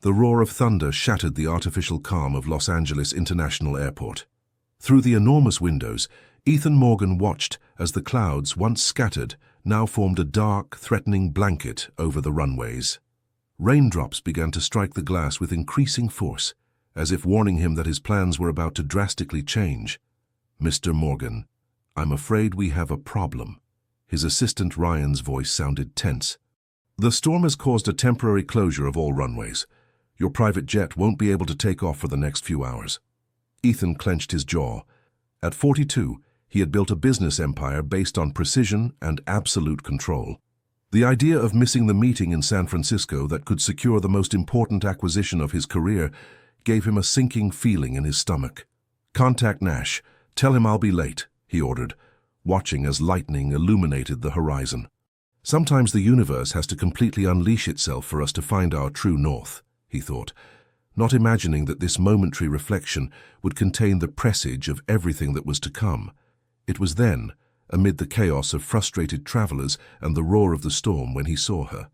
The roar of thunder shattered the artificial calm of Los Angeles International Airport. Through the enormous windows, Ethan Morgan watched as the clouds, once scattered, now formed a dark, threatening blanket over the runways. Raindrops began to strike the glass with increasing force, as if warning him that his plans were about to drastically change. "Mr. Morgan, I'm afraid we have a problem." His assistant Ryan's voice sounded tense. "The storm has caused a temporary closure of all runways. Your private jet won't be able to take off for the next few hours." Ethan clenched his jaw. At 42, he had built a business empire based on precision and absolute control. The idea of missing the meeting in San Francisco that could secure the most important acquisition of his career gave him a sinking feeling in his stomach. "Contact Nash. Tell him I'll be late," he ordered, watching as lightning illuminated the horizon. "Sometimes the universe has to completely unleash itself for us to find our true north," he thought, not imagining that this momentary reflection would contain the presage of everything that was to come. It was then, amid the chaos of frustrated travelers and the roar of the storm, when he saw her.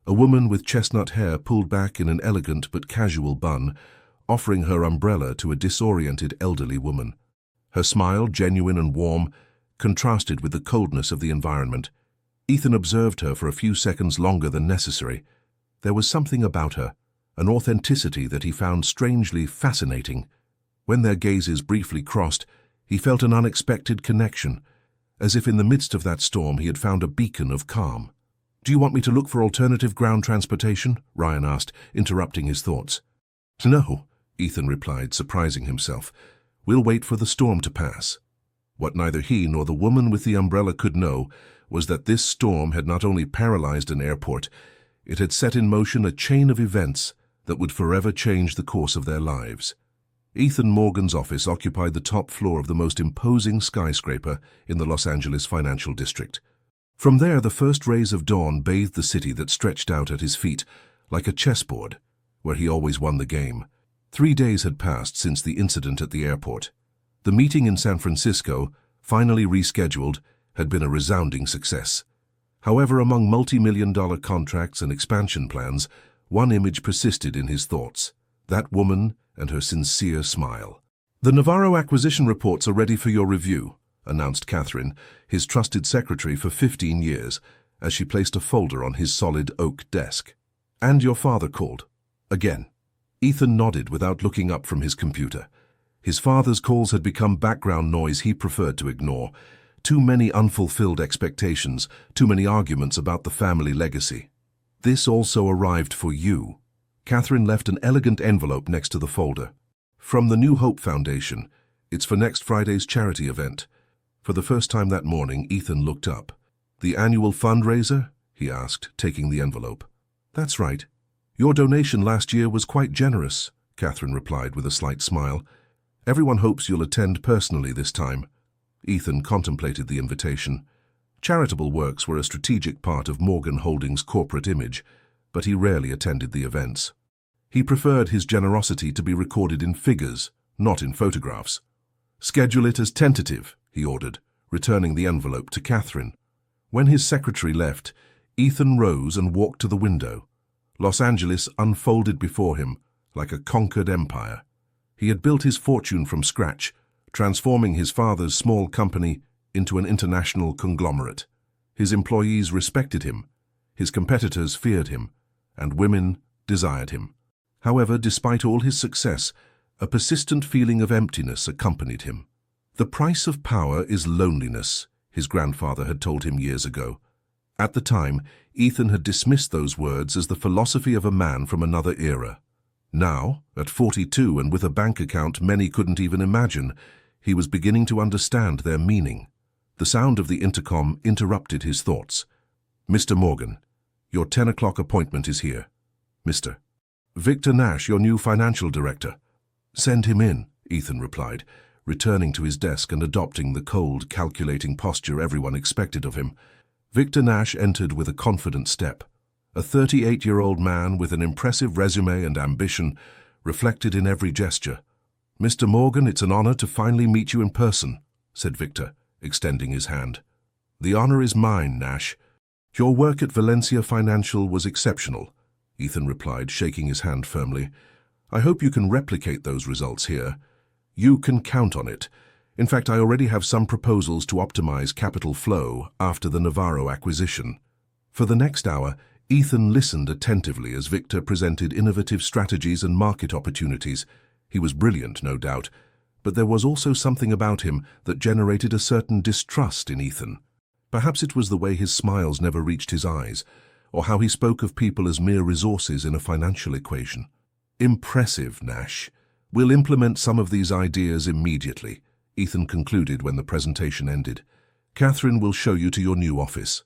A woman with chestnut hair pulled back in an elegant but casual bun, offering her umbrella to a disoriented elderly woman. Her smile, genuine and warm, contrasted with the coldness of the environment. Ethan observed her for a few seconds longer than necessary. There was something about her, an authenticity that he found strangely fascinating. When their gazes briefly crossed, he felt an unexpected connection, as if in the midst of that storm he had found a beacon of calm. "Do you want me to look for alternative ground transportation?" Ryan asked, interrupting his thoughts. "No," Ethan replied, surprising himself. "We'll wait for the storm to pass." What neither he nor the woman with the umbrella could know was that this storm had not only paralyzed an airport, it had set in motion a chain of events that would forever change the course of their lives. Ethan Morgan's office occupied the top floor of the most imposing skyscraper in the Los Angeles financial district. From there, the first rays of dawn bathed the city that stretched out at his feet like a chessboard, where he always won the game. 3 days had passed since the incident at the airport. The meeting in San Francisco, finally rescheduled, had been a resounding success. However, among multi-million-dollar contracts and expansion plans, one image persisted in his thoughts: that woman and her sincere smile. "The Navarro acquisition reports are ready for your review," announced Catherine, his trusted secretary for 15 years, as she placed a folder on his solid oak desk. "And your father called. Again." Ethan nodded without looking up from his computer. His father's calls had become background noise he preferred to ignore. Too many unfulfilled expectations, too many arguments about the family legacy. "This also arrived for you." Catherine left an elegant envelope next to the folder. "From the New Hope Foundation. It's for next Friday's charity event." For the first time that morning, Ethan looked up. "The annual fundraiser?" he asked, taking the envelope. "That's right. Your donation last year was quite generous," Catherine replied with a slight smile. "Everyone hopes you'll attend personally this time." Ethan contemplated the invitation. Charitable works were a strategic part of Morgan Holdings' corporate image, but he rarely attended the events. He preferred his generosity to be recorded in figures, not in photographs. "Schedule it as tentative," he ordered, returning the envelope to Catherine. When his secretary left, Ethan rose and walked to the window. Los Angeles unfolded before him like a conquered empire. He had built his fortune from scratch, transforming his father's small company into an international conglomerate. His employees respected him, his competitors feared him, and women desired him. However, despite all his success, a persistent feeling of emptiness accompanied him. "The price of power is loneliness," his grandfather had told him years ago. At the time, Ethan had dismissed those words as the philosophy of a man from another era. Now, at 42 and with a bank account many couldn't even imagine, he was beginning to understand their meaning. The sound of the intercom interrupted his thoughts. "Mr. Morgan, your 10 o'clock appointment is here." "Mr. Victor Nash, your new financial director." "Send him in," Ethan replied, returning to his desk and adopting the cold, calculating posture everyone expected of him. Victor Nash entered with a confident step. A 38-year-old man with an impressive resume and ambition reflected in every gesture. "Mr. Morgan, it's an honor to finally meet you in person," said Victor, extending his hand. "The honor is mine, Nash. Your work at Valencia Financial was exceptional. Ethan replied, shaking his hand firmly. "I hope you can replicate those results here. You can count on it. In fact, I already have some proposals to optimize capital flow after the Navarro acquisition." For the next hour, Ethan listened attentively as Victor presented innovative strategies and market opportunities. He was brilliant, no doubt, but there was also something about him that generated a certain distrust in Ethan. Perhaps it was the way his smiles never reached his eyes, or how he spoke of people as mere resources in a financial equation. "Impressive, Nash. We'll implement some of these ideas immediately," Ethan concluded when the presentation ended. "Catherine will show you to your new office."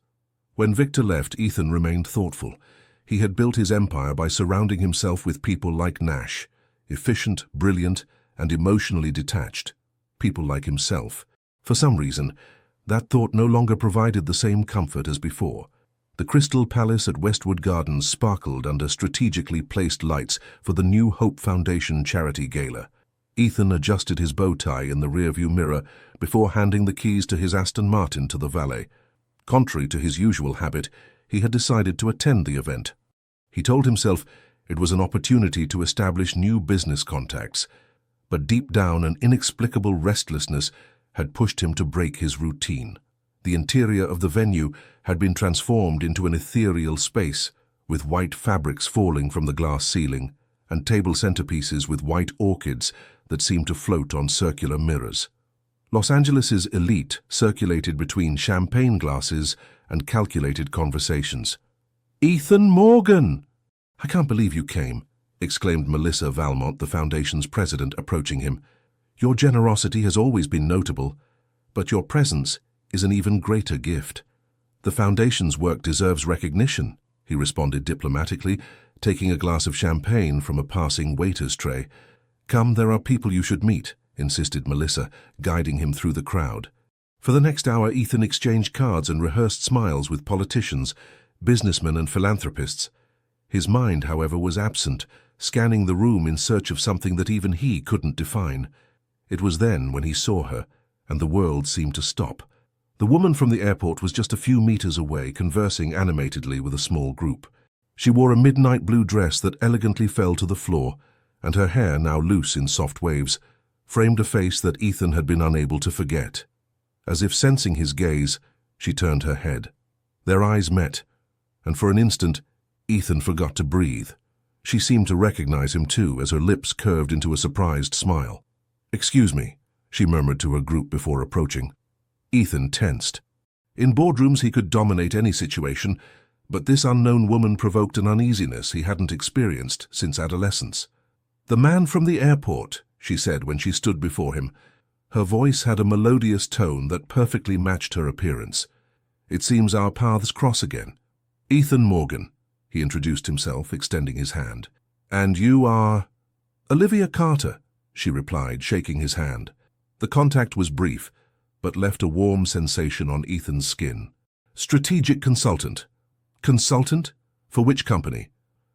When Victor left, Ethan remained thoughtful. He had built his empire by surrounding himself with people like Nash, efficient, brilliant, and emotionally detached. People like himself. For some reason, that thought no longer provided the same comfort as before. The Crystal Palace at Westwood Gardens sparkled under strategically placed lights for the New Hope Foundation charity gala. Ethan adjusted his bow tie in the rearview mirror before handing the keys to his Aston Martin to the valet. Contrary to his usual habit, he had decided to attend the event. He told himself it was an opportunity to establish new business contacts, but deep down an inexplicable restlessness had pushed him to break his routine. The interior of the venue had been transformed into an ethereal space, with white fabrics falling from the glass ceiling, and table centerpieces with white orchids that seemed to float on circular mirrors. Los Angeles's elite circulated between champagne glasses and calculated conversations. "Ethan Morgan! I can't believe you came," exclaimed Melissa Valmont, the Foundation's president, approaching him. "Your generosity has always been notable, but your presence is an even greater gift." "The Foundation's work deserves recognition," he responded diplomatically, taking a glass of champagne from a passing waiter's tray. "Come, there are people you should meet," insisted Melissa, guiding him through the crowd. For the next hour, Ethan exchanged cards and rehearsed smiles with politicians, businessmen and philanthropists. His mind, however, was absent, scanning the room in search of something that even he couldn't define. It was then when he saw her, and the world seemed to stop. The woman from the airport was just a few meters away, conversing animatedly with a small group. She wore a midnight blue dress that elegantly fell to the floor, and her hair, now loose in soft waves, framed a face that Ethan had been unable to forget. As if sensing his gaze, she turned her head. Their eyes met, and for an instant, Ethan forgot to breathe. She seemed to recognize him too, as her lips curved into a surprised smile. "Excuse me," she murmured to her group before approaching. Ethan tensed. In boardrooms he could dominate any situation, but this unknown woman provoked an uneasiness he hadn't experienced since adolescence. "The man from the airport," she said when she stood before him. Her voice had a melodious tone that perfectly matched her appearance. "It seems our paths cross again." "Ethan Morgan," he introduced himself, extending his hand. "And you are—" "Olivia Carter," she replied, shaking his hand. The contact was brief, but left a warm sensation on Ethan's skin. "Strategic consultant." "Consultant? For which company?"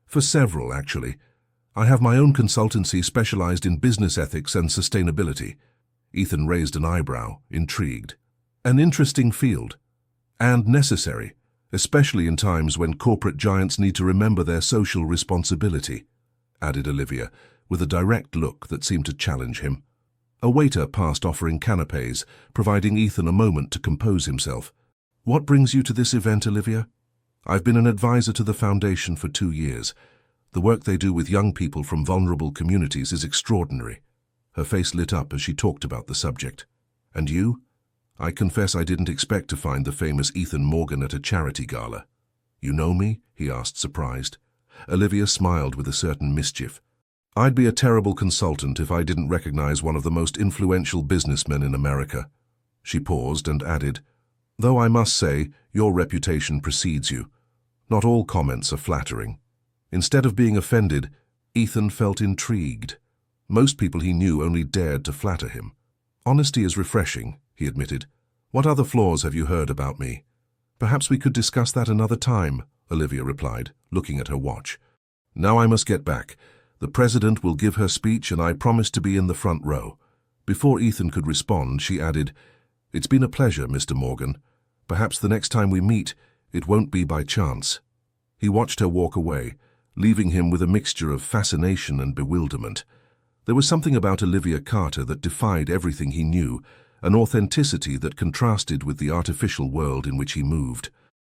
"For several, actually. I have my own consultancy specialized in business ethics and sustainability." Ethan raised an eyebrow, intrigued. "An interesting field. And necessary, especially in times when corporate giants need to remember their social responsibility," added Olivia, with a direct look that seemed to challenge him. A waiter passed offering canapes, providing Ethan a moment to compose himself. "What brings you to this event, Olivia?" "I've been an advisor to the Foundation for 2 years. The work they do with young people from vulnerable communities is extraordinary." Her face lit up as she talked about the subject. "And you?" "I confess I didn't expect to find the famous Ethan Morgan at a charity gala." "You know me?" he asked, surprised. Olivia smiled with a certain mischief. "I'd be a terrible consultant if I didn't recognize one of the most influential businessmen in America." She paused and added, "Though I must say, your reputation precedes you. Not all comments are flattering." Instead of being offended, Ethan felt intrigued. Most people he knew only dared to flatter him. "Honesty is refreshing," he admitted. "What other flaws have you heard about me?" "Perhaps we could discuss that another time," Olivia replied, looking at her watch. "Now I must get back. The president will give her speech and I promise to be in the front row." Before Ethan could respond, she added, "It's been a pleasure, Mr. Morgan. Perhaps the next time we meet, it won't be by chance." He watched her walk away, leaving him with a mixture of fascination and bewilderment. There was something about Olivia Carter that defied everything he knew, an authenticity that contrasted with the artificial world in which he moved.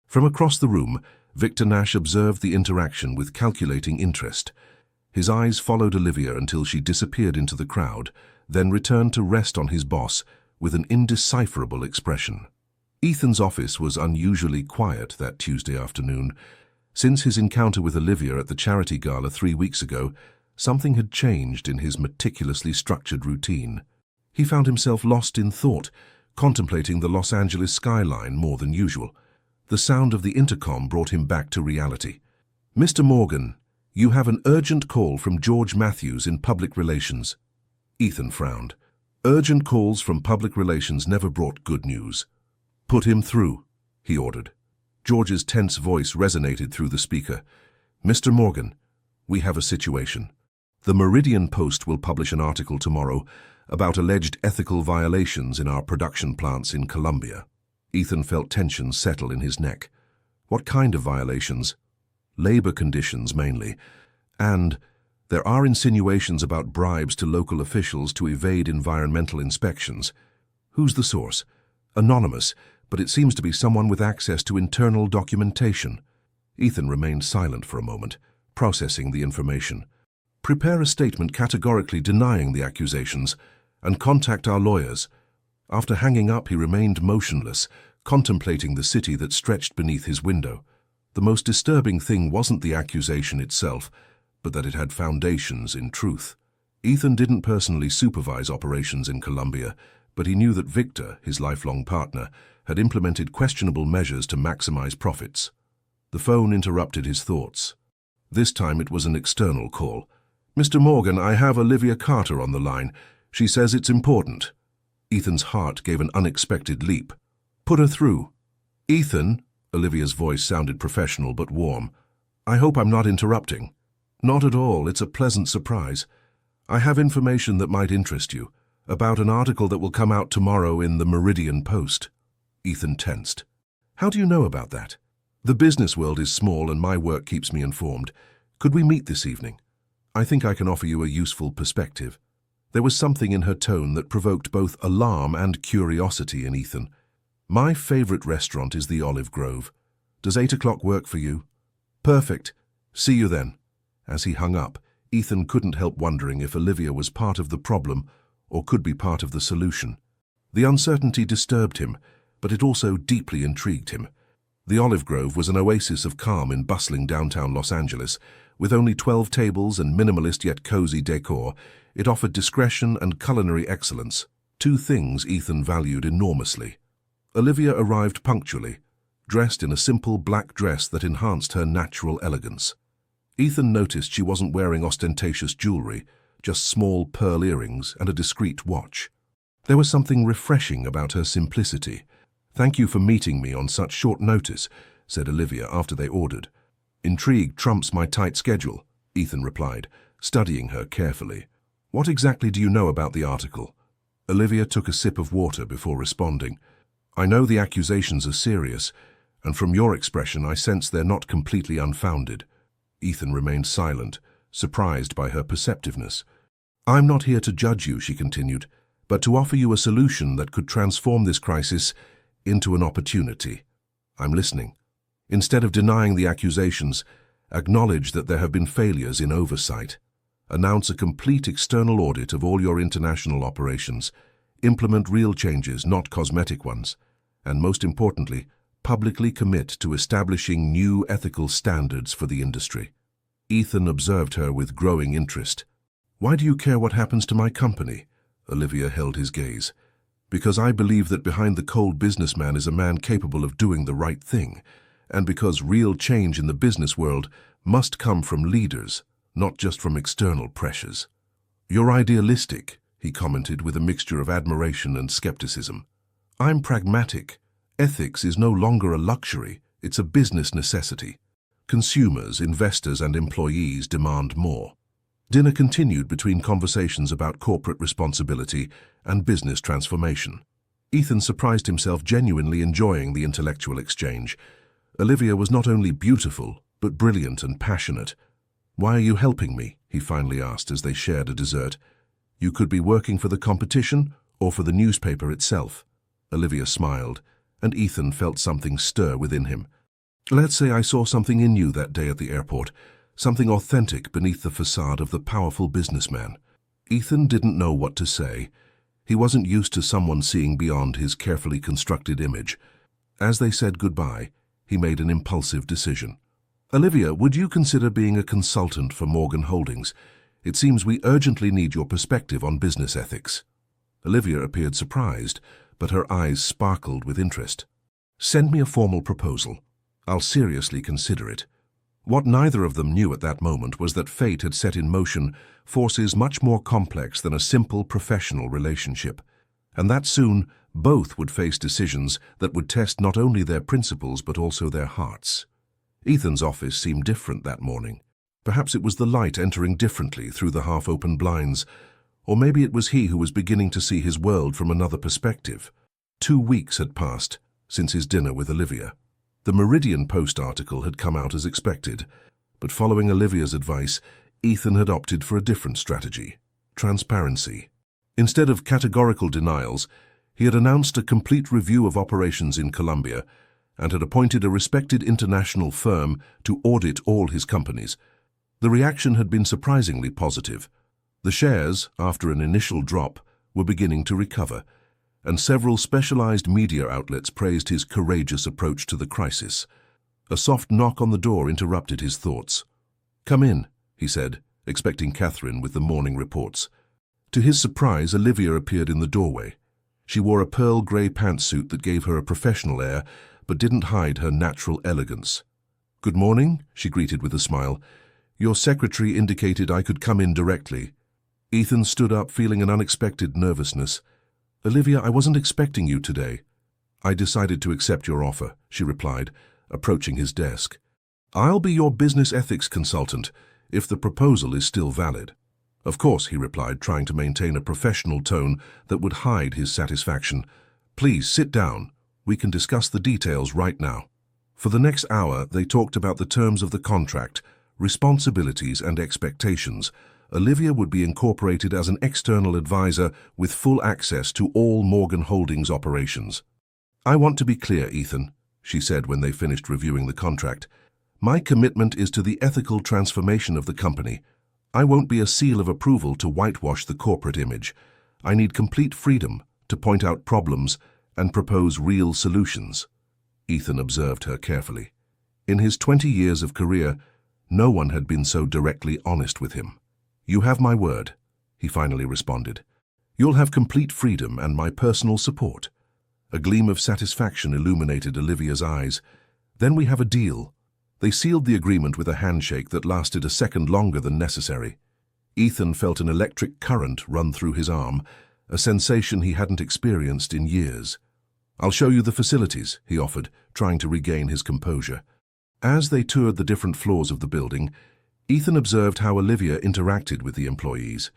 From across the room, Victor Nash observed the interaction with calculating interest. His eyes followed Olivia until she disappeared into the crowd, then returned to rest on his boss with an indecipherable expression. Ethan's office was unusually quiet that Tuesday afternoon. Since his encounter with Olivia at the charity gala 3 weeks ago, something had changed in his meticulously structured routine. He found himself lost in thought, contemplating the Los Angeles skyline more than usual. The sound of the intercom brought him back to reality. "Mr. Morgan, you have an urgent call from George Matthews in public relations." Ethan frowned. Urgent calls from public relations never brought good news. "Put him through," he ordered. George's tense voice resonated through the speaker. "Mr. Morgan, we have a situation. The Meridian Post will publish an article tomorrow about alleged ethical violations in our production plants in Colombia." Ethan felt tension settle in his neck. What kind of violations? Labor conditions, mainly. And there are insinuations about bribes to local officials to evade environmental inspections. Who's the source? Anonymous, but it seems to be someone with access to internal documentation. Ethan remained silent for a moment, processing the information. "Prepare a statement categorically denying the accusations, and contact our lawyers." After hanging up, he remained motionless, contemplating the city that stretched beneath his window. The most disturbing thing wasn't the accusation itself, but that it had foundations in truth. Ethan didn't personally supervise operations in Colombia, but he knew that Victor, his lifelong partner, had implemented questionable measures to maximize profits. The phone interrupted his thoughts. This time it was an external call. "Mr. Morgan, I have Olivia Carter on the line. She says it's important." Ethan's heart gave an unexpected leap. "Put her through." "Ethan," Olivia's voice sounded professional but warm, "I hope I'm not interrupting." "Not at all. It's a pleasant surprise. I have information that might interest you, about an article that will come out tomorrow in the Meridian Post." Ethan tensed. "How do you know about that?" "The business world is small and my work keeps me informed. Could we meet this evening? I think I can offer you a useful perspective." There was something in her tone that provoked both alarm and curiosity in Ethan. "My favorite restaurant is the Olive Grove. Does 8 o'clock work for you?" "Perfect. See you then." As he hung up, Ethan couldn't help wondering if Olivia was part of the problem or could be part of the solution. The uncertainty disturbed him, but it also deeply intrigued him. The Olive Grove was an oasis of calm in bustling downtown Los Angeles. With only 12 tables and minimalist yet cozy decor, it offered discretion and culinary excellence, two things Ethan valued enormously. Olivia arrived punctually, dressed in a simple black dress that enhanced her natural elegance. Ethan noticed she wasn't wearing ostentatious jewelry, just small pearl earrings and a discreet watch. There was something refreshing about her simplicity. "Thank you for meeting me on such short notice," said Olivia after they ordered. "Intrigue trumps my tight schedule," Ethan replied, studying her carefully. "What exactly do you know about the article?" Olivia took a sip of water before responding. "I know the accusations are serious, and from your expression I sense they're not completely unfounded." Ethan remained silent, surprised by her perceptiveness. "I'm not here to judge you," she continued, "but to offer you a solution that could transform this crisis into an opportunity. I'm listening. Instead of denying the accusations, acknowledge that there have been failures in oversight. Announce a complete external audit of all your international operations. Implement real changes, not cosmetic ones. And most importantly, publicly commit to establishing new ethical standards for the industry." Ethan observed her with growing interest. "Why do you care what happens to my company?" Olivia held his gaze. "Because I believe that behind the cold businessman is a man capable of doing the right thing, and because real change in the business world must come from leaders, not just from external pressures." "You're idealistic," he commented with a mixture of admiration and skepticism. "I'm pragmatic. Ethics is no longer a luxury, it's a business necessity. Consumers, investors, and employees demand more." Dinner continued between conversations about corporate responsibility and business transformation. Ethan surprised himself genuinely enjoying the intellectual exchange. Olivia was not only beautiful, but brilliant and passionate. "Why are you helping me?" he finally asked as they shared a dessert. "You could be working for the competition or for the newspaper itself." Olivia smiled, and Ethan felt something stir within him. "Let's say I saw something in you that day at the airport, something authentic beneath the facade of the powerful businessman." Ethan didn't know what to say. He wasn't used to someone seeing beyond his carefully constructed image. As they said goodbye, he made an impulsive decision. "Olivia, would you consider being a consultant for Morgan Holdings? It seems we urgently need your perspective on business ethics." Olivia appeared surprised, but her eyes sparkled with interest. "Send me a formal proposal. I'll seriously consider it." What neither of them knew at that moment was that fate had set in motion forces much more complex than a simple professional relationship, and that soon both would face decisions that would test not only their principles but also their hearts. Ethan's office seemed different that morning. Perhaps it was the light entering differently through the half-open blinds, or maybe it was he who was beginning to see his world from another perspective. 2 weeks had passed since his dinner with Olivia. The Meridian Post article had come out as expected, but following Olivia's advice, Ethan had opted for a different strategy: transparency. Instead of categorical denials, he had announced a complete review of operations in Colombia and had appointed a respected international firm to audit all his companies. The reaction had been surprisingly positive. The shares, after an initial drop, were beginning to recover, and several specialized media outlets praised his courageous approach to the crisis. A soft knock on the door interrupted his thoughts. "Come in," he said, expecting Catherine with the morning reports. To his surprise, Olivia appeared in the doorway. She wore a pearl grey pantsuit that gave her a professional air, but didn't hide her natural elegance. "Good morning," she greeted with a smile. "Your secretary indicated I could come in directly." Ethan stood up, feeling an unexpected nervousness. "Olivia, I wasn't expecting you today." "I decided to accept your offer," she replied, approaching his desk. "I'll be your business ethics consultant, if the proposal is still valid." "Of course," he replied, trying to maintain a professional tone that would hide his satisfaction. "Please sit down. We can discuss the details right now." For the next hour, they talked about the terms of the contract, responsibilities and expectations. Olivia would be incorporated as an external advisor with full access to all Morgan Holdings operations. "I want to be clear, Ethan," she said when they finished reviewing the contract. "My commitment is to the ethical transformation of the company. I won't be a seal of approval to whitewash the corporate image. I need complete freedom to point out problems and propose real solutions." Ethan observed her carefully. In his 20 years of career, no one had been so directly honest with him. "You have my word," he finally responded. "You'll have complete freedom and my personal support." A gleam of satisfaction illuminated Olivia's eyes. "Then we have a deal." They sealed the agreement with a handshake that lasted a second longer than necessary. Ethan felt an electric current run through his arm, a sensation he hadn't experienced in years. "I'll show you the facilities," he offered, trying to regain his composure. As they toured the different floors of the building, Ethan observed how Olivia interacted with the employees.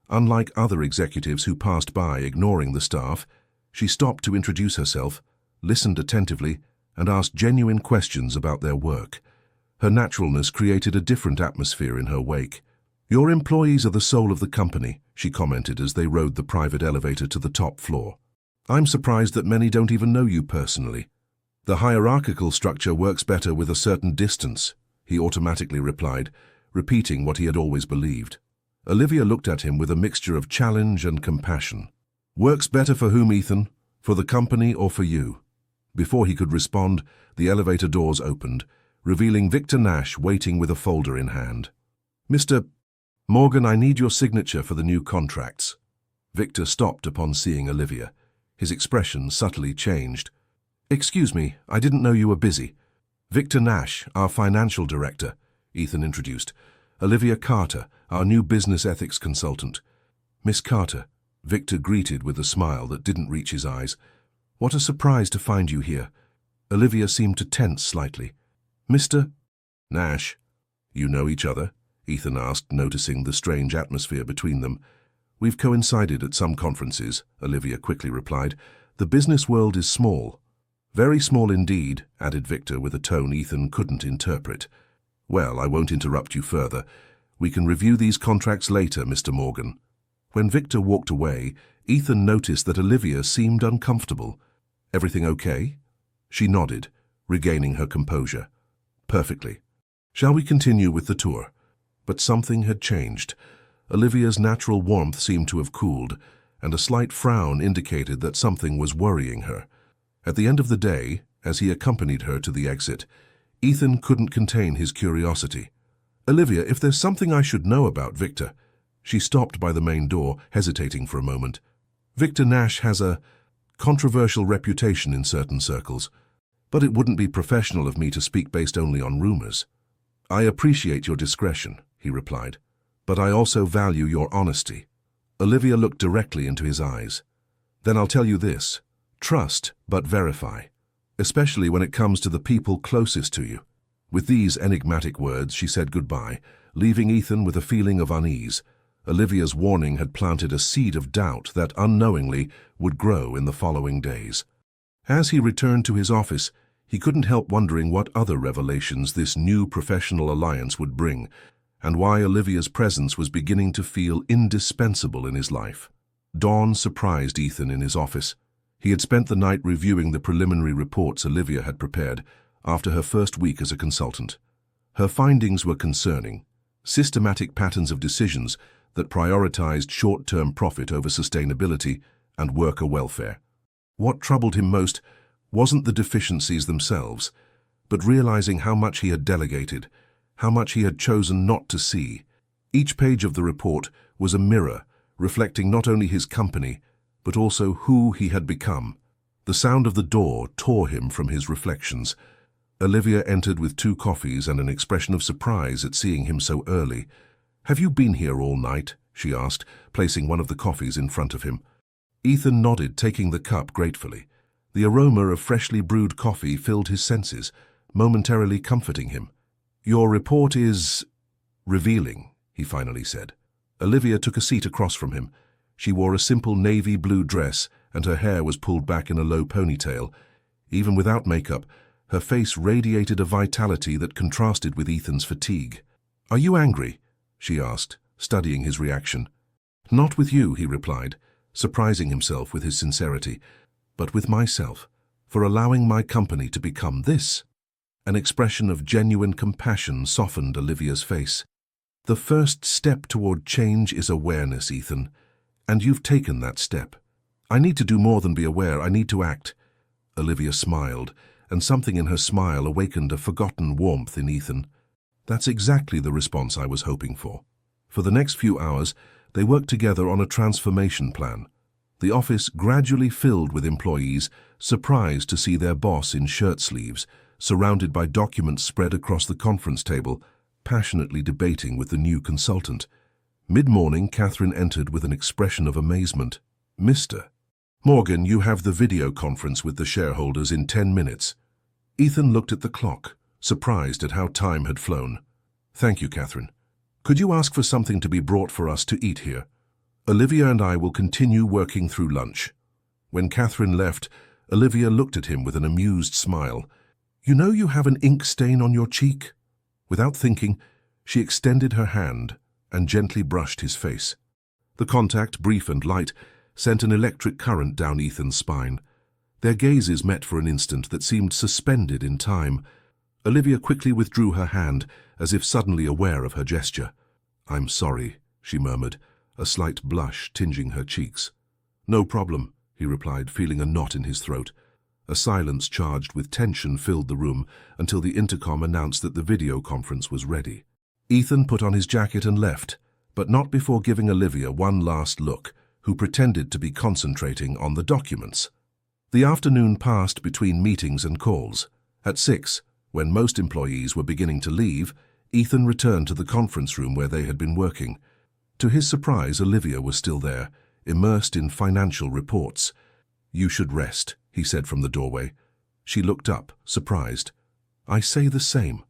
Unlike other executives who passed by ignoring the staff, she stopped to introduce herself, listened attentively, and asked genuine questions about their work. Her naturalness created a different atmosphere in her wake. "Your employees are the soul of the company," she commented as they rode the private elevator to the top floor. "I'm surprised that many don't even know you personally." "The hierarchical structure works better with a certain distance," he automatically replied, repeating what he had always believed. Olivia looked at him with a mixture of challenge and compassion. "Works better for whom, Ethan? For the company or for you?" Before he could respond, the elevator doors opened, revealing Victor Nash waiting with a folder in hand. "Mr. Morgan, I need your signature for the new contracts." Victor stopped upon seeing Olivia. His expression subtly changed. "Excuse me, I didn't know you were busy." "Victor Nash, our financial director," Ethan introduced. "Olivia Carter, our new business ethics consultant." "Miss Carter," Victor greeted with a smile that didn't reach his eyes. "What a surprise to find you here." Olivia seemed to tense slightly. "Mr. Nash, you know each other?" Ethan asked, noticing the strange atmosphere between them. "We've coincided at some conferences," Olivia quickly replied. "The business world is small." "Very small indeed," added Victor with a tone Ethan couldn't interpret. Well, I won't interrupt you further. We can review these contracts later, Mr. Morgan. When Victor walked away, Ethan noticed that Olivia seemed uncomfortable. Everything okay? She nodded, regaining her composure. Perfectly. Shall we continue with the tour? But something had changed. Olivia's natural warmth seemed to have cooled, and a slight frown indicated that something was worrying her. At the end of the day, as he accompanied her to the exit, Ethan couldn't contain his curiosity. Olivia, if there's something I should know about Victor. She stopped by the main door, hesitating for a moment. Victor Nash has a controversial reputation in certain circles, but it wouldn't be professional of me to speak based only on rumors. I appreciate your discretion, he replied, but I also value your honesty. Olivia looked directly into his eyes. Then I'll tell you this. Trust, but verify, especially when it comes to the people closest to you. With these enigmatic words, she said goodbye, leaving Ethan with a feeling of unease. Olivia's warning had planted a seed of doubt that unknowingly would grow in the following days. As he returned to his office, he couldn't help wondering what other revelations this new professional alliance would bring, and why Olivia's presence was beginning to feel indispensable in his life. Dawn surprised Ethan in his office. He had spent the night reviewing the preliminary reports Olivia had prepared after her first week as a consultant. Her findings were concerning: systematic patterns of decisions that prioritized short-term profit over sustainability and worker welfare. What troubled him most wasn't the deficiencies themselves, but realizing how much he had delegated, how much he had chosen not to see. Each page of the report was a mirror, reflecting not only his company, but also who he had become. The sound of the door tore him from his reflections. Olivia entered with 2 coffees and an expression of surprise at seeing him so early. "Have you been here all night?" she asked, placing one of the coffees in front of him. Ethan nodded, taking the cup gratefully. The aroma of freshly brewed coffee filled his senses, momentarily comforting him. "Your report is revealing," he finally said. Olivia took a seat across from him. She wore a simple navy blue dress, and her hair was pulled back in a low ponytail. Even without makeup, her face radiated a vitality that contrasted with Ethan's fatigue. "Are you angry?" she asked, studying his reaction. "Not with you," he replied, surprising himself with his sincerity, "but with myself, for allowing my company to become this." An expression of genuine compassion softened Olivia's face. "The first step toward change is awareness, Ethan, and you've taken that step. I need to do more than be aware, I need to act." Olivia smiled, and something in her smile awakened a forgotten warmth in Ethan. "That's exactly the response I was hoping for." For the next few hours, they worked together on a transformation plan. The office gradually filled with employees, surprised to see their boss in shirt sleeves, surrounded by documents spread across the conference table, passionately debating with the new consultant. Mid-morning, Catherine entered with an expression of amazement. "Mr. Morgan, you have the video conference with the shareholders in 10 minutes. Ethan looked at the clock, surprised at how time had flown. "Thank you, Catherine. Could you ask for something to be brought for us to eat here? Olivia and I will continue working through lunch." When Catherine left, Olivia looked at him with an amused smile. "You know you have an ink stain on your cheek?" Without thinking, she extended her hand and gently brushed his face. The contact, brief and light, sent an electric current down Ethan's spine. Their gazes met for an instant that seemed suspended in time. Olivia quickly withdrew her hand, as if suddenly aware of her gesture. "I'm sorry," she murmured, a slight blush tinging her cheeks. "No problem," he replied, feeling a knot in his throat. A silence charged with tension filled the room until the intercom announced that the video conference was ready. Ethan put on his jacket and left, but not before giving Olivia one last look, who pretended to be concentrating on the documents. The afternoon passed between meetings and calls. At 6, when most employees were beginning to leave, Ethan returned to the conference room where they had been working. To his surprise, Olivia was still there, immersed in financial reports. "You should rest," he said from the doorway. She looked up, surprised. "I say the same.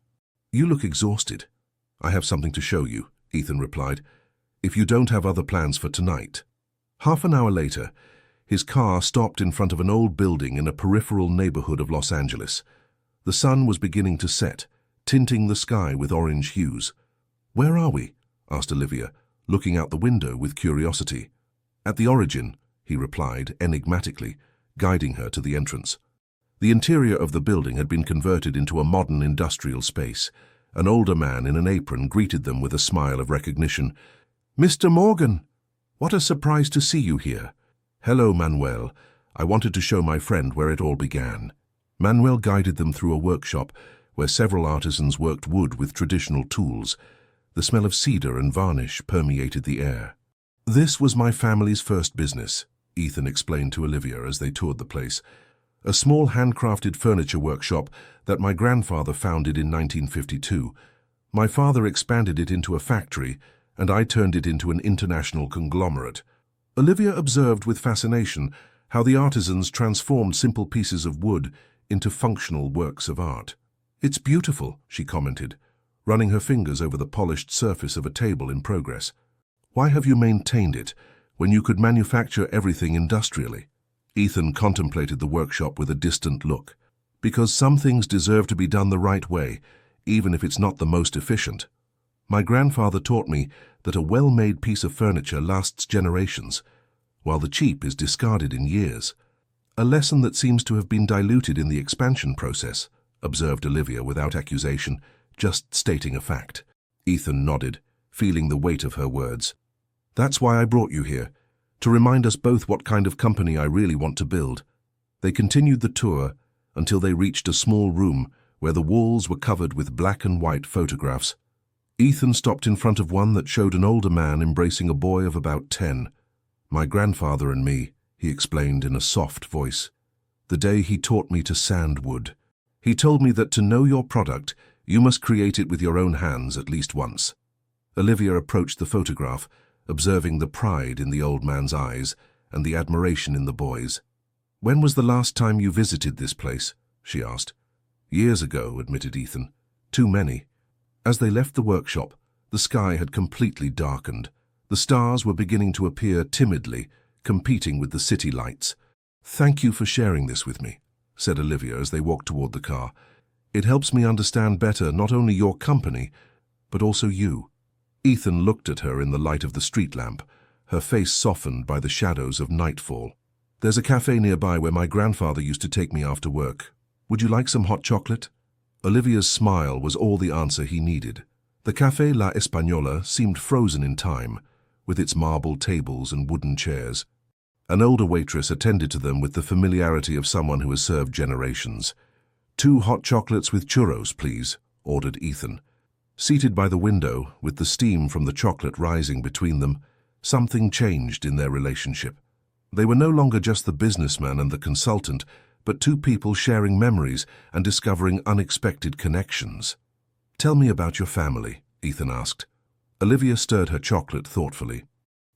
You look exhausted." "I have something to show you," Ethan replied, "if you don't have other plans for tonight." Half an hour later, his car stopped in front of an old building in a peripheral neighborhood of Los Angeles. The sun was beginning to set, tinting the sky with orange hues. "Where are we?" asked Olivia, looking out the window with curiosity. "At the origin," he replied enigmatically, guiding her to the entrance. The interior of the building had been converted into a modern industrial space. An older man in an apron greeted them with a smile of recognition. "Mr. Morgan! What a surprise to see you here." "Hello, Manuel. I wanted to show my friend where it all began." Manuel guided them through a workshop where several artisans worked wood with traditional tools. The smell of cedar and varnish permeated the air. "This was my family's first business," Ethan explained to Olivia as they toured the place. "A small handcrafted furniture workshop that my grandfather founded in 1952. My father expanded it into a factory, and I turned it into an international conglomerate." Olivia observed with fascination how the artisans transformed simple pieces of wood into functional works of art. "It's beautiful," she commented, running her fingers over the polished surface of a table in progress. "Why have you maintained it when you could manufacture everything industrially?" Ethan contemplated the workshop with a distant look. "Because some things deserve to be done the right way, even if it's not the most efficient. My grandfather taught me that a well-made piece of furniture lasts generations, while the cheap is discarded in years. A lesson that seems to have been diluted in the expansion process," observed Olivia without accusation, just stating a fact. Ethan nodded, feeling the weight of her words. "That's why I brought you here, to remind us both what kind of company I really want to build." They continued the tour until they reached a small room where the walls were covered with black and white photographs. Ethan stopped in front of one that showed an older man embracing a boy of about 10. "My grandfather and me," he explained in a soft voice. "The day he taught me to sand wood. He told me that to know your product, you must create it with your own hands at least once." Olivia approached the photograph, observing the pride in the old man's eyes and the admiration in the boy's. "When was the last time you visited this place?" she asked. "Years ago," admitted Ethan. "Too many." As they left the workshop, the sky had completely darkened. The stars were beginning to appear timidly, competing with the city lights. "Thank you for sharing this with me," said Olivia as they walked toward the car. "It helps me understand better not only your company, but also you." Ethan looked at her in the light of the street lamp, her face softened by the shadows of nightfall. "There's a cafe nearby where my grandfather used to take me after work. Would you like some hot chocolate?" Olivia's smile was all the answer he needed. The Café La Española seemed frozen in time, with its marble tables and wooden chairs. An older waitress attended to them with the familiarity of someone who has served generations. "2 hot chocolates with churros, please," ordered Ethan. Seated by the window, with the steam from the chocolate rising between them, something changed in their relationship. They were no longer just the businessman and the consultant, but two people sharing memories and discovering unexpected connections. "Tell me about your family," Ethan asked. Olivia stirred her chocolate thoughtfully.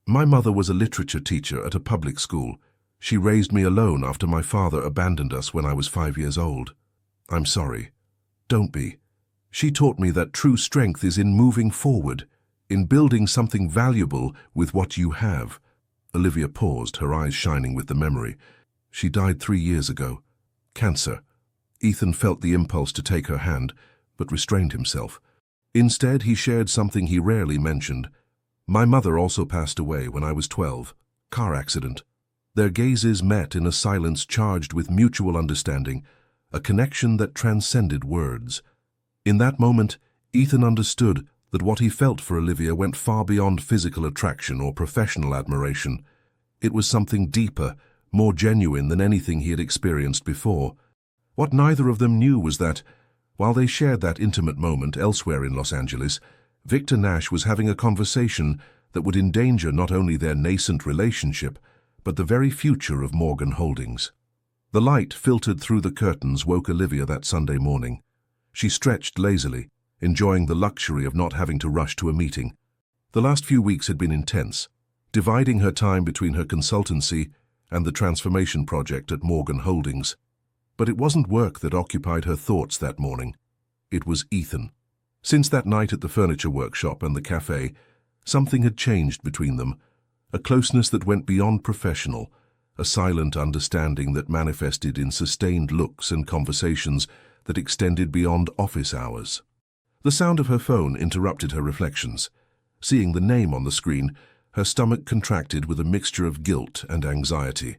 "My mother was a literature teacher at a public school. She raised me alone after my father abandoned us when I was 5 years old. I'm sorry. Don't be. She taught me that true strength is in moving forward, in building something valuable with what you have." Olivia paused, her eyes shining with the memory. "She died 3 years ago. Cancer." Ethan felt the impulse to take her hand, but restrained himself. Instead, he shared something he rarely mentioned. "My mother also passed away when I was 12. Car accident." Their gazes met in a silence charged with mutual understanding, a connection that transcended words. In that moment, Ethan understood that what he felt for Olivia went far beyond physical attraction or professional admiration. It was something deeper, more genuine than anything he had experienced before. What neither of them knew was that, while they shared that intimate moment elsewhere in Los Angeles, Victor Nash was having a conversation that would endanger not only their nascent relationship, but the very future of Morgan Holdings. The light filtered through the curtains woke Olivia that Sunday morning. She stretched lazily, enjoying the luxury of not having to rush to a meeting. The last few weeks had been intense, dividing her time between her consultancy and the transformation project at Morgan Holdings. But it wasn't work that occupied her thoughts that morning. It was Ethan. Since that night at the furniture workshop and the cafe, something had changed between them, a closeness that went beyond professional, a silent understanding that manifested in sustained looks and conversations that extended beyond office hours. The sound of her phone interrupted her reflections. Seeing the name on the screen, her stomach contracted with a mixture of guilt and anxiety.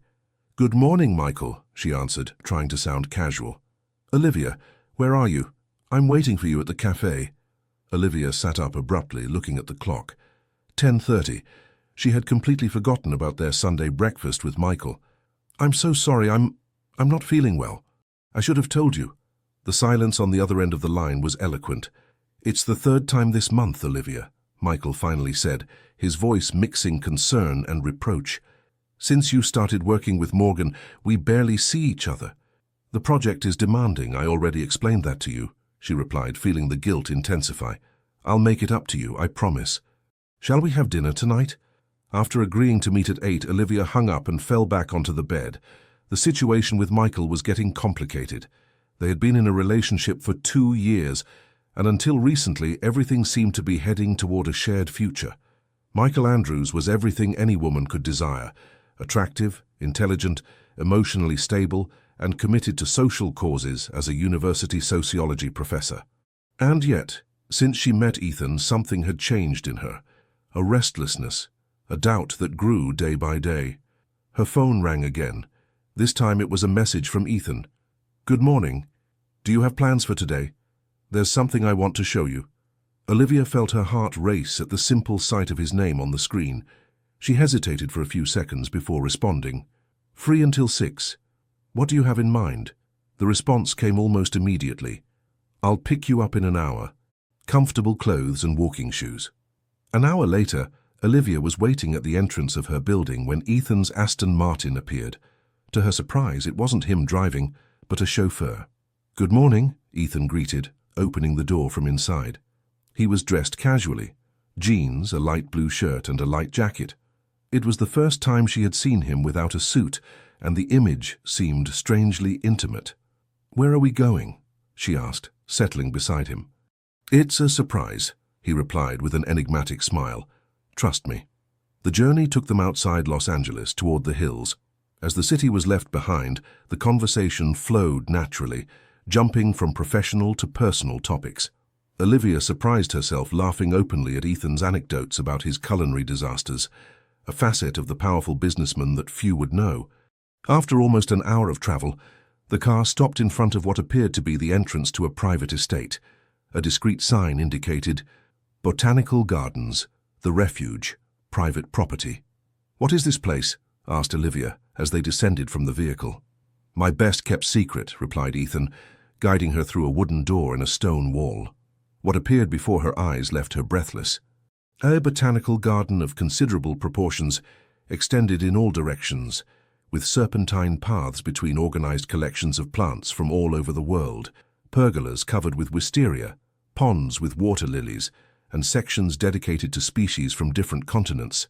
"Good morning, Michael," she answered, trying to sound casual. "Olivia, where are you? I'm waiting for you at the cafe." Olivia sat up abruptly, looking at the clock. 10:30. She had completely forgotten about their Sunday breakfast with Michael. "I'm so sorry, I'm not feeling well. I should have told you." The silence on the other end of the line was eloquent. "It's the third time this month, Olivia," Michael finally said, his voice mixing concern and reproach. "Since you started working with Morgan, we barely see each other." "The project is demanding, I already explained that to you," she replied, feeling the guilt intensify. "I'll make it up to you, I promise. Shall we have dinner tonight?" After agreeing to meet at 8, Olivia hung up and fell back onto the bed. The situation with Michael was getting complicated. They had been in a relationship for 2 years, and until recently everything seemed to be heading toward a shared future. Michael Andrews was everything any woman could desire: attractive, intelligent, emotionally stable, and committed to social causes as a university sociology professor. And yet, since she met Ethan, something had changed in her. A restlessness, a doubt that grew day by day. Her phone rang again. This time it was a message from Ethan. "Good morning. Do you have plans for today? There's something I want to show you." Olivia felt her heart race at the simple sight of his name on the screen. She hesitated for a few seconds before responding. "Free until 6. What do you have in mind?" The response came almost immediately. "I'll pick you up in an hour. Comfortable clothes and walking shoes." An hour later, Olivia was waiting at the entrance of her building when Ethan's Aston Martin appeared. To her surprise, it wasn't him driving, but a chauffeur. "Good morning," Ethan greeted, opening the door from inside. He was dressed casually: jeans, a light blue shirt, and a light jacket. It was the first time she had seen him without a suit, and the image seemed strangely intimate. "Where are we going?" she asked, settling beside him. "It's a surprise," he replied with an enigmatic smile. "Trust me." The journey took them outside Los Angeles toward the hills. As the city was left behind, the conversation flowed naturally, jumping from professional to personal topics. Olivia surprised herself laughing openly at Ethan's anecdotes about his culinary disasters, a facet of the powerful businessman that few would know. After almost an hour of travel, the car stopped in front of what appeared to be the entrance to a private estate. A discreet sign indicated, "Botanical Gardens, The Refuge, Private Property." "What is this place?" asked Olivia as they descended from the vehicle. "My best-kept secret," replied Ethan, guiding her through a wooden door in a stone wall. What appeared before her eyes left her breathless. A botanical garden of considerable proportions extended in all directions, with serpentine paths between organized collections of plants from all over the world, pergolas covered with wisteria, ponds with water lilies, and sections dedicated to species from different continents.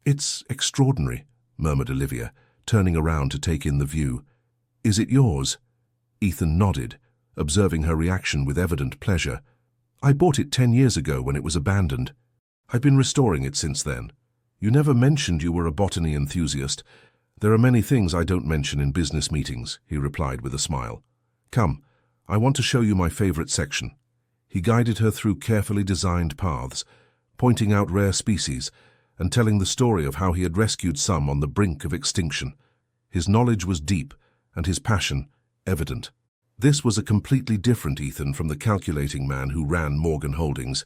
"It's extraordinary," murmured Olivia, turning around to take in the view. "Is it yours?" Ethan nodded, observing her reaction with evident pleasure. "I bought it 10 years ago when it was abandoned. I've been restoring it since then. You never mentioned you were a botany enthusiast." "There are many things I don't mention in business meetings," he replied with a smile. "Come, I want to show you my favorite section." He guided her through carefully designed paths, pointing out rare species and telling the story of how he had rescued some on the brink of extinction. His knowledge was deep and his passion evident. This was a completely different Ethan from the calculating man who ran Morgan Holdings.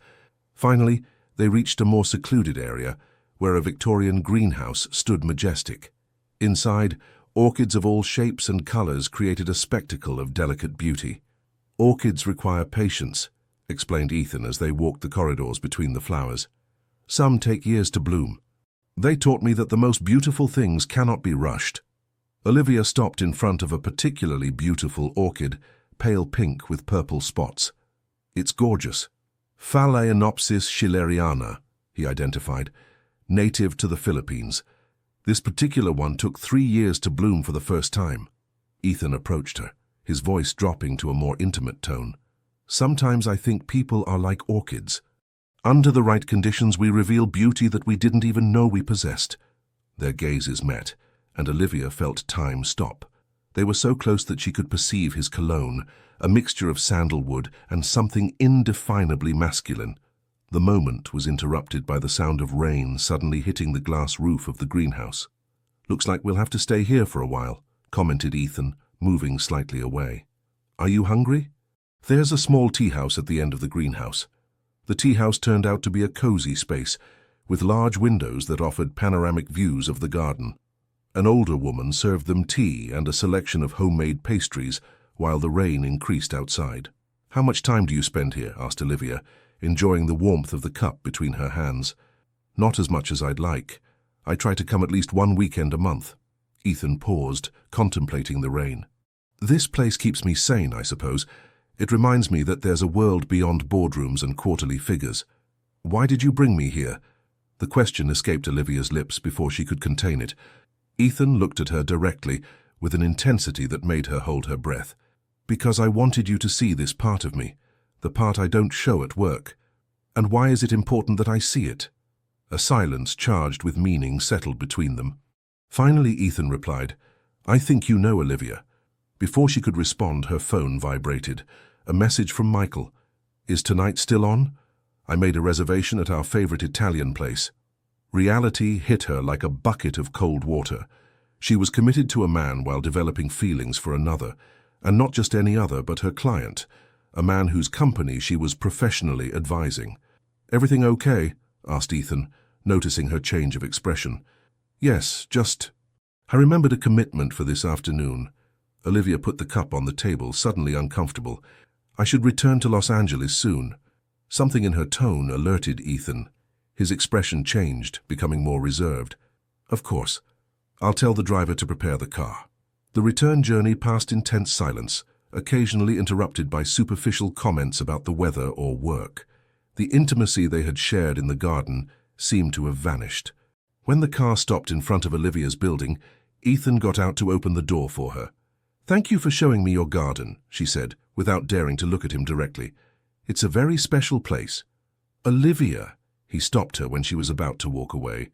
Finally, they reached a more secluded area where a Victorian greenhouse stood majestic. Inside, orchids of all shapes and colors created a spectacle of delicate beauty. "Orchids require patience," explained Ethan as they walked the corridors between the flowers. "Some take years to bloom. They taught me that the most beautiful things cannot be rushed." Olivia stopped in front of a particularly beautiful orchid, pale pink with purple spots. "It's gorgeous. Phalaenopsis schilleriana," he identified, native to the Philippines. This particular one took 3 years to bloom for the first time. Ethan approached her, his voice dropping to a more intimate tone. "Sometimes I think people are like orchids. Under the right conditions, we reveal beauty that we didn't even know we possessed." Their gazes met, and Olivia felt time stop. They were so close that she could perceive his cologne, a mixture of sandalwood and something indefinably masculine. The moment was interrupted by the sound of rain suddenly hitting the glass roof of the greenhouse. "Looks like we'll have to stay here for a while," commented Ethan, moving slightly away. "Are you hungry?" "There's a small tea house at the end of the greenhouse." The tea house turned out to be a cozy space, with large windows that offered panoramic views of the garden. An older woman served them tea and a selection of homemade pastries while the rain increased outside. "How much time do you spend here?" asked Olivia, enjoying the warmth of the cup between her hands. "Not as much as I'd like. I try to come at least one weekend a month." Ethan paused, contemplating the rain. "This place keeps me sane, I suppose. It reminds me that there's a world beyond boardrooms and quarterly figures. Why did you bring me here?" The question escaped Olivia's lips before she could contain it. Ethan looked at her directly, with an intensity that made her hold her breath. "Because I wanted you to see this part of me, the part I don't show at work." "And why is it important that I see it?" A silence charged with meaning settled between them. Finally, Ethan replied, "I think you know, Olivia." Before she could respond, her phone vibrated. A message from Michael. "Is tonight still on? I made a reservation at our favorite Italian place." Reality hit her like a bucket of cold water. She was committed to a man while developing feelings for another, and not just any other, but her client, a man whose company she was professionally advising. "Everything okay?" asked Ethan, noticing her change of expression. "Yes, just... I remembered a commitment for this afternoon." Olivia put the cup on the table, suddenly uncomfortable. "I should return to Los Angeles soon." Something in her tone alerted Ethan. His expression changed, becoming more reserved. "Of course. I'll tell the driver to prepare the car." The return journey passed in tense silence, occasionally interrupted by superficial comments about the weather or work. The intimacy they had shared in the garden seemed to have vanished. When the car stopped in front of Olivia's building, Ethan got out to open the door for her. "Thank you for showing me your garden," she said, without daring to look at him directly. "It's a very special place." "Olivia," he stopped her when she was about to walk away.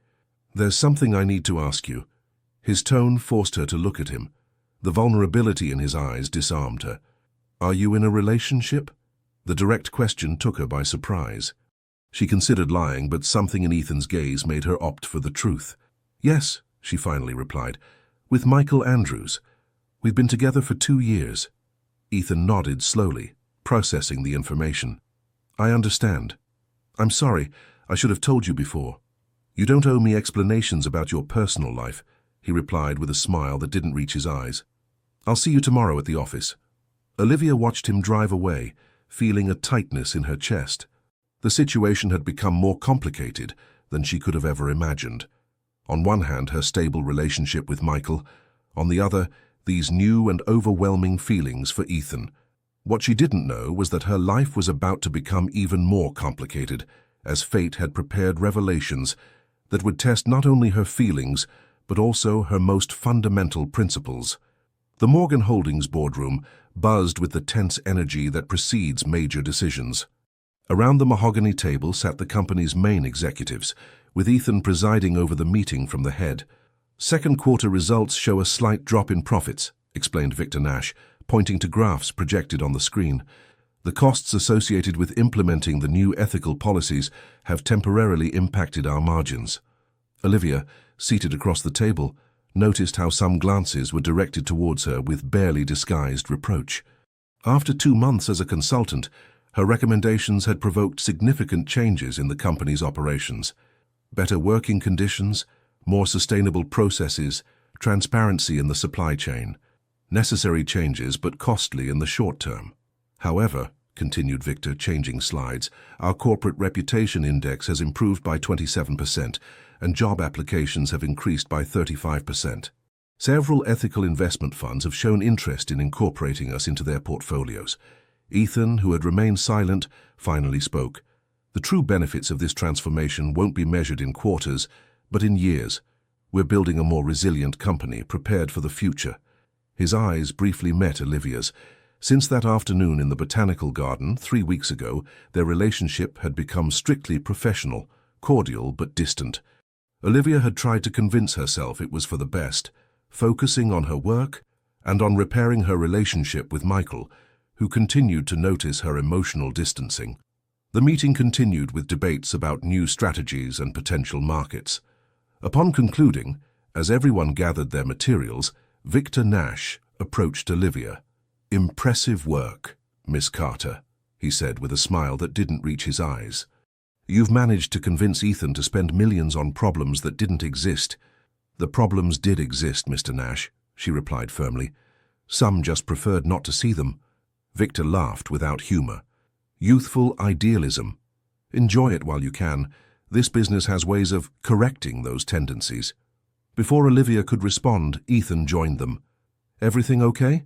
"There's something I need to ask you." His tone forced her to look at him. The vulnerability in his eyes disarmed her. "Are you in a relationship?" The direct question took her by surprise. She considered lying, but something in Ethan's gaze made her opt for the truth. "Yes," she finally replied, "with Michael Andrews. We've been together for 2 years." Ethan nodded slowly, processing the information. "I understand. I'm sorry, I should have told you before." "You don't owe me explanations about your personal life," he replied with a smile that didn't reach his eyes. "I'll see you tomorrow at the office." Olivia watched him drive away, feeling a tightness in her chest. The situation had become more complicated than she could have ever imagined. On one hand, her stable relationship with Michael. On the other, these new and overwhelming feelings for Ethan. What she didn't know was that her life was about to become even more complicated, as fate had prepared revelations that would test not only her feelings, but also her most fundamental principles. The Morgan Holdings boardroom buzzed with the tense energy that precedes major decisions. Around the mahogany table sat the company's main executives, with Ethan presiding over the meeting from the head. "Second quarter results show a slight drop in profits," explained Victor Nash, pointing to graphs projected on the screen. "The costs associated with implementing the new ethical policies have temporarily impacted our margins." Olivia, seated across the table, noticed how some glances were directed towards her with barely disguised reproach. After 2 months as a consultant, her recommendations had provoked significant changes in the company's operations. Better working conditions, more sustainable processes, transparency in the supply chain. Necessary changes, but costly in the short term. "However," continued Victor, changing slides, "our corporate reputation index has improved by 27%, and job applications have increased by 35%. Several ethical investment funds have shown interest in incorporating us into their portfolios." Ethan, who had remained silent, finally spoke. "The true benefits of this transformation won't be measured in quarters, but in years. We're building a more resilient company, prepared for the future." His eyes briefly met Olivia's. Since that afternoon in the botanical garden 3 weeks ago, their relationship had become strictly professional, cordial but distant. Olivia had tried to convince herself it was for the best, focusing on her work and on repairing her relationship with Michael, who continued to notice her emotional distancing. The meeting continued with debates about new strategies and potential markets. Upon concluding, as everyone gathered their materials, Victor Nash approached Olivia. "Impressive work, Miss Carter," he said with a smile that didn't reach his eyes. "You've managed to convince Ethan to spend millions on problems that didn't exist." "The problems did exist, Mr. Nash," she replied firmly. "Some just preferred not to see them." Victor laughed without humor. "Youthful idealism. Enjoy it while you can. This business has ways of correcting those tendencies." Before Olivia could respond, Ethan joined them. "Everything okay?"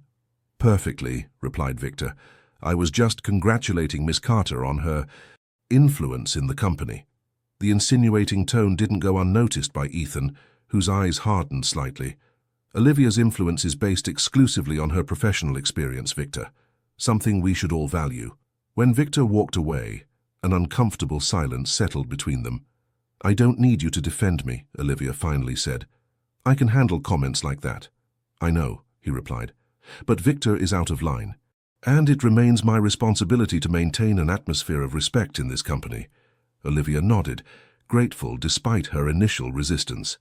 "Perfectly," replied Victor. "I was just congratulating Miss Carter on her influence in the company." The insinuating tone didn't go unnoticed by Ethan, whose eyes hardened slightly. "Olivia's influence is based exclusively on her professional experience, Victor, something we should all value." When Victor walked away, an uncomfortable silence settled between them. "I don't need you to defend me," Olivia finally said. "I can handle comments like that." "I know," he replied. "But Victor is out of line, and it remains my responsibility to maintain an atmosphere of respect in this company." Olivia nodded, grateful despite her initial resistance.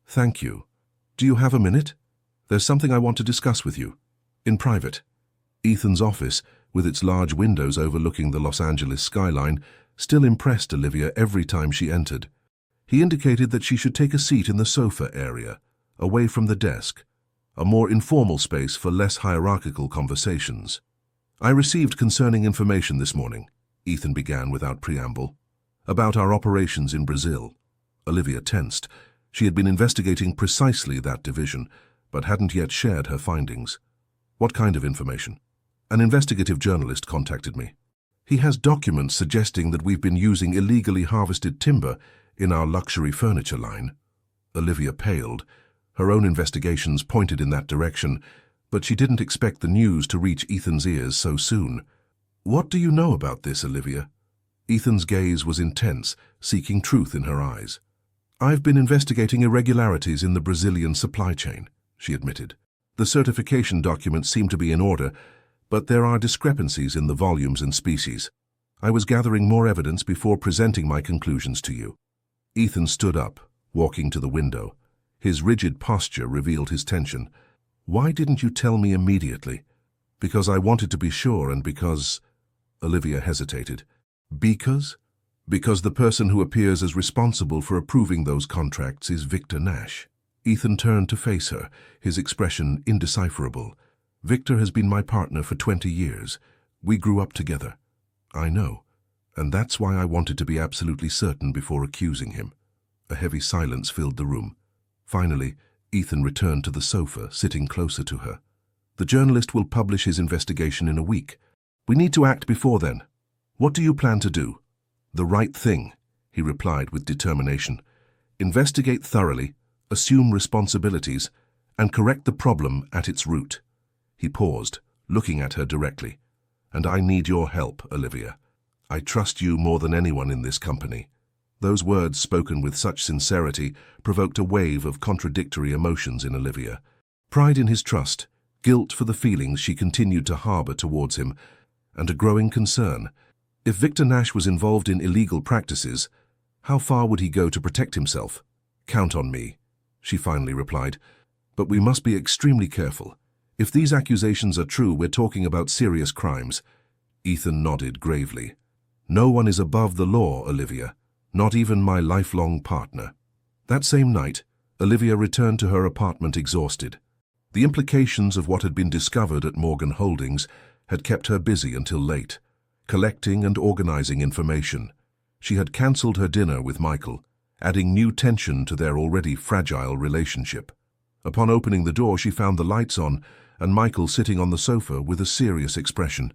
"Thank you. Do you have a minute? There's something I want to discuss with you. In private." Ethan's office, with its large windows overlooking the Los Angeles skyline, still impressed Olivia every time she entered. He indicated that she should take a seat in the sofa area, away from the desk, a more informal space for less hierarchical conversations. "I received concerning information this morning," Ethan began without preamble, "about our operations in Brazil." Olivia tensed. She had been investigating precisely that division, but hadn't yet shared her findings. "What kind of information?" "An investigative journalist contacted me. He has documents suggesting that we've been using illegally harvested timber in our luxury furniture line." Olivia paled. Her own investigations pointed in that direction, but she didn't expect the news to reach Ethan's ears so soon. "What do you know about this, Olivia?" Ethan's gaze was intense, seeking truth in her eyes. "I've been investigating irregularities in the Brazilian supply chain," she admitted. "The certification documents seem to be in order, but there are discrepancies in the volumes and species. I was gathering more evidence before presenting my conclusions to you." Ethan stood up, walking to the window. His rigid posture revealed his tension. "Why didn't you tell me immediately?" "Because I wanted to be sure and because—" Olivia hesitated. "Because?" "Because the person who appears as responsible for approving those contracts is Victor Nash." Ethan turned to face her, his expression indecipherable. "Victor has been my partner for 20 years. We grew up together." "I know, and that's why I wanted to be absolutely certain before accusing him." A heavy silence filled the room. Finally, Ethan returned to the sofa, sitting closer to her. "The journalist will publish his investigation in a week. We need to act before then. What do you plan to do?" "The right thing," he replied with determination. "Investigate thoroughly, assume responsibilities, and correct the problem at its root." He paused, looking at her directly. "And I need your help, Olivia. I trust you more than anyone in this company." Those words, spoken with such sincerity, provoked a wave of contradictory emotions in Olivia. Pride in his trust, guilt for the feelings she continued to harbor towards him, and a growing concern. If Victor Nash was involved in illegal practices, how far would he go to protect himself? "Count on me," she finally replied. "But we must be extremely careful. If these accusations are true, we're talking about serious crimes." Ethan nodded gravely. "No one is above the law, Olivia. Not even my lifelong partner." That same night, Olivia returned to her apartment exhausted. The implications of what had been discovered at Morgan Holdings had kept her busy until late, collecting and organizing information. She had cancelled her dinner with Michael, adding new tension to their already fragile relationship. Upon opening the door, she found the lights on and Michael sitting on the sofa with a serious expression.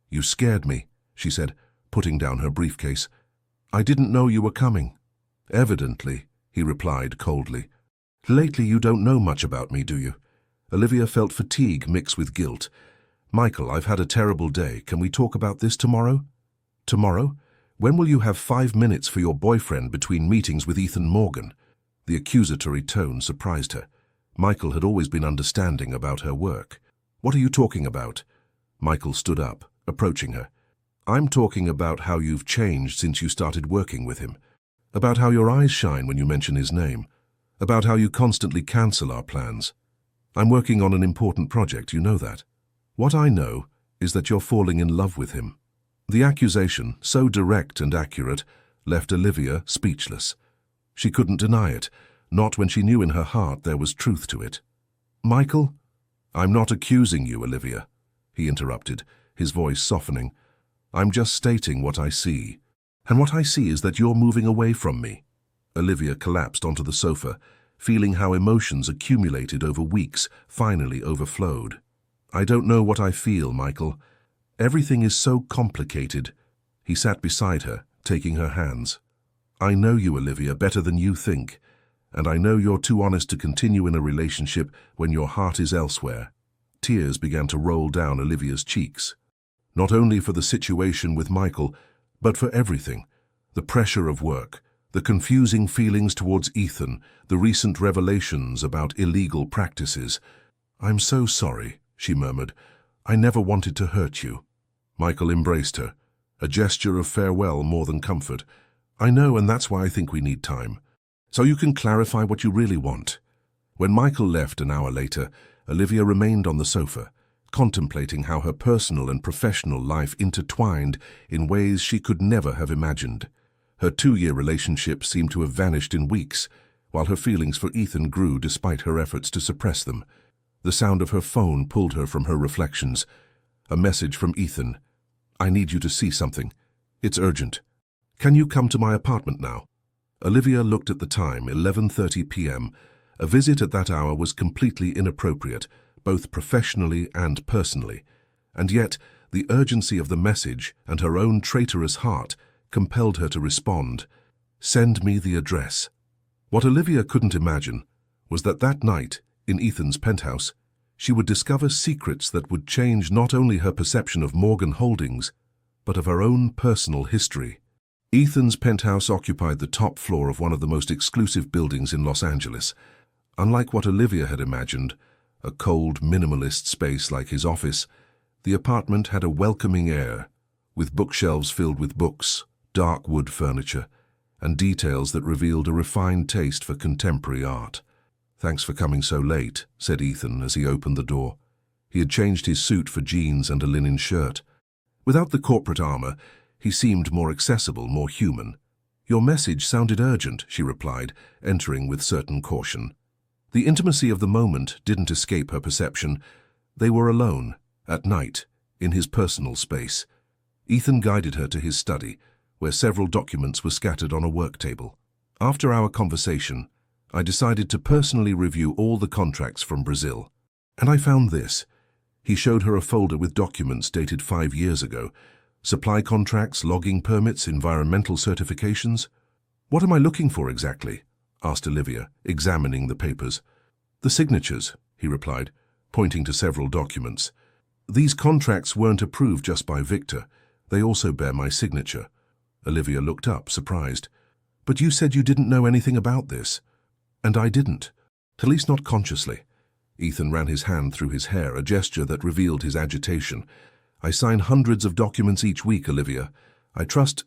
"You scared me," she said, putting down her briefcase. "I didn't know you were coming." "Evidently," he replied coldly. "Lately you don't know much about me, do you?" Olivia felt fatigue mixed with guilt. "Michael, I've had a terrible day. Can we talk about this tomorrow?" "Tomorrow? When will you have 5 minutes for your boyfriend between meetings with Ethan Morgan?" The accusatory tone surprised her. Michael had always been understanding about her work. "What are you talking about?" Michael stood up, approaching her. "I'm talking about how you've changed since you started working with him. About how your eyes shine when you mention his name. About how you constantly cancel our plans. I'm working on an important project, you know that. What I know is that you're falling in love with him." The accusation, so direct and accurate, left Olivia speechless. She couldn't deny it, not when she knew in her heart there was truth to it. "Michael, I'm not accusing you, Olivia," he interrupted, his voice softening. "I'm just stating what I see. And what I see is that you're moving away from me." Olivia collapsed onto the sofa, feeling how emotions accumulated over weeks finally overflowed. "I don't know what I feel, Michael. Everything is so complicated." He sat beside her, taking her hands. "I know you, Olivia, better than you think, and I know you're too honest to continue in a relationship when your heart is elsewhere." Tears began to roll down Olivia's cheeks. Not only for the situation with Michael, but for everything. The pressure of work, the confusing feelings towards Ethan, the recent revelations about illegal practices. "I'm so sorry," she murmured. "I never wanted to hurt you." Michael embraced her, a gesture of farewell more than comfort. "I know, and that's why I think we need time. So you can clarify what you really want." When Michael left an hour later, Olivia remained on the sofa, contemplating how her personal and professional life intertwined in ways she could never have imagined. Her 2-year relationship seemed to have vanished in weeks, while her feelings for Ethan grew despite her efforts to suppress them. The sound of her phone pulled her from her reflections. A message from Ethan. "I need you to see something. It's urgent. Can you come to my apartment now?" Olivia looked at the time, 11:30 p.m. A visit at that hour was completely inappropriate, both professionally and personally. And yet, the urgency of the message and her own traitorous heart compelled her to respond. "Send me the address." What Olivia couldn't imagine was that that night, in Ethan's penthouse, she would discover secrets that would change not only her perception of Morgan Holdings, but of her own personal history. Ethan's penthouse occupied the top floor of one of the most exclusive buildings in Los Angeles. Unlike what Olivia had imagined, a cold, minimalist space like his office, the apartment had a welcoming air, with bookshelves filled with books, dark wood furniture, and details that revealed a refined taste for contemporary art. "Thanks for coming so late," said Ethan as he opened the door. He had changed his suit for jeans and a linen shirt. Without the corporate armor, he seemed more accessible, more human. "Your message sounded urgent," she replied, entering with certain caution. The intimacy of the moment didn't escape her perception. They were alone, at night, in his personal space. Ethan guided her to his study, where several documents were scattered on a work table. "After our conversation, I decided to personally review all the contracts from Brazil. And I found this." He showed her a folder with documents dated 5 years ago. Supply contracts, logging permits, environmental certifications. "What am I looking for exactly?" asked Olivia, examining the papers. "The signatures," he replied, pointing to several documents. "These contracts weren't approved just by Victor. They also bear my signature." Olivia looked up, surprised. "But you said you didn't know anything about this." "And I didn't. At least not consciously." Ethan ran his hand through his hair, a gesture that revealed his agitation. "I sign hundreds of documents each week, Olivia. I trusted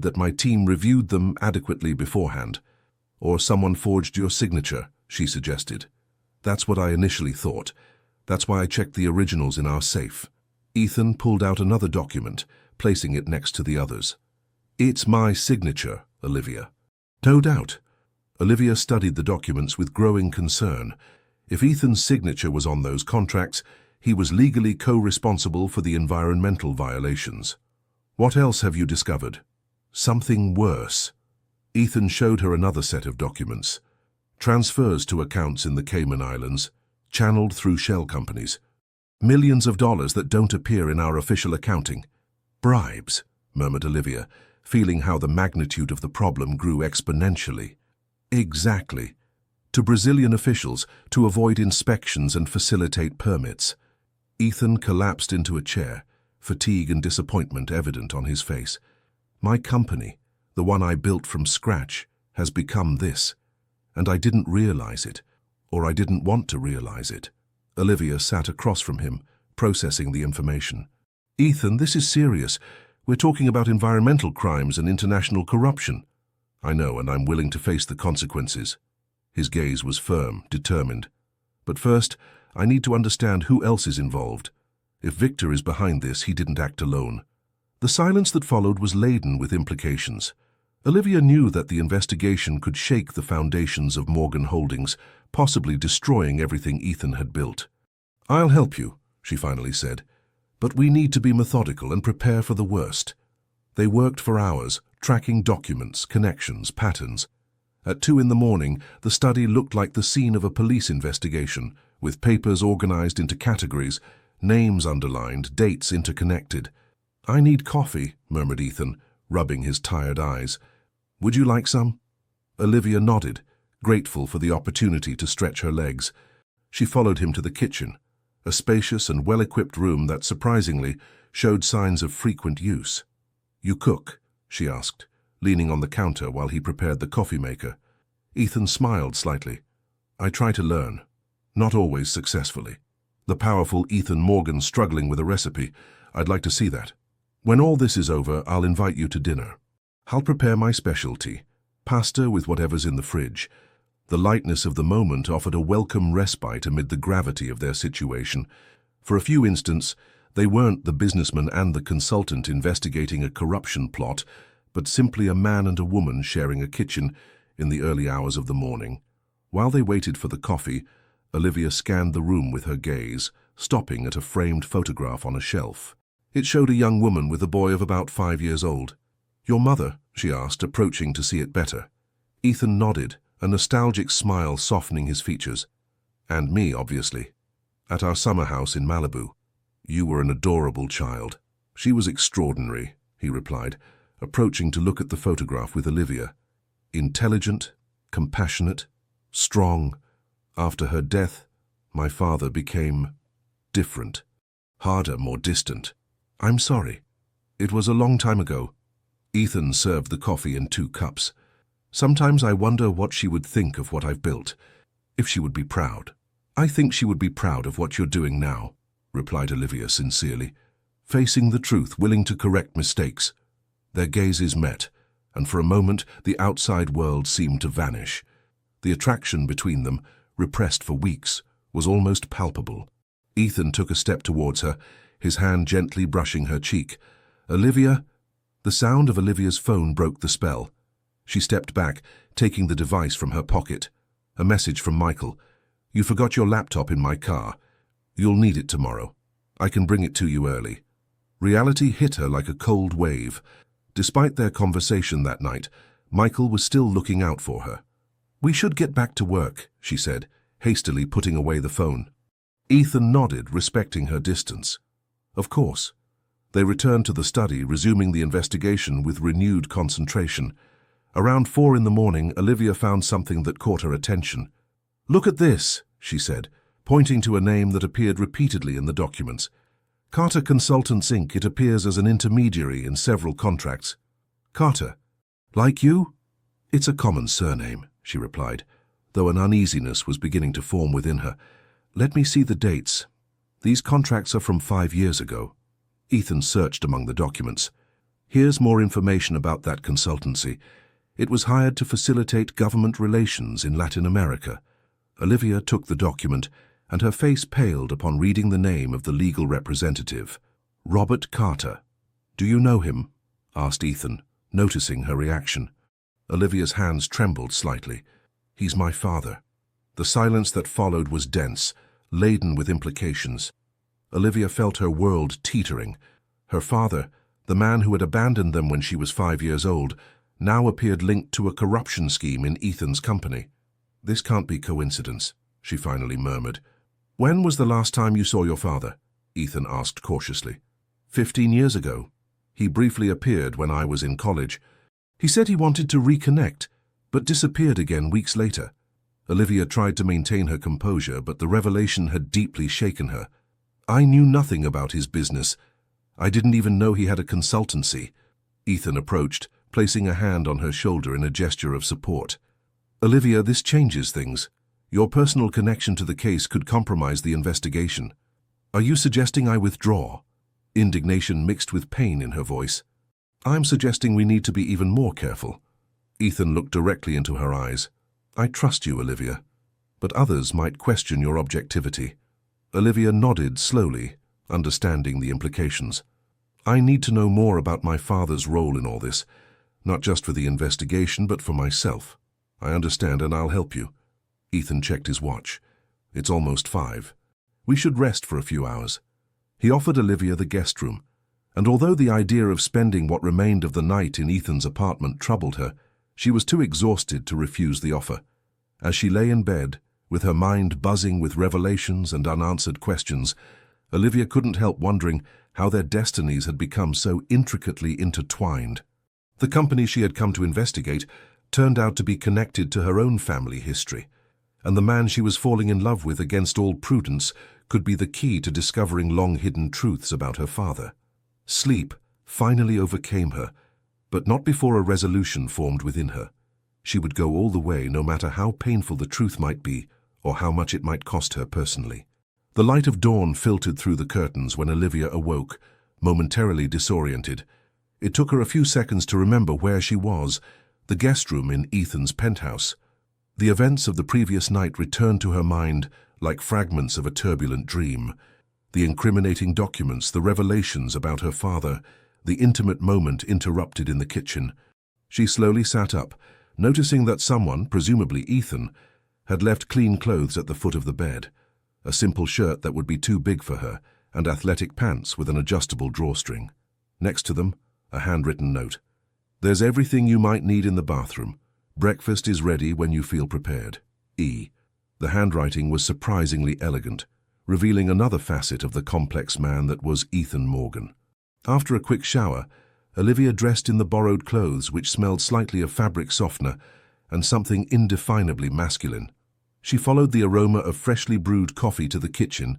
that my team reviewed them adequately beforehand. Or someone forged your signature," she suggested. "That's what I initially thought. That's why I checked the originals in our safe." Ethan pulled out another document, placing it next to the others. "It's my signature, Olivia." "No doubt." Olivia studied the documents with growing concern. If Ethan's signature was on those contracts, he was legally co-responsible for the environmental violations. "What else have you discovered?" "Something worse." Ethan showed her another set of documents. Transfers to accounts in the Cayman Islands, channeled through shell companies. Millions of dollars that don't appear in our official accounting. "Bribes," murmured Olivia, feeling how the magnitude of the problem grew exponentially. "Exactly. To Brazilian officials to avoid inspections and facilitate permits." Ethan collapsed into a chair, fatigue and disappointment evident on his face. "My company, the one I built from scratch, has become this, and I didn't realize it. Or I didn't want to realize it. Olivia sat across from him, processing the information. Ethan, this is serious. We're talking about environmental crimes and international corruption. I know, and I'm willing to face the consequences. His gaze was firm, determined. But first, I need to understand who else is involved. If Victor is behind this, he didn't act alone. The silence that followed was laden with implications. Olivia knew that the investigation could shake the foundations of Morgan Holdings, possibly destroying everything Ethan had built. I'll help you, she finally said. But we need to be methodical and prepare for the worst. They worked for hours, tracking documents, connections, patterns. At 2 in the morning, the study looked like the scene of a police investigation, with papers organized into categories, names underlined, dates interconnected. I need coffee, murmured Ethan, rubbing his tired eyes. Would you like some? Olivia nodded, grateful for the opportunity to stretch her legs. She followed him to the kitchen, a spacious and well-equipped room that, surprisingly, showed signs of frequent use. You cook? She asked, leaning on the counter while he prepared the coffee maker. Ethan smiled slightly. I try to learn, not always successfully. The powerful Ethan Morgan struggling with a recipe. I'd like to see that. When all this is over, I'll invite you to dinner. I'll prepare my specialty, pasta with whatever's in the fridge. The lightness of the moment offered a welcome respite amid the gravity of their situation. For a few instants, they weren't the businessman and the consultant investigating a corruption plot, but simply a man and a woman sharing a kitchen in the early hours of the morning. While they waited for the coffee, Olivia scanned the room with her gaze, stopping at a framed photograph on a shelf. It showed a young woman with a boy of about 5 years old. Your mother? She asked, approaching to see it better. Ethan nodded, a nostalgic smile softening his features. And me, obviously. At our summer house in Malibu. You were an adorable child. She was extraordinary, he replied, approaching to look at the photograph with Olivia. Intelligent, compassionate, strong. After her death, my father became different, harder, more distant. I'm sorry. It was a long time ago. Ethan served the coffee in 2 cups. Sometimes I wonder what she would think of what I've built, if she would be proud. I think she would be proud of what you're doing now, replied Olivia sincerely, facing the truth, willing to correct mistakes. Their gazes met, and for a moment the outside world seemed to vanish. The attraction between them, repressed for weeks, was almost palpable. Ethan took a step towards her, his hand gently brushing her cheek. Olivia? The sound of Olivia's phone broke the spell. She stepped back, taking the device from her pocket. A message from Michael. You forgot your laptop in my car. You'll need it tomorrow. I can bring it to you early. Reality hit her like a cold wave. Despite their conversation that night, Michael was still looking out for her. We should get back to work, she said, hastily putting away the phone. Ethan nodded, respecting her distance. Of course. They returned to the study, resuming the investigation with renewed concentration. Around 4 in the morning, Olivia found something that caught her attention. Look at this, she said, pointing to a name that appeared repeatedly in the documents. Carter Consultants, Inc. It appears as an intermediary in several contracts. Carter. Like you? It's a common surname, she replied, though an uneasiness was beginning to form within her. Let me see the dates. These contracts are from 5 years ago. Ethan searched among the documents. Here's more information about that consultancy. It was hired to facilitate government relations in Latin America. Olivia took the document, and her face paled upon reading the name of the legal representative. Robert Carter. Do you know him? Asked Ethan, noticing her reaction. Olivia's hands trembled slightly. He's my father. The silence that followed was dense, laden with implications. Olivia felt her world teetering. Her father, the man who had abandoned them when she was 5 years old, now appeared linked to a corruption scheme in Ethan's company. This can't be coincidence, she finally murmured. When was the last time you saw your father? Ethan asked cautiously. 15 years ago. He briefly appeared when I was in college. He said he wanted to reconnect, but disappeared again weeks later. Olivia tried to maintain her composure, but the revelation had deeply shaken her. I knew nothing about his business. I didn't even know he had a consultancy. Ethan approached, placing a hand on her shoulder in a gesture of support. Olivia, this changes things. Your personal connection to the case could compromise the investigation. Are you suggesting I withdraw? Indignation mixed with pain in her voice. I'm suggesting we need to be even more careful. Ethan looked directly into her eyes. I trust you, Olivia, but others might question your objectivity. Olivia nodded slowly, understanding the implications. I need to know more about my father's role in all this, not just for the investigation, but for myself. I understand, and I'll help you. Ethan checked his watch. It's almost 5. We should rest for a few hours. He offered Olivia the guest room, and although the idea of spending what remained of the night in Ethan's apartment troubled her, she was too exhausted to refuse the offer. As she lay in bed, with her mind buzzing with revelations and unanswered questions, Olivia couldn't help wondering how their destinies had become so intricately intertwined. The company she had come to investigate turned out to be connected to her own family history, and the man she was falling in love with against all prudence could be the key to discovering long-hidden truths about her father. Sleep finally overcame her, but not before a resolution formed within her. She would go all the way, no matter how painful the truth might be or how much it might cost her personally. The light of dawn filtered through the curtains when Olivia awoke, momentarily disoriented. It took her a few seconds to remember where she was, the guest room in Ethan's penthouse. The events of the previous night returned to her mind like fragments of a turbulent dream. The incriminating documents, the revelations about her father, the intimate moment interrupted in the kitchen. She slowly sat up, noticing that someone, presumably Ethan, had left clean clothes at the foot of the bed. A simple shirt that would be too big for her, and athletic pants with an adjustable drawstring. Next to them, a handwritten note. There's everything you might need in the bathroom. Breakfast is ready when you feel prepared. E. The handwriting was surprisingly elegant, revealing another facet of the complex man that was Ethan Morgan. After a quick shower, Olivia dressed in the borrowed clothes which smelled slightly of fabric softener and something indefinably masculine. She followed the aroma of freshly brewed coffee to the kitchen,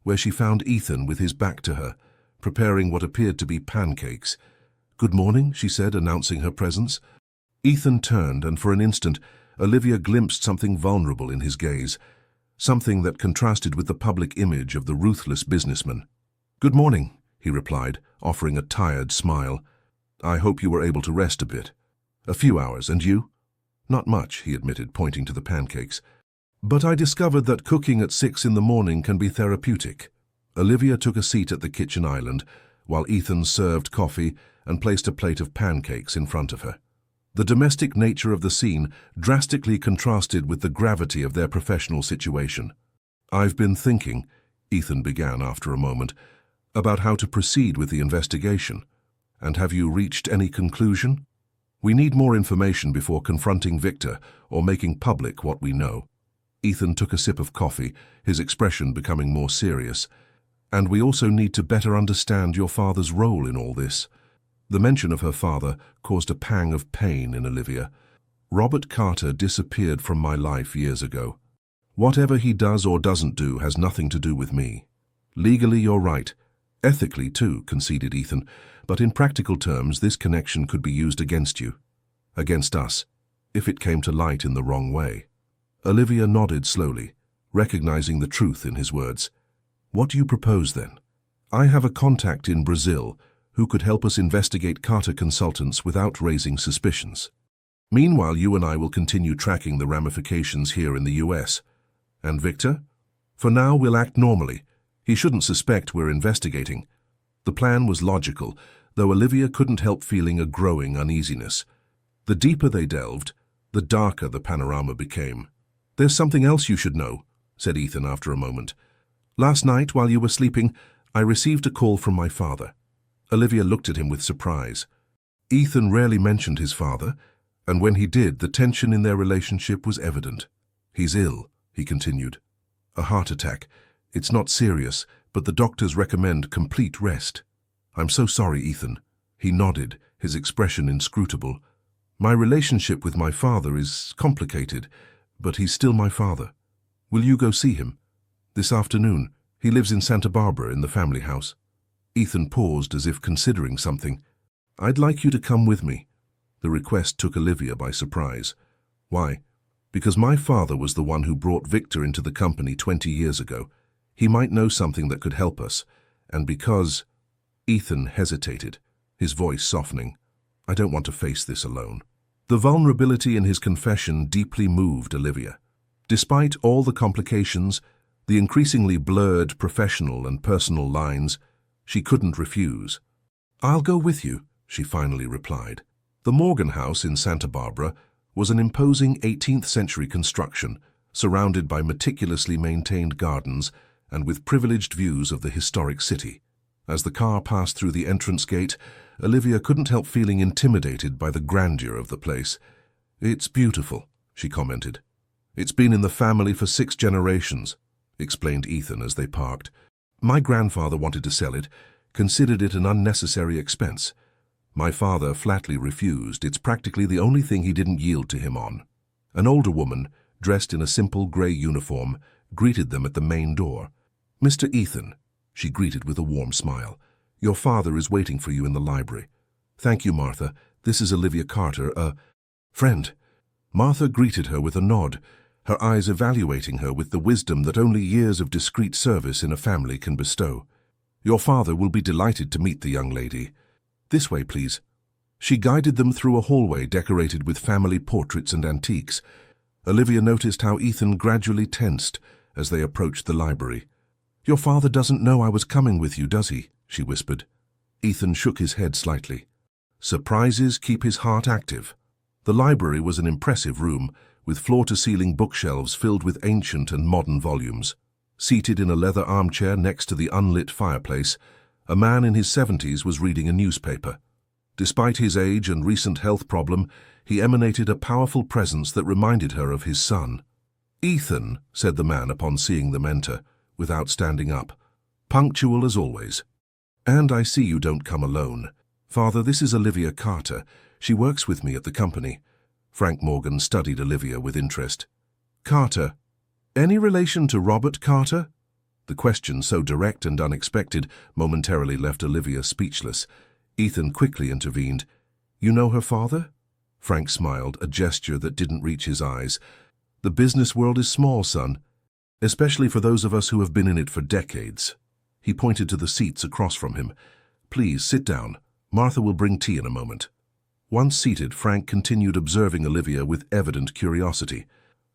where she found Ethan with his back to her, preparing what appeared to be pancakes. "Good morning," she said, announcing her presence. Ethan turned, and for an instant, Olivia glimpsed something vulnerable in his gaze, something that contrasted with the public image of the ruthless businessman. "Good morning," he replied, offering a tired smile. "I hope you were able to rest a bit." "A few hours, and you?" "Not much," he admitted, pointing to the pancakes. "But I discovered that cooking at 6 in the morning can be therapeutic." Olivia took a seat at the kitchen island, while Ethan served coffee and placed a plate of pancakes in front of her. The domestic nature of the scene drastically contrasted with the gravity of their professional situation. "I've been thinking," Ethan began after a moment, "about how to proceed with the investigation. And have you reached any conclusion? We need more information before confronting Victor or making public what we know." Ethan took a sip of coffee, his expression becoming more serious. "And we also need to better understand your father's role in all this." The mention of her father caused a pang of pain in Olivia. "Robert Carter disappeared from my life years ago. Whatever he does or doesn't do has nothing to do with me. Legally, you're right. Ethically, too," conceded Ethan. "But in practical terms, this connection could be used against you. Against us, if it came to light in the wrong way." Olivia nodded slowly, recognizing the truth in his words. "What do you propose, then?" "I have a contact in Brazil who could help us investigate Carter Consultants without raising suspicions. Meanwhile, you and I will continue tracking the ramifications here in the US. And Victor? For now, we'll act normally. He shouldn't suspect we're investigating." The plan was logical, though Olivia couldn't help feeling a growing uneasiness. The deeper they delved, the darker the panorama became. "There's something else you should know," said Ethan after a moment. "Last night, while you were sleeping, I received a call from my father." Olivia looked at him with surprise. Ethan rarely mentioned his father, and when he did, the tension in their relationship was evident. "He's ill," he continued. "A heart attack. It's not serious, but the doctors recommend complete rest." "I'm so sorry, Ethan." He nodded, his expression inscrutable. "My relationship with my father is complicated, but he's still my father. Will you go see him?" "This afternoon. He lives in Santa Barbara in the family house." Ethan paused as if considering something. "I'd like you to come with me." The request took Olivia by surprise. "Why?" Because my father was the one who brought Victor into the company 20 years ago. He might know something that could help us. And because... Ethan hesitated, his voice softening. I don't want to face this alone. The vulnerability in his confession deeply moved Olivia. Despite all the complications, the increasingly blurred professional and personal lines, she couldn't refuse. I'll go with you, she finally replied. The Morgan House in Santa Barbara was an imposing 18th-century construction, surrounded by meticulously maintained gardens and with privileged views of the historic city. As the car passed through the entrance gate, Olivia couldn't help feeling intimidated by the grandeur of the place. It's beautiful, she commented. It's been in the family for 6 generations, explained Ethan as they parked. My grandfather wanted to sell it, considered it an unnecessary expense. My father flatly refused. It's practically the only thing he didn't yield to him on. An older woman, dressed in a simple grey uniform, greeted them at the main door. Mr. Ethan, she greeted with a warm smile. Your father is waiting for you in the library. Thank you, Martha. This is Olivia Carter, a friend. Martha greeted her with a nod, her eyes evaluating her with the wisdom that only years of discreet service in a family can bestow. Your father will be delighted to meet the young lady. This way, please. She guided them through a hallway decorated with family portraits and antiques. Olivia noticed how Ethan gradually tensed as they approached the library. Your father doesn't know I was coming with you, does he? She whispered. Ethan shook his head slightly. Surprises keep his heart active. The library was an impressive room, with floor-to-ceiling bookshelves filled with ancient and modern volumes. Seated in a leather armchair next to the unlit fireplace, a man in his 70s was reading a newspaper. Despite his age and recent health problem, he emanated a powerful presence that reminded her of his son. Ethan, said the man upon seeing them enter, without standing up. Punctual as always. And I see you don't come alone. Father, this is Olivia Carter. She works with me at the company. Frank Morgan studied Olivia with interest. Carter. Any relation to Robert Carter? The question, so direct and unexpected, momentarily left Olivia speechless. Ethan quickly intervened. You know her father? Frank smiled, a gesture that didn't reach his eyes. The business world is small, son, especially for those of us who have been in it for decades. He pointed to the seats across from him. Please, sit down. Martha will bring tea in a moment. Once seated, Frank continued observing Olivia with evident curiosity.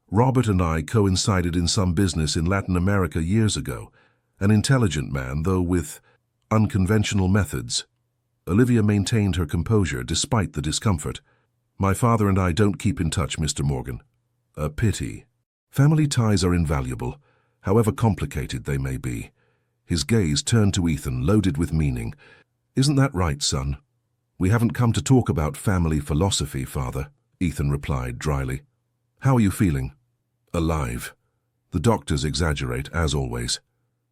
Robert and I coincided in some business in Latin America years ago. An intelligent man, though with unconventional methods. Olivia maintained her composure despite the discomfort. My father and I don't keep in touch, Mr. Morgan. A pity. Family ties are invaluable, however complicated they may be. His gaze turned to Ethan, loaded with meaning. Isn't that right, son? We haven't come to talk about family philosophy, father, Ethan replied dryly. How are you feeling? Alive. The doctors exaggerate, as always.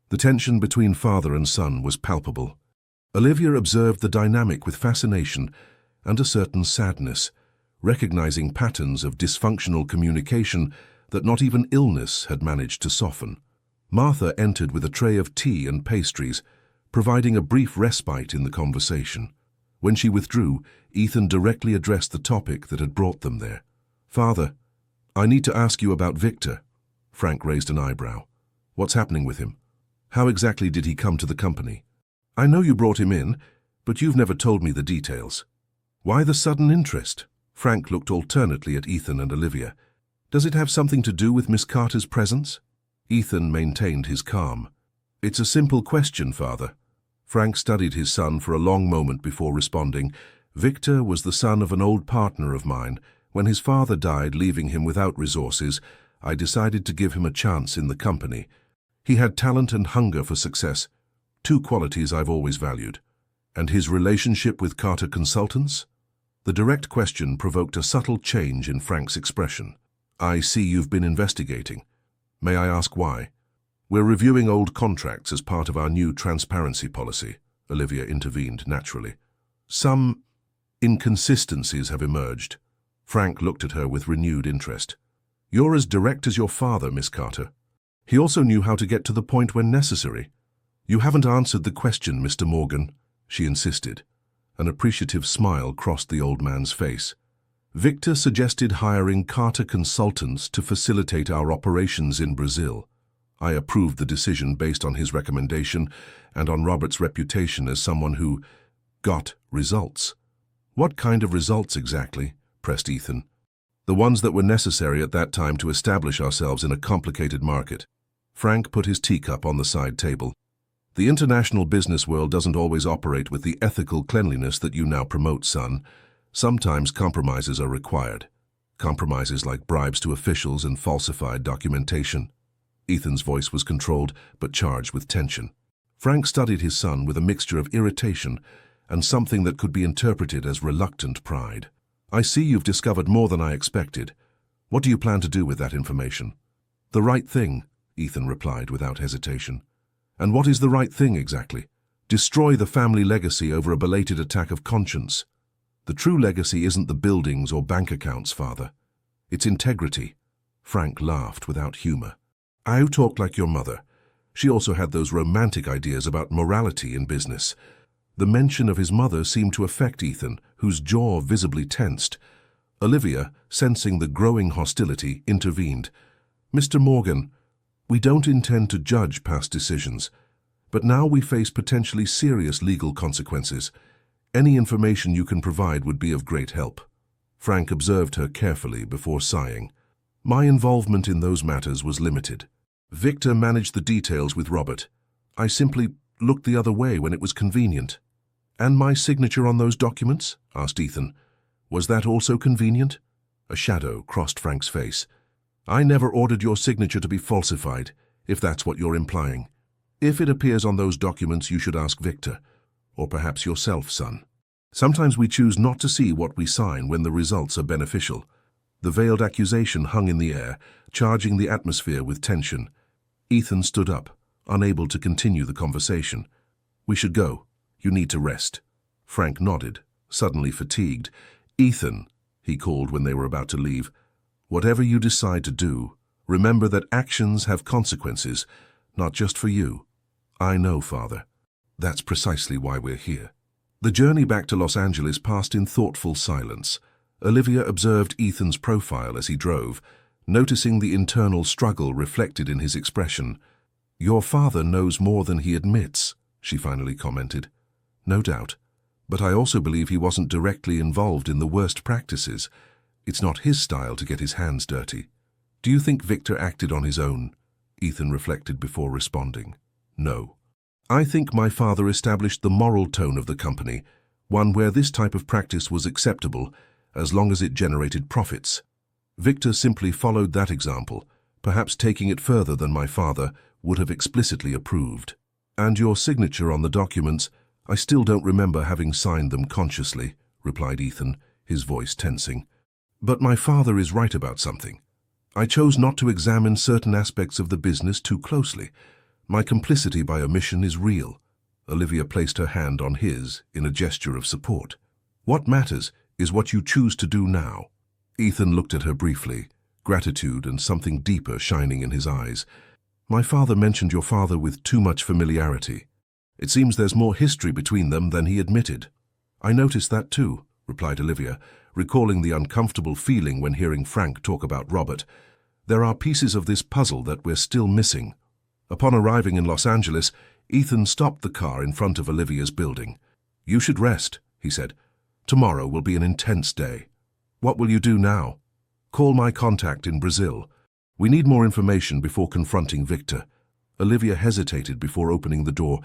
The tension between father and son was palpable. Olivia observed the dynamic with fascination and a certain sadness, recognizing patterns of dysfunctional communication that not even illness had managed to soften. Martha entered with a tray of tea and pastries, providing a brief respite in the conversation. When she withdrew, Ethan directly addressed the topic that had brought them there. Father, I need to ask you about Victor. Frank raised an eyebrow. What's happening with him? How exactly did he come to the company? I know you brought him in, but you've never told me the details. Why the sudden interest? Frank looked alternately at Ethan and Olivia. Does it have something to do with Miss Carter's presence? Ethan maintained his calm. It's a simple question, father. Frank studied his son for a long moment before responding. Victor was the son of an old partner of mine. When his father died, leaving him without resources, I decided to give him a chance in the company. He had talent and hunger for success, 2 qualities I've always valued. And his relationship with Carter Consultants? The direct question provoked a subtle change in Frank's expression. I see you've been investigating. May I ask why? We're reviewing old contracts as part of our new transparency policy, Olivia intervened naturally. Some inconsistencies have emerged. Frank looked at her with renewed interest. You're as direct as your father, Miss Carter. He also knew how to get to the point when necessary. You haven't answered the question, Mr. Morgan, she insisted. An appreciative smile crossed the old man's face. Victor suggested hiring Carter consultants to facilitate our operations in Brazil. I approved the decision based on his recommendation and on Robert's reputation as someone who got results. What kind of results exactly? Pressed Ethan. The ones that were necessary at that time to establish ourselves in a complicated market. Frank put his teacup on the side table. The international business world doesn't always operate with the ethical cleanliness that you now promote, son. Sometimes compromises are required. Compromises like bribes to officials and falsified documentation. Ethan's voice was controlled but charged with tension. Frank studied his son with a mixture of irritation and something that could be interpreted as reluctant pride. I see you've discovered more than I expected. What do you plan to do with that information? The right thing, Ethan replied without hesitation. And what is the right thing exactly? Destroy the family legacy over a belated attack of conscience. The true legacy isn't the buildings or bank accounts, father. It's integrity. Frank laughed without humor. I talked like your mother. She also had those romantic ideas about morality in business. The mention of his mother seemed to affect Ethan, whose jaw visibly tensed. Olivia, sensing the growing hostility, intervened. Mr. Morgan, we don't intend to judge past decisions, but now we face potentially serious legal consequences. Any information you can provide would be of great help. Frank observed her carefully before sighing. My involvement in those matters was limited. Victor managed the details with Robert. I simply looked the other way when it was convenient. And my signature on those documents? Asked Ethan. Was that also convenient? A shadow crossed Frank's face. I never ordered your signature to be falsified, if that's what you're implying. If it appears on those documents, you should ask Victor. Or perhaps yourself, son. Sometimes we choose not to see what we sign when the results are beneficial. The veiled accusation hung in the air, charging the atmosphere with tension. Ethan stood up, unable to continue the conversation. We should go. You need to rest. Frank nodded, suddenly fatigued. Ethan, he called when they were about to leave, whatever you decide to do, remember that actions have consequences, not just for you. I know, father. That's precisely why we're here. The journey back to Los Angeles passed in thoughtful silence. Olivia observed Ethan's profile as he drove, noticing the internal struggle reflected in his expression. Your father knows more than he admits, she finally commented. No doubt. But I also believe he wasn't directly involved in the worst practices. It's not his style to get his hands dirty. Do you think Victor acted on his own? Ethan reflected before responding. No. I think my father established the moral tone of the company, one where this type of practice was acceptable as long as it generated profits. Victor simply followed that example, perhaps taking it further than my father would have explicitly approved. And your signature on the documents, I still don't remember having signed them consciously, replied Ethan, his voice tensing. But my father is right about something. I chose not to examine certain aspects of the business too closely. My complicity by omission is real. Olivia placed her hand on his in a gesture of support. What matters is what you choose to do now. Ethan looked at her briefly, gratitude and something deeper shining in his eyes. My father mentioned your father with too much familiarity. It seems there's more history between them than he admitted. I noticed that too, replied Olivia, recalling the uncomfortable feeling when hearing Frank talk about Robert. There are pieces of this puzzle that we're still missing. Upon arriving in Los Angeles, Ethan stopped the car in front of Olivia's building. You should rest, he said. Tomorrow will be an intense day. What will you do now? Call my contact in Brazil. We need more information before confronting Victor. Olivia hesitated before opening the door.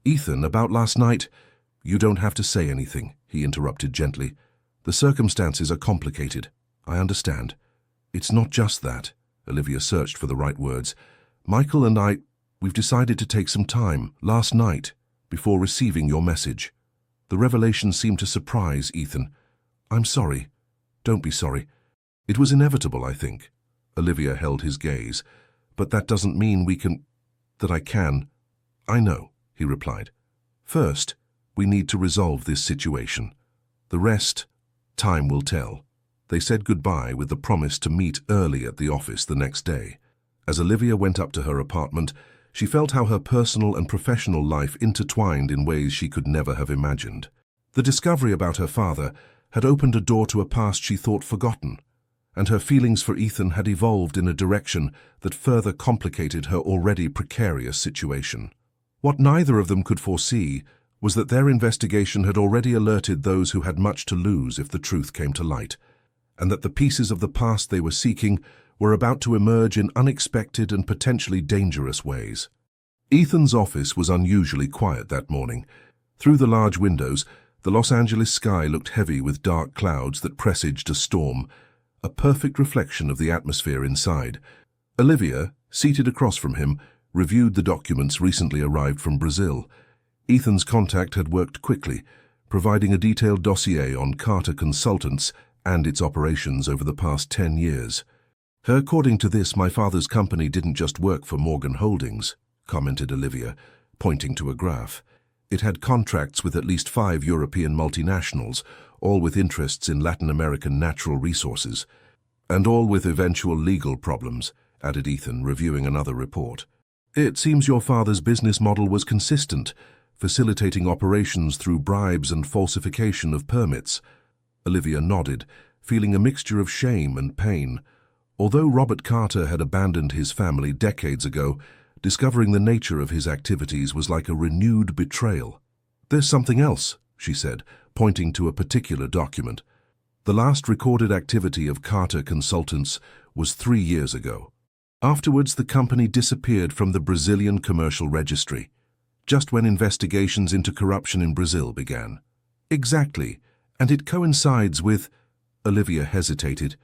Ethan, about last night? You don't have to say anything, he interrupted gently. The circumstances are complicated. I understand. It's not just that. Olivia searched for the right words. Michael and we've decided to take some time, last night, before receiving your message. The revelation seemed to surprise Ethan. I'm sorry. Don't be sorry. It was inevitable, I think. Olivia held his gaze. But that doesn't mean that I can. I know, he replied. First, we need to resolve this situation. The rest, time will tell. They said goodbye with the promise to meet early at the office the next day. As Olivia went up to her apartment, she felt how her personal and professional life intertwined in ways she could never have imagined. The discovery about her father had opened a door to a past she thought forgotten, and her feelings for Ethan had evolved in a direction that further complicated her already precarious situation. What neither of them could foresee was that their investigation had already alerted those who had much to lose if the truth came to light, and that the pieces of the past they were seeking were about to emerge in unexpected and potentially dangerous ways. Ethan's office was unusually quiet that morning. Through the large windows, the Los Angeles sky looked heavy with dark clouds that presaged a storm, a perfect reflection of the atmosphere inside. Olivia, seated across from him, reviewed the documents recently arrived from Brazil. Ethan's contact had worked quickly, providing a detailed dossier on Carter Consultants and its operations over the past 10 years. According to this, my father's company didn't just work for Morgan Holdings, commented Olivia, pointing to a graph. It had contracts with at least 5 European multinationals, all with interests in Latin American natural resources. And all with eventual legal problems, added Ethan, reviewing another report. It seems your father's business model was consistent, facilitating operations through bribes and falsification of permits. Olivia nodded, feeling a mixture of shame and pain. Although Robert Carter had abandoned his family decades ago, discovering the nature of his activities was like a renewed betrayal. There's something else, she said, pointing to a particular document. The last recorded activity of Carter Consultants was 3 years ago. Afterwards, the company disappeared from the Brazilian commercial registry, just when investigations into corruption in Brazil began. Exactly, and it coincides with, Olivia hesitated,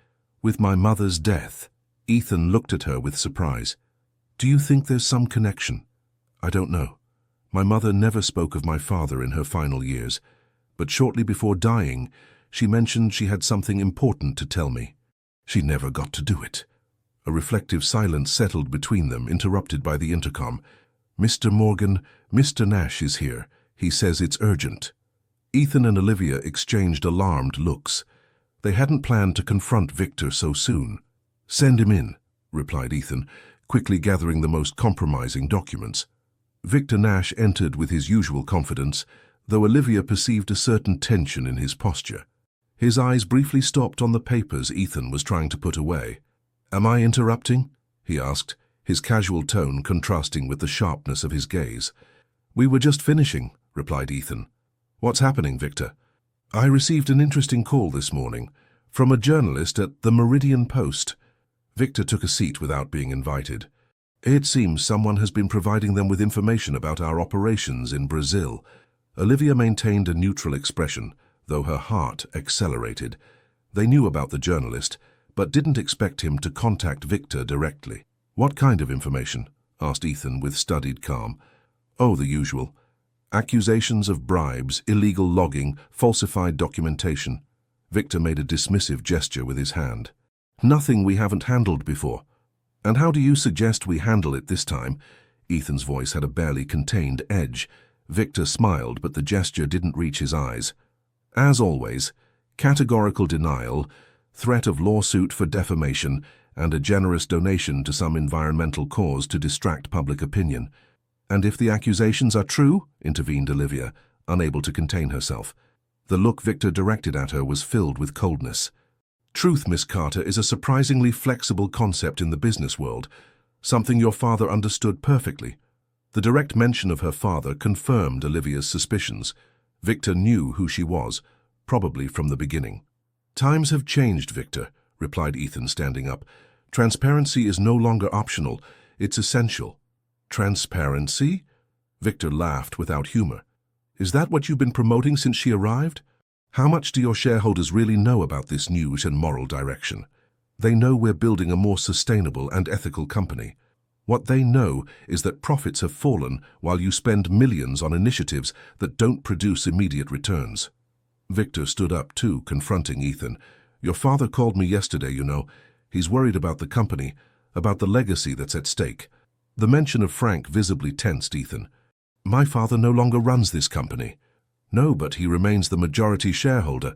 with my mother's death. Ethan looked at her with surprise. Do you think there's some connection? I don't know. My mother never spoke of my father in her final years, but shortly before dying, she mentioned she had something important to tell me. She never got to do it. A reflective silence settled between them, interrupted by the intercom. Mr. Morgan, Mr. Nash is here. He says it's urgent. Ethan and Olivia exchanged alarmed looks. They hadn't planned to confront Victor so soon. Send him in, replied Ethan, quickly gathering the most compromising documents. Victor Nash entered with his usual confidence, though Olivia perceived a certain tension in his posture. His eyes briefly stopped on the papers Ethan was trying to put away. Am I interrupting? He asked, his casual tone contrasting with the sharpness of his gaze. We were just finishing, replied Ethan. What's happening, Victor? I received an interesting call this morning from a journalist at the Meridian Post. Victor took a seat without being invited. It seems someone has been providing them with information about our operations in Brazil. Olivia maintained a neutral expression, though her heart accelerated. They knew about the journalist, but didn't expect him to contact Victor directly. What kind of information? Asked Ethan with studied calm. Oh, the usual. Accusations of bribes, illegal logging, falsified documentation. Victor made a dismissive gesture with his hand. Nothing we haven't handled before. And how do you suggest we handle it this time? Ethan's voice had a barely contained edge. Victor smiled, but the gesture didn't reach his eyes. As always, categorical denial, threat of lawsuit for defamation, and a generous donation to some environmental cause to distract public opinion. And if the accusations are true, intervened Olivia, unable to contain herself. The look Victor directed at her was filled with coldness. Truth, Miss Carter, is a surprisingly flexible concept in the business world, something your father understood perfectly. The direct mention of her father confirmed Olivia's suspicions. Victor knew who she was, probably from the beginning. Times have changed, Victor, replied Ethan, standing up. Transparency is no longer optional, it's essential. Transparency? Victor laughed without humor. Is that what you've been promoting since she arrived? How much do your shareholders really know about this news and moral direction? They know we're building a more sustainable and ethical company. What they know is that profits have fallen while you spend millions on initiatives that don't produce immediate returns. Victor stood up too, confronting Ethan. Your father called me yesterday, you know. He's worried about the company, about the legacy that's at stake. The mention of Frank visibly tensed Ethan. My father no longer runs this company. No, but he remains the majority shareholder,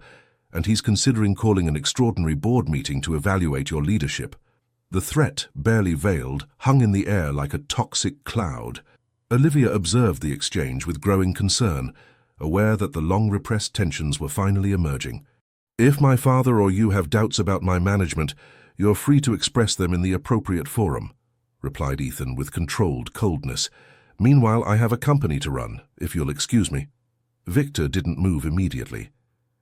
and he's considering calling an extraordinary board meeting to evaluate your leadership. The threat, barely veiled, hung in the air like a toxic cloud. Olivia observed the exchange with growing concern, aware that the long-repressed tensions were finally emerging. If my father or you have doubts about my management, you're free to express them in the appropriate forum, replied Ethan with controlled coldness. Meanwhile, I have a company to run, if you'll excuse me. Victor didn't move immediately.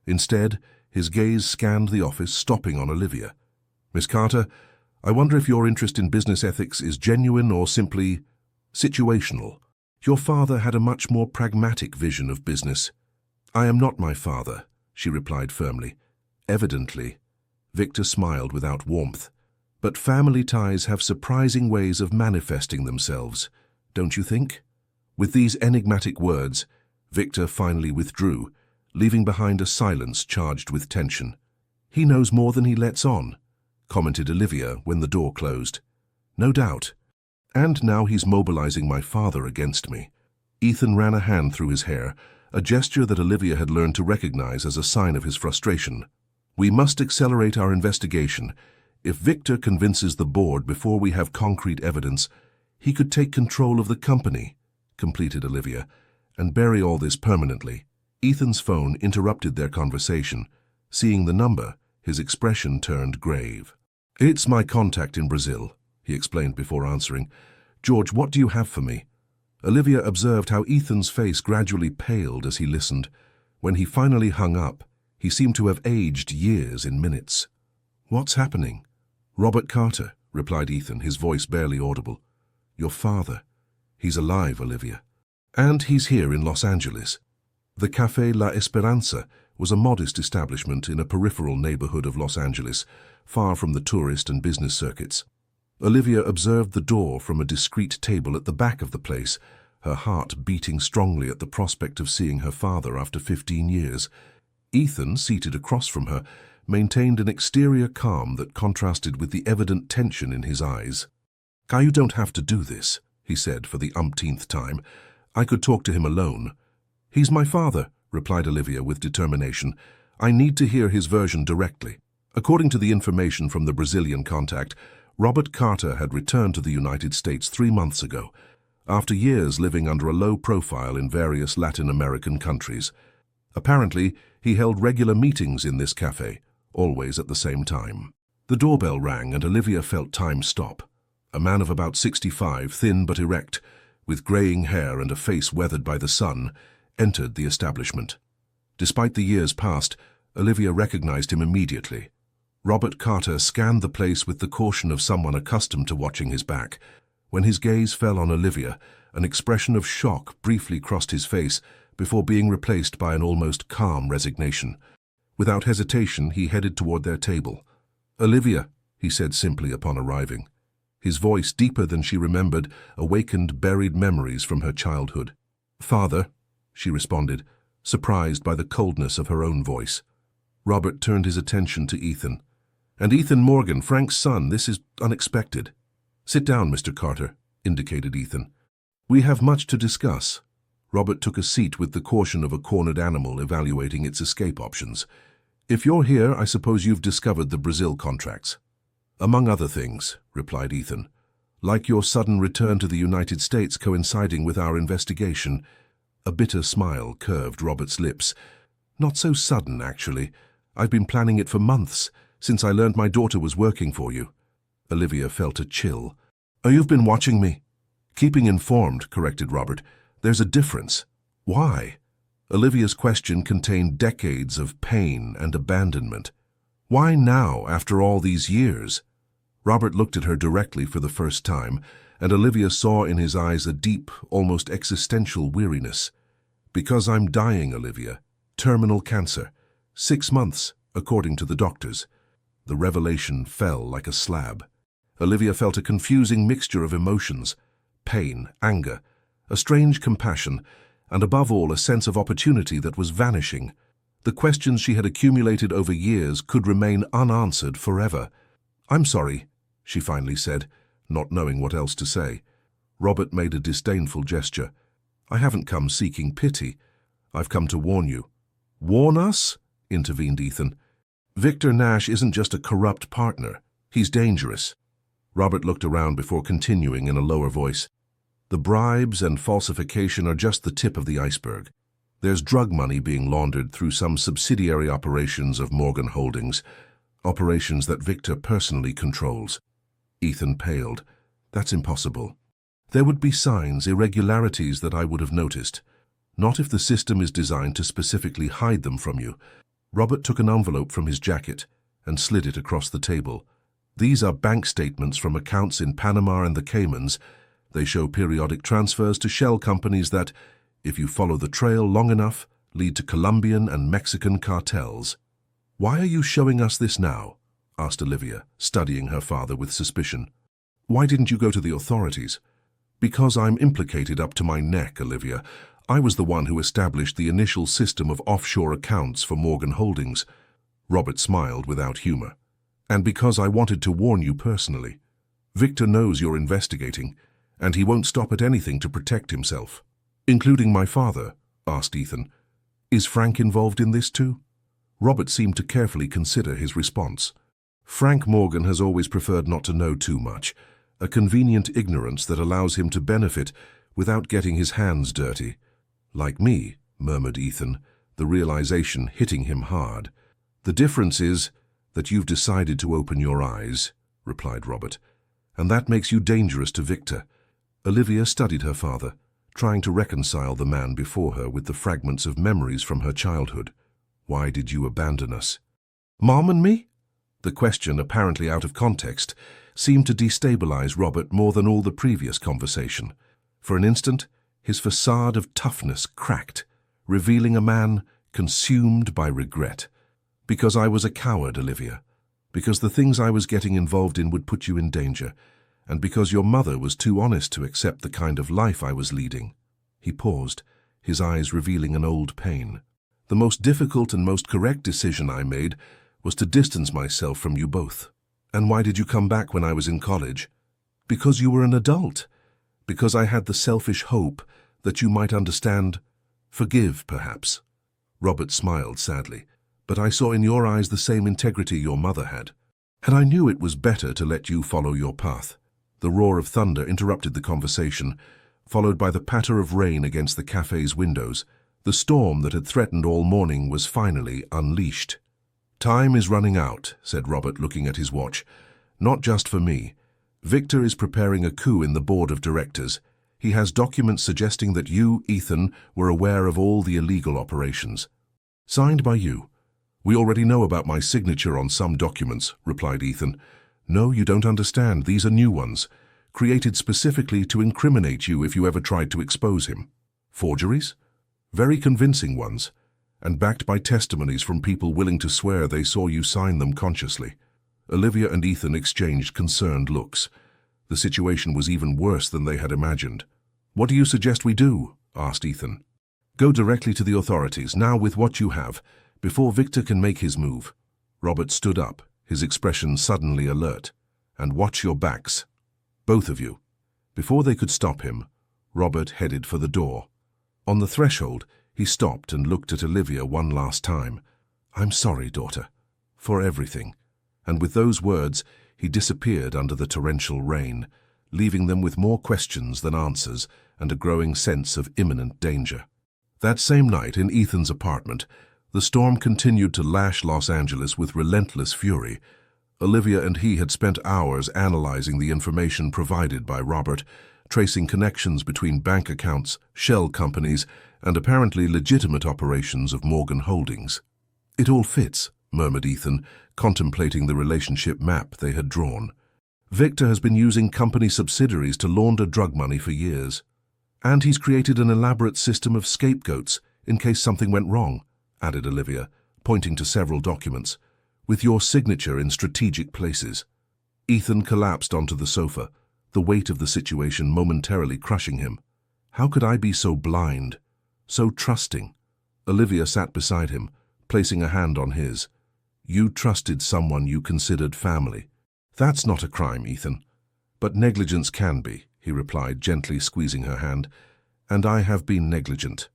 Instead, his gaze scanned the office, stopping on Olivia. Miss Carter, I wonder if your interest in business ethics is genuine or simply situational. Your father had a much more pragmatic vision of business. I am not my father, she replied firmly. Evidently. Victor smiled without warmth. But family ties have surprising ways of manifesting themselves, don't you think? With these enigmatic words, Victor finally withdrew, leaving behind a silence charged with tension. He knows more than he lets on, commented Olivia when the door closed. No doubt. And now he's mobilizing my father against me. Ethan ran a hand through his hair, a gesture that Olivia had learned to recognize as a sign of his frustration. We must accelerate our investigation. If Victor convinces the board before we have concrete evidence, he could take control of the company, completed Olivia, and bury all this permanently. Ethan's phone interrupted their conversation. Seeing the number, his expression turned grave. It's my contact in Brazil, he explained before answering. George, what do you have for me? Olivia observed how Ethan's face gradually paled as he listened. When he finally hung up, he seemed to have aged years in minutes. What's happening? Robert Carter, replied Ethan, his voice barely audible. Your father. He's alive, Olivia. And he's here in Los Angeles. The Café La Esperanza was a modest establishment in a peripheral neighborhood of Los Angeles, far from the tourist and business circuits. Olivia observed the door from a discreet table at the back of the place, her heart beating strongly at the prospect of seeing her father after 15 years. Ethan, seated across from her, maintained an exterior calm that contrasted with the evident tension in his eyes. You don't have to do this, he said for the umpteenth time. I could talk to him alone. He's my father, replied Olivia with determination. I need to hear his version directly. According to the information from the Brazilian contact, Robert Carter had returned to the United States 3 months ago, after years living under a low profile in various Latin American countries. Apparently, he held regular meetings in this cafe, always at the same time. The doorbell rang and Olivia felt time stop. A man of about 65, thin but erect, with graying hair and a face weathered by the sun, entered the establishment. Despite the years past, Olivia recognized him immediately. Robert Carter scanned the place with the caution of someone accustomed to watching his back. When his gaze fell on Olivia, an expression of shock briefly crossed his face before being replaced by an almost calm resignation. Without hesitation, he headed toward their table. Olivia, he said simply upon arriving. His voice, deeper than she remembered, awakened buried memories from her childhood. Father, she responded, surprised by the coldness of her own voice. Robert turned his attention to Ethan. And Ethan Morgan, Frank's son, this is unexpected. Sit down, Mr. Carter, indicated Ethan. We have much to discuss. Robert took a seat with the caution of a cornered animal evaluating its escape options. If you're here, I suppose you've discovered the Brazil contracts. Among other things, replied Ethan. Like your sudden return to the United States coinciding with our investigation. A bitter smile curved Robert's lips. Not so sudden, actually. I've been planning it for months, since I learned my daughter was working for you. Olivia felt a chill. Oh, you've been watching me? Keeping informed, corrected Robert. There's a difference. Why? Olivia's question contained decades of pain and abandonment. Why now, after all these years? Robert looked at her directly for the first time, and Olivia saw in his eyes a deep, almost existential weariness. Because I'm dying, Olivia. Terminal cancer. 6 months, according to the doctors. The revelation fell like a slab. Olivia felt a confusing mixture of emotions, pain, anger, a strange compassion, and above all a sense of opportunity that was vanishing. The questions she had accumulated over years could remain unanswered forever. I'm sorry, she finally said, not knowing what else to say. Robert made a disdainful gesture. I haven't come seeking pity. I've come to warn you. Warn us? Intervened Ethan. Victor Nash isn't just a corrupt partner. He's dangerous. Robert looked around before continuing in a lower voice. The bribes and falsification are just the tip of the iceberg. There's drug money being laundered through some subsidiary operations of Morgan Holdings, operations that Victor personally controls. Ethan paled. That's impossible. There would be signs, irregularities that I would have noticed. Not if the system is designed to specifically hide them from you. Robert took an envelope from his jacket and slid it across the table. These are bank statements from accounts in Panama and the Caymans. They show periodic transfers to shell companies that, if you follow the trail long enough, lead to Colombian and Mexican cartels. "Why are you showing us this now?" asked Olivia, studying her father with suspicion. "Why didn't you go to the authorities?" "Because I'm implicated up to my neck, Olivia. I was the one who established the initial system of offshore accounts for Morgan Holdings." Robert smiled without humor. "And because I wanted to warn you personally. Victor knows you're investigating, and he won't stop at anything to protect himself." "Including my father?" asked Ethan. "Is Frank involved in this too?" Robert seemed to carefully consider his response. "Frank Morgan has always preferred not to know too much, a convenient ignorance that allows him to benefit without getting his hands dirty." "Like me," murmured Ethan, the realization hitting him hard. "The difference is that you've decided to open your eyes," replied Robert, "and that makes you dangerous to Victor." Olivia studied her father, trying to reconcile the man before her with the fragments of memories from her childhood. "Why did you abandon us?" "Mom and me?" The question, apparently out of context, seemed to destabilize Robert more than all the previous conversation. For an instant, his facade of toughness cracked, revealing a man consumed by regret. "Because I was a coward, Olivia. Because the things I was getting involved in would put you in danger. And because your mother was too honest to accept the kind of life I was leading." He paused, his eyes revealing an old pain. "The most difficult and most correct decision I made was to distance myself from you both." "And why did you come back when I was in college?" "Because you were an adult. Because I had the selfish hope that you might understand, forgive, perhaps." Robert smiled sadly. "But I saw in your eyes the same integrity your mother had. And I knew it was better to let you follow your path." The roar of thunder interrupted the conversation, followed by the patter of rain against the cafe's windows. The storm that had threatened all morning was finally unleashed. "Time is running out," said Robert, looking at his watch. "Not just for me. Victor is preparing a coup in the board of directors. He has documents suggesting that you, Ethan, were aware of all the illegal operations." "Signed by you." "We already know about my signature on some documents," replied Ethan. "No, you don't understand. These are new ones, created specifically to incriminate you if you ever tried to expose him." "Forgeries?" "Very convincing ones, and backed by testimonies from people willing to swear they saw you sign them consciously." Olivia and Ethan exchanged concerned looks. The situation was even worse than they had imagined. "What do you suggest we do?" asked Ethan. "Go directly to the authorities, now with what you have, before Victor can make his move." Robert stood up, his expression suddenly alert. "And watch your backs. Both of you." Before they could stop him, Robert headed for the door. On the threshold, he stopped and looked at Olivia one last time. "I'm sorry, daughter, for everything." And with those words, he disappeared under the torrential rain, leaving them with more questions than answers and a growing sense of imminent danger. That same night, in Ethan's apartment, the storm continued to lash Los Angeles with relentless fury. Olivia and he had spent hours analyzing the information provided by Robert, tracing connections between bank accounts, shell companies, and apparently legitimate operations of Morgan Holdings. "It all fits," murmured Ethan, contemplating the relationship map they had drawn. "Victor has been using company subsidiaries to launder drug money for years. And he's created an elaborate system of scapegoats in case something went wrong," added Olivia, pointing to several documents, "with your signature in strategic places." Ethan collapsed onto the sofa, the weight of the situation momentarily crushing him. How could I be so blind, so trusting? Olivia sat beside him, placing a hand on his. "You trusted someone you considered family." "That's not a crime, Ethan. But negligence can be," he replied, gently squeezing her hand. "And I have been negligent."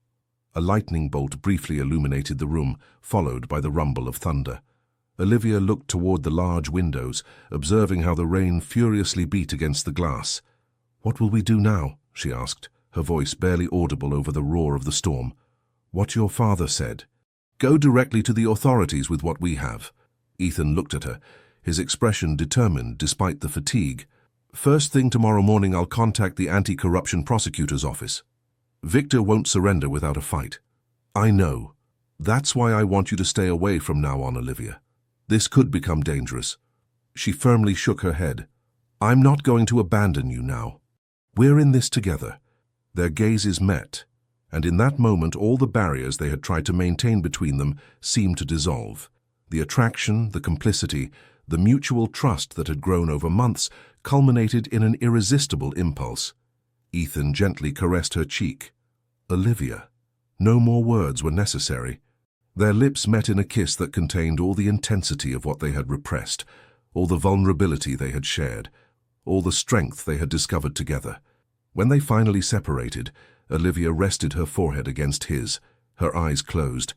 A lightning bolt briefly illuminated the room, followed by the rumble of thunder. Olivia looked toward the large windows, observing how the rain furiously beat against the glass. "What will we do now?" she asked, her voice barely audible over the roar of the storm. What your father said. Go directly to the authorities with what we have. Ethan looked at her, his expression determined despite the fatigue. First thing tomorrow morning I'll contact the anti-corruption prosecutor's office. Victor won't surrender without a fight. I know. That's why I want you to stay away from now on, Olivia. This could become dangerous. She firmly shook her head. I'm not going to abandon you now. We're in this together. Their gazes met, and in that moment all the barriers they had tried to maintain between them seemed to dissolve. The attraction, the complicity, the mutual trust that had grown over months culminated in an irresistible impulse. Ethan gently caressed her cheek. Olivia. No more words were necessary. Their lips met in a kiss that contained all the intensity of what they had repressed, all the vulnerability they had shared, all the strength they had discovered together. When they finally separated, Olivia rested her forehead against his, her eyes closed.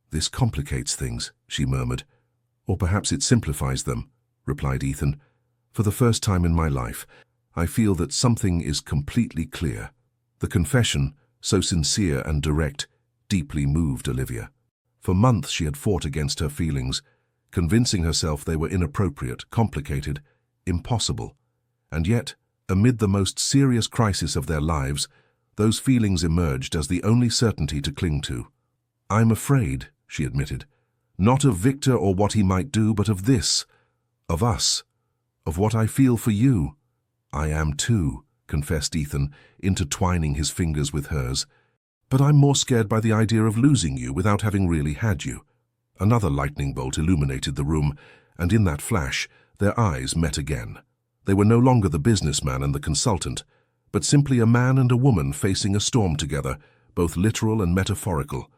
This complicates things, she murmured. Or perhaps it simplifies them, replied Ethan. For the first time in my life, I feel that something is completely clear. The confession, so sincere and direct, deeply moved Olivia. For months she had fought against her feelings, convincing herself they were inappropriate, complicated, impossible. And yet, amid the most serious crisis of their lives, those feelings emerged as the only certainty to cling to. I'm afraid, she admitted, not of Victor or what he might do, but of this, of us, of what I feel for you. I am too, confessed Ethan, intertwining his fingers with hers. But I'm more scared by the idea of losing you without having really had you. Another lightning bolt illuminated the room, and in that flash, their eyes met again. They were no longer the businessman and the consultant, but simply a man and a woman facing a storm together, both literal and metaphorical.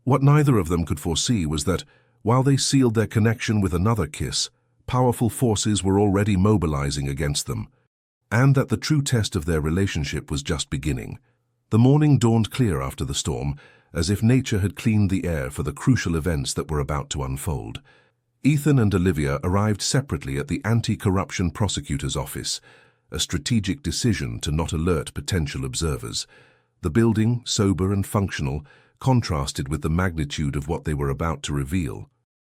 What neither of them could foresee was that, while they sealed their connection with another kiss, powerful forces were already mobilizing against them, and that the true test of their relationship was just beginning. The morning dawned clear after the storm, as if nature had cleaned the air for the crucial events that were about to unfold. Ethan and Olivia arrived separately at the anti-corruption prosecutor's office, a strategic decision to not alert potential observers. The building, sober and functional, contrasted with the magnitude of what they were about to reveal.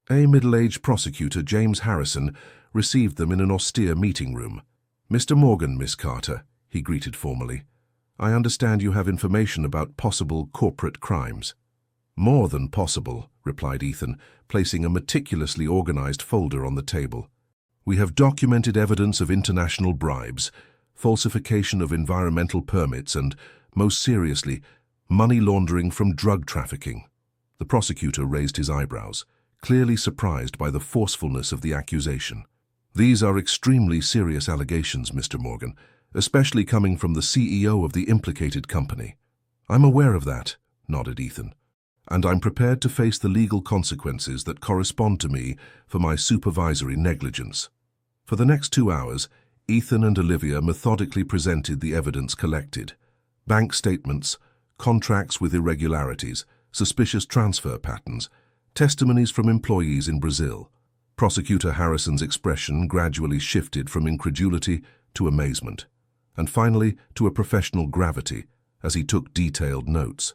A middle-aged prosecutor, James Harrison, received them in an austere meeting room. Mr. Morgan, Miss Carter, he greeted formally. I understand you have information about possible corporate crimes. More than possible, replied Ethan, placing a meticulously organized folder on the table. We have documented evidence of international bribes, falsification of environmental permits, and, most seriously, money laundering from drug trafficking. The prosecutor raised his eyebrows, clearly surprised by the forcefulness of the accusation. These are extremely serious allegations, Mr. Morgan, especially coming from the CEO of the implicated company. I'm aware of that, nodded Ethan, and I'm prepared to face the legal consequences that correspond to me for my supervisory negligence. For the next 2 hours, Ethan and Olivia methodically presented the evidence collected. Bank statements, contracts with irregularities, suspicious transfer patterns, testimonies from employees in Brazil. Prosecutor Harrison's expression gradually shifted from incredulity to amazement, and finally to a professional gravity as he took detailed notes.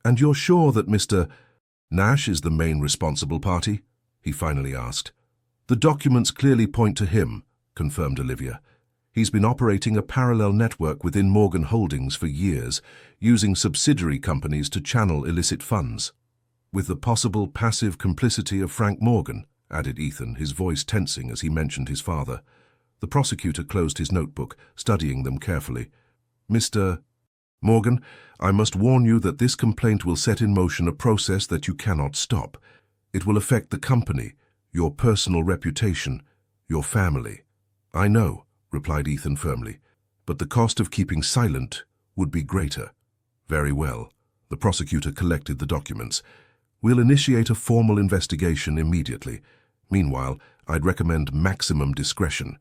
And you're sure that Mr. Nash is the main responsible party? He finally asked. The documents clearly point to him, confirmed Olivia. He's been operating a parallel network within Morgan Holdings for years, using subsidiary companies to channel illicit funds. With the possible passive complicity of Frank Morgan, added Ethan, his voice tensing as he mentioned his father. The prosecutor closed his notebook, studying them carefully. Mr. Morgan, I must warn you that this complaint will set in motion a process that you cannot stop. It will affect the company, your personal reputation, your family. I know, replied Ethan firmly, but the cost of keeping silent would be greater. Very well. The prosecutor collected the documents. We'll initiate a formal investigation immediately. Meanwhile, I'd recommend maximum discretion.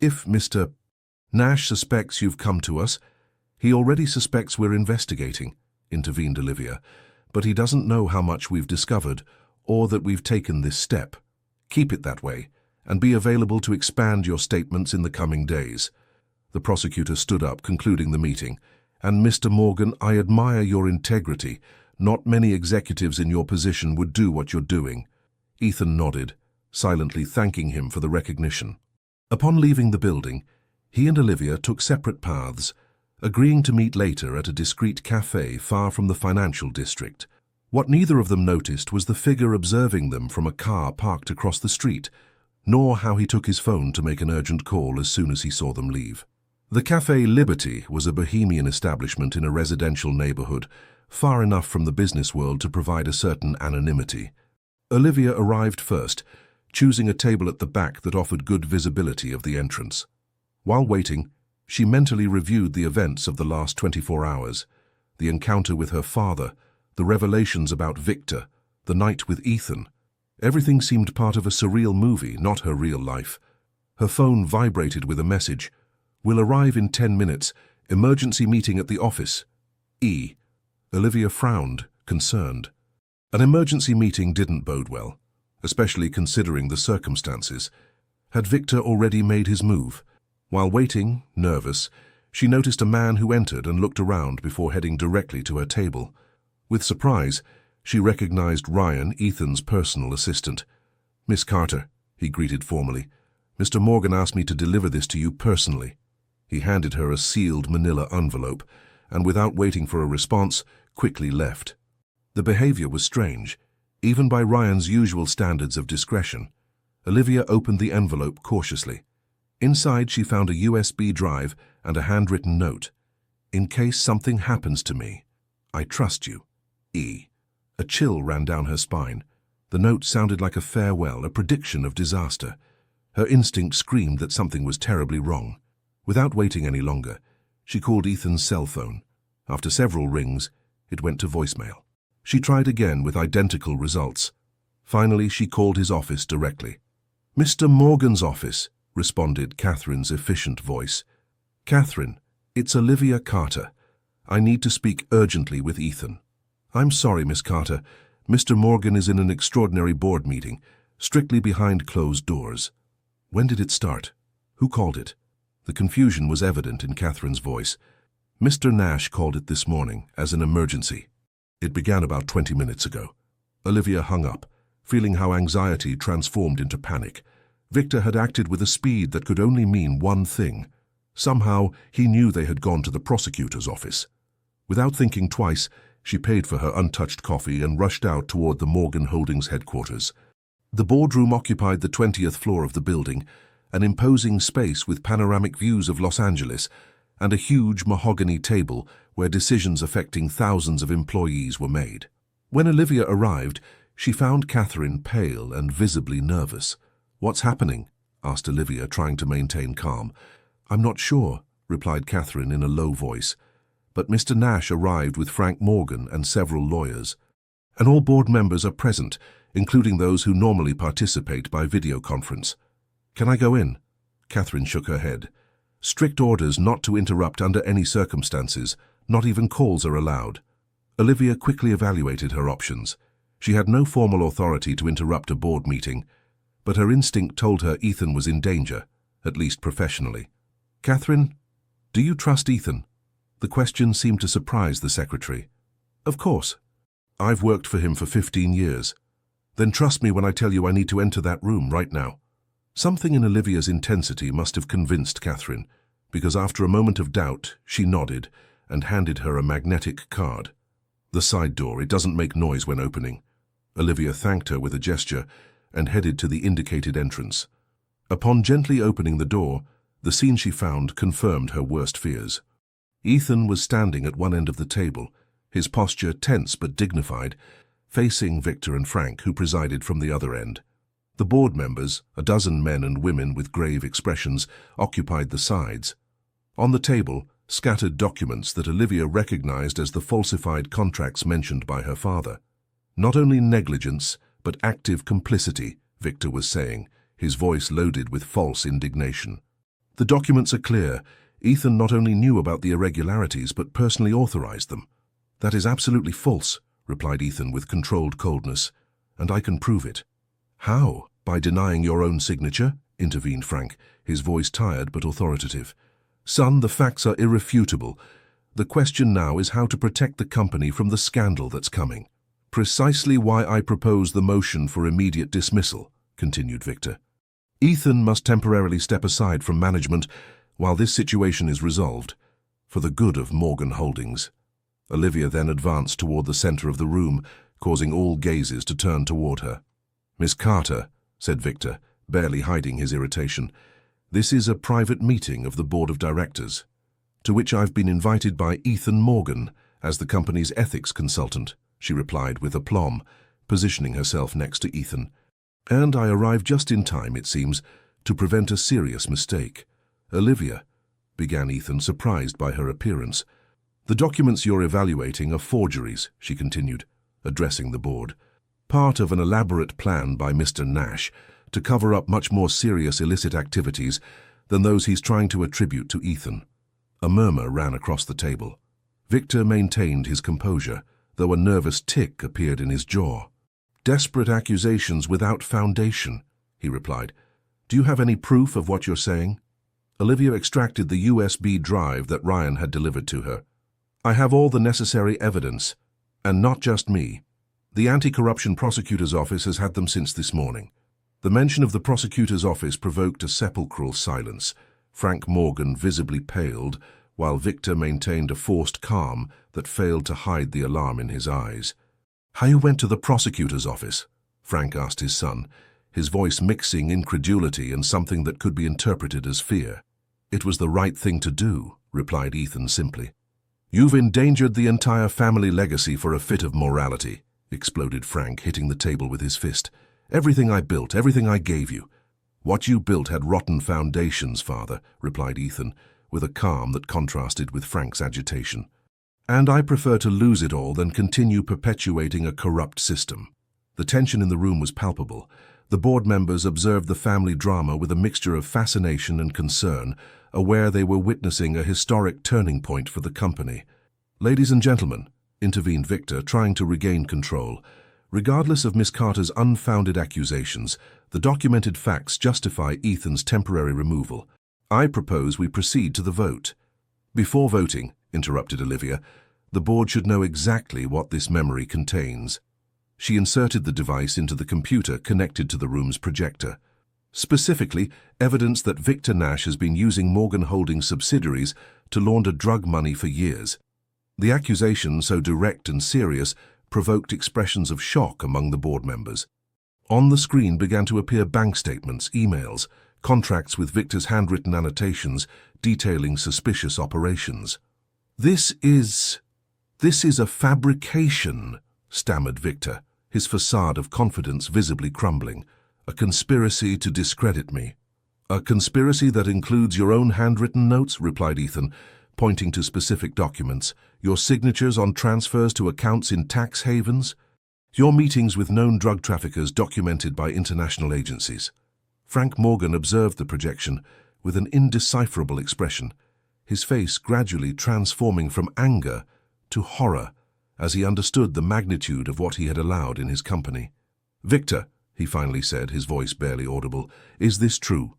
If Mr. Nash suspects you've come to us, he already suspects we're investigating, intervened Olivia, but he doesn't know how much we've discovered or that we've taken this step. Keep it that way, and be available to expand your statements in the coming days. The prosecutor stood up, concluding the meeting. And Mr. Morgan, I admire your integrity, Not many executives in your position would do what you're doing. Ethan nodded, silently thanking him for the recognition. Upon leaving the building, he and Olivia took separate paths, agreeing to meet later at a discreet cafe far from the financial district. What neither of them noticed was the figure observing them from a car parked across the street, nor how he took his phone to make an urgent call as soon as he saw them leave. The Café Liberty was a bohemian establishment in a residential neighborhood, far enough from the business world to provide a certain anonymity. Olivia arrived first, choosing a table at the back that offered good visibility of the entrance. While waiting, she mentally reviewed the events of the last 24 hours, the encounter with her father, the revelations about Victor, the night with Ethan. Everything seemed part of a surreal movie, not her real life. Her phone vibrated with a message. "Will arrive in 10 minutes. Emergency meeting at the office. E." Olivia frowned, concerned. An emergency meeting didn't bode well, especially considering the circumstances. Had Victor already made his move? While waiting, nervous, she noticed a man who entered and looked around before heading directly to her table. With surprise, she recognized Ryan, Ethan's personal assistant. "Miss Carter," he greeted formally. "Mr. Morgan asked me to deliver this to you personally." He handed her a sealed manila envelope, and without waiting for a response, quickly left. The behavior was strange, even by Ryan's usual standards of discretion. Olivia opened the envelope cautiously. Inside she found a USB drive and a handwritten note. "In case something happens to me, I trust you. E." A chill ran down her spine. The note sounded like a farewell, a prediction of disaster. Her instinct screamed that something was terribly wrong. Without waiting any longer, she called Ethan's cell phone. After several rings, it went to voicemail. She tried again with identical results. Finally, she called his office directly. "Mr. Morgan's office," responded Catherine's efficient voice. "Catherine, it's Olivia Carter. I need to speak urgently with Ethan." "I'm sorry, Miss Carter. Mr. Morgan is in an extraordinary board meeting, strictly behind closed doors." "When did it start? Who called it?" The confusion was evident in Catherine's voice. "Mr. Nash called it this morning as an emergency. It began about 20 minutes ago." Olivia hung up, feeling how anxiety transformed into panic. Victor had acted with a speed that could only mean one thing. Somehow, he knew they had gone to the prosecutor's office. Without thinking twice, she paid for her untouched coffee and rushed out toward the Morgan Holdings headquarters. The boardroom occupied the 20th floor of the building, an imposing space with panoramic views of Los Angeles, and a huge mahogany table where decisions affecting thousands of employees were made. When Olivia arrived, she found Catherine pale and visibly nervous. "What's happening?" asked Olivia, trying to maintain calm. "I'm not sure," replied Catherine in a low voice. "But Mr. Nash arrived with Frank Morgan and several lawyers. And all board members are present, including those who normally participate by video conference." "Can I go in?" Catherine shook her head. "Strict orders not to interrupt under any circumstances. Not even calls are allowed." Olivia quickly evaluated her options. She had no formal authority to interrupt a board meeting, but her instinct told her Ethan was in danger, at least professionally. "Catherine, do you trust Ethan?" The question seemed to surprise the secretary. "Of course. I've worked for him for 15 years. Then trust me when I tell you I need to enter that room right now." Something in Olivia's intensity must have convinced Catherine, because after a moment of doubt, she nodded and handed her a magnetic card. "The side door, it doesn't make noise when opening." Olivia thanked her with a gesture and headed to the indicated entrance. Upon gently opening the door, the scene she found confirmed her worst fears. Ethan was standing at one end of the table, his posture tense but dignified, facing Victor and Frank, who presided from the other end. The board members, a dozen men and women with grave expressions, occupied the sides. On the table, scattered documents that Olivia recognized as the falsified contracts mentioned by her father. "Not only negligence, but active complicity," Victor was saying, his voice loaded with false indignation. "The documents are clear. Ethan not only knew about the irregularities, but personally authorized them." "That is absolutely false," replied Ethan with controlled coldness, "and I can prove it." "How? By denying your own signature?" intervened Frank, his voice tired but authoritative. "Son, the facts are irrefutable. The question now is how to protect the company from the scandal that's coming. Precisely why I propose the motion for immediate dismissal, continued Victor. Ethan must temporarily step aside from management while this situation is resolved, for the good of Morgan Holdings. Olivia then advanced toward the center of the room, causing all gazes to turn toward her. Miss Carter, said Victor, barely hiding his irritation, this is a private meeting of the board of directors, to which I've been invited by Ethan Morgan as the company's ethics consultant, she replied with aplomb, positioning herself next to Ethan. And I arrived just in time, it seems, to prevent a serious mistake. Olivia, began Ethan, surprised by her appearance. The documents you're evaluating are forgeries, she continued, addressing the board. Part of an elaborate plan by Mr. Nash to cover up much more serious illicit activities than those he's trying to attribute to Ethan. A murmur ran across the table. Victor maintained his composure, though a nervous tic appeared in his jaw. Desperate accusations without foundation, he replied. Do you have any proof of what you're saying? Olivia extracted the USB drive that Ryan had delivered to her. I have all the necessary evidence, and not just me. The Anti-Corruption Prosecutor's Office has had them since this morning. The mention of the prosecutor's office provoked a sepulchral silence. Frank Morgan visibly paled, while Victor maintained a forced calm that failed to hide the alarm in his eyes. How you went to the prosecutor's office? Frank asked his son, his voice mixing incredulity and something that could be interpreted as fear. It was the right thing to do, replied Ethan simply. You've endangered the entire family legacy for a fit of morality, exploded Frank, hitting the table with his fist. Everything I built, everything I gave you. What you built had rotten foundations, father, replied Ethan, with a calm that contrasted with Frank's agitation. And I prefer to lose it all than continue perpetuating a corrupt system. The tension in the room was palpable. The board members observed the family drama with a mixture of fascination and concern, aware they were witnessing a historic turning point for the company. Ladies and gentlemen, intervened Victor, trying to regain control. Regardless of Miss Carter's unfounded accusations, the documented facts justify Ethan's temporary removal. I propose we proceed to the vote. Before voting, interrupted Olivia, the board should know exactly what this memory contains. She inserted the device into the computer connected to the room's projector. Specifically, evidence that Victor Nash has been using Morgan Holdings subsidiaries to launder drug money for years. The accusation, so direct and serious, provoked expressions of shock among the board members. On the screen began to appear bank statements, emails, contracts with Victor's handwritten annotations detailing suspicious operations. This is a fabrication, stammered Victor, his facade of confidence visibly crumbling. A conspiracy to discredit me. A conspiracy that includes your own handwritten notes, replied Ethan, pointing to specific documents. Your signatures on transfers to accounts in tax havens. Your meetings with known drug traffickers documented by international agencies. Frank Morgan observed the projection with an indecipherable expression, his face gradually transforming from anger to horror as he understood the magnitude of what he had allowed in his company. Victor, he finally said, his voice barely audible, is this true?